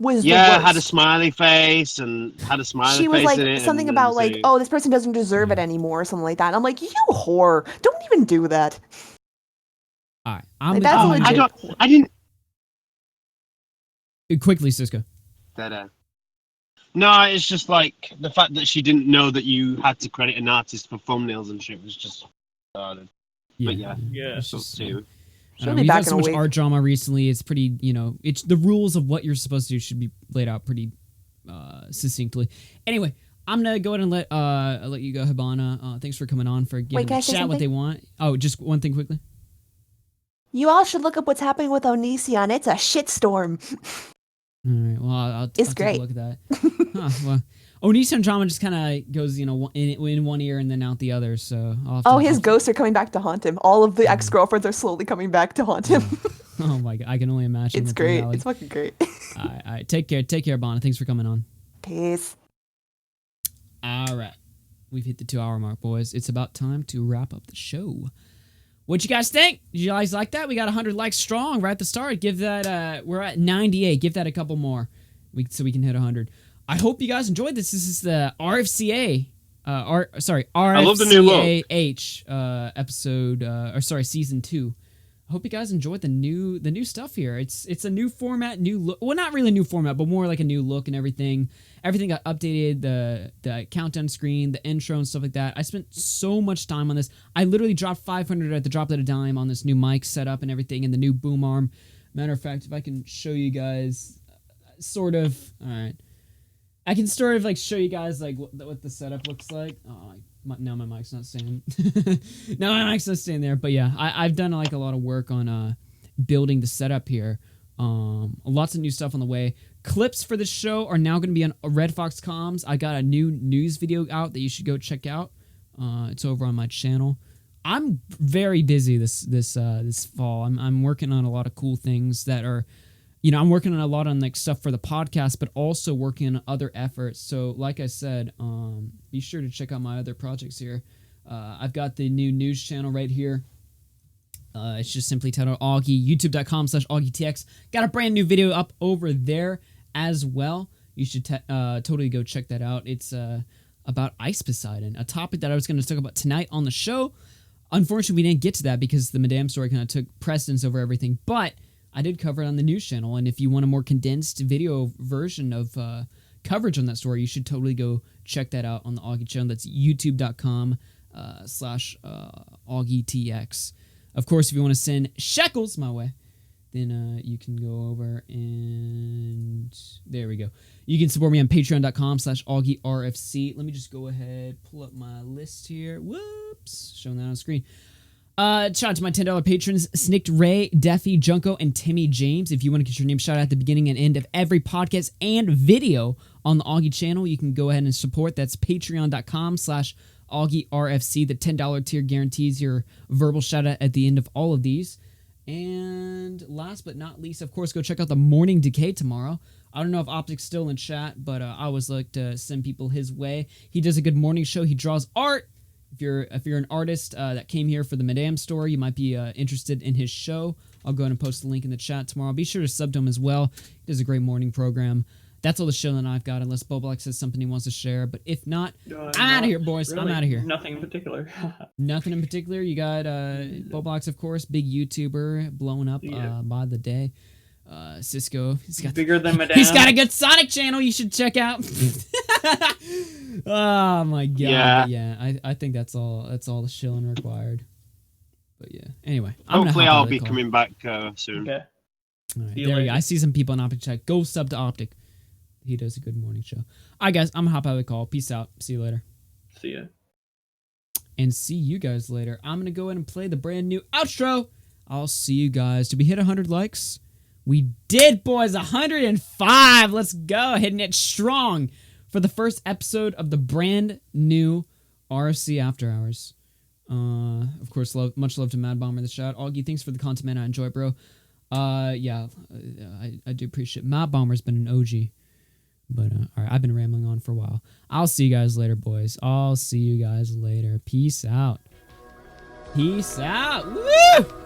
was the worst. Had a smiley face and had a smiley face. She was like in it something about like, oh, this person doesn't deserve it anymore or something like that. And I'm like, you whore. Don't even do that. All right. I didn't... Quickly, Cisco. No, it's just like the fact that she didn't know that you had to credit an artist for thumbnails and shit was just started. But yeah. It's just too. We've had so much art drama recently. It's pretty, it's the rules of what you're supposed to do should be laid out pretty succinctly. Anyway, I'm gonna go ahead and let you go, Hibana. Thanks for coming on, for giving the chat what they want. Oh, just one thing quickly. You all should look up what's happening with Onision. It's a shitstorm. All right. Well, I'll great. take a look at that. Well, Onision drama just kind of goes, in one ear and then out the other. So his ghosts are coming back to haunt him. All of the ex-girlfriends are slowly coming back to haunt him. Oh my God, I can only imagine. It's great. It's fucking great. All right. Take care, Bonna. Thanks for coming on. Peace. All right. We've hit the 2-hour mark, boys. It's about time to wrap up the show. What'd you guys think? Did you guys like that? We got 100 likes strong right at the start. Give that, we're at 98. Give that a couple more so we can hit 100. I hope you guys enjoyed this. This is the RFCA, RFCAH I love the new look. episode, season 2. I hope you guys enjoyed the new stuff here. It's a new format, new look. Well, not really a new format, but more like a new look and everything. Everything got updated, the countdown screen, the intro and stuff like that. I spent so much time on this. I literally dropped 500 at the drop of a dime on this new mic setup and everything, and the new boom arm. Matter of fact, if I can show you guys, all right. I can sort of show you guys what the setup looks like. Oh, now my mic's not staying. Now my mic's not staying there. But yeah, I've done a lot of work on building the setup here. Lots of new stuff on the way. Clips for this show are now going to be on Red Fox Comms. I got a new news video out that you should go check out. It's over on my channel. I'm very busy this fall. I'm working on a lot of cool things that are, I'm working on a lot on stuff for the podcast, but also working on other efforts. So like I said, be sure to check out my other projects here. I've got the new news channel right here. It's just simply titled Augie, youtube.com/AugieTX. Got a brand new video up over there as well. You should totally go check that out. It's about Ice Poseidon, a topic that I was going to talk about tonight on the show. Unfortunately, we didn't get to that because the Madame story kind of took precedence over everything, but I did cover it on the news channel, and if you want a more condensed video version of coverage on that story, you should totally go check that out on the Augie channel. That's youtube.com/AugieTX. Of course, if you want to send shekels my way, then you can go over and there we go. You can support me on patreon.com/AugieRFC. Let me just go ahead, pull up my list here. Whoops, showing that on screen. Shout out to my $10 patrons, Snicked Ray, Deffy, Junko, and Timmy James. If you want to get your name shout out at the beginning and end of every podcast and video on the Augie channel, you can go ahead and support. That's patreon.com/AugieRFC. The $10 tier guarantees your verbal shout out at the end of all of these. And last but not least, of course, go check out the Morning Decay tomorrow. I don't know if Optic's still in chat, but I always like to send people his way. He does a good morning show. He draws art. If you're an artist that came here for the Madame story, you might be interested in his show. I'll go ahead and post the link in the chat tomorrow. Be sure to sub to him as well. He does a great morning program. That's all the show that I've got, unless Bowblax has something he wants to share. But if not, I'm out of here, boys. Really, I'm out of here. Nothing in particular. Nothing in particular. You got Bowblax, of course, big YouTuber, blowing up by the day. Cisco, he's got bigger than Madame. He's got a good Sonic channel you should check out. Oh my god. Yeah, I think that's all the shilling required. But yeah. Anyway, hopefully I'll be coming back soon. All Okay. right, there we go. I see some people on Optic chat. Go sub to Optic. He does a good morning show. All right, guys, I'm gonna hop out of the call. Peace out. See you later. See ya. And see you guys later. I'm gonna go ahead and play the brand new outro. I'll see you guys. Did we hit 100 likes? We did, boys. 105. Let's go. Hitting it strong for the first episode of the brand new RFC After Hours. Of course, much love to Mad Bomber in the chat. Augie, thanks for the content, man. I enjoy it, bro. I do appreciate it. Mad Bomber's been an OG. But, all right, I've been rambling on for a while. I'll see you guys later, boys. I'll see you guys later. Peace out. Peace out. Woo!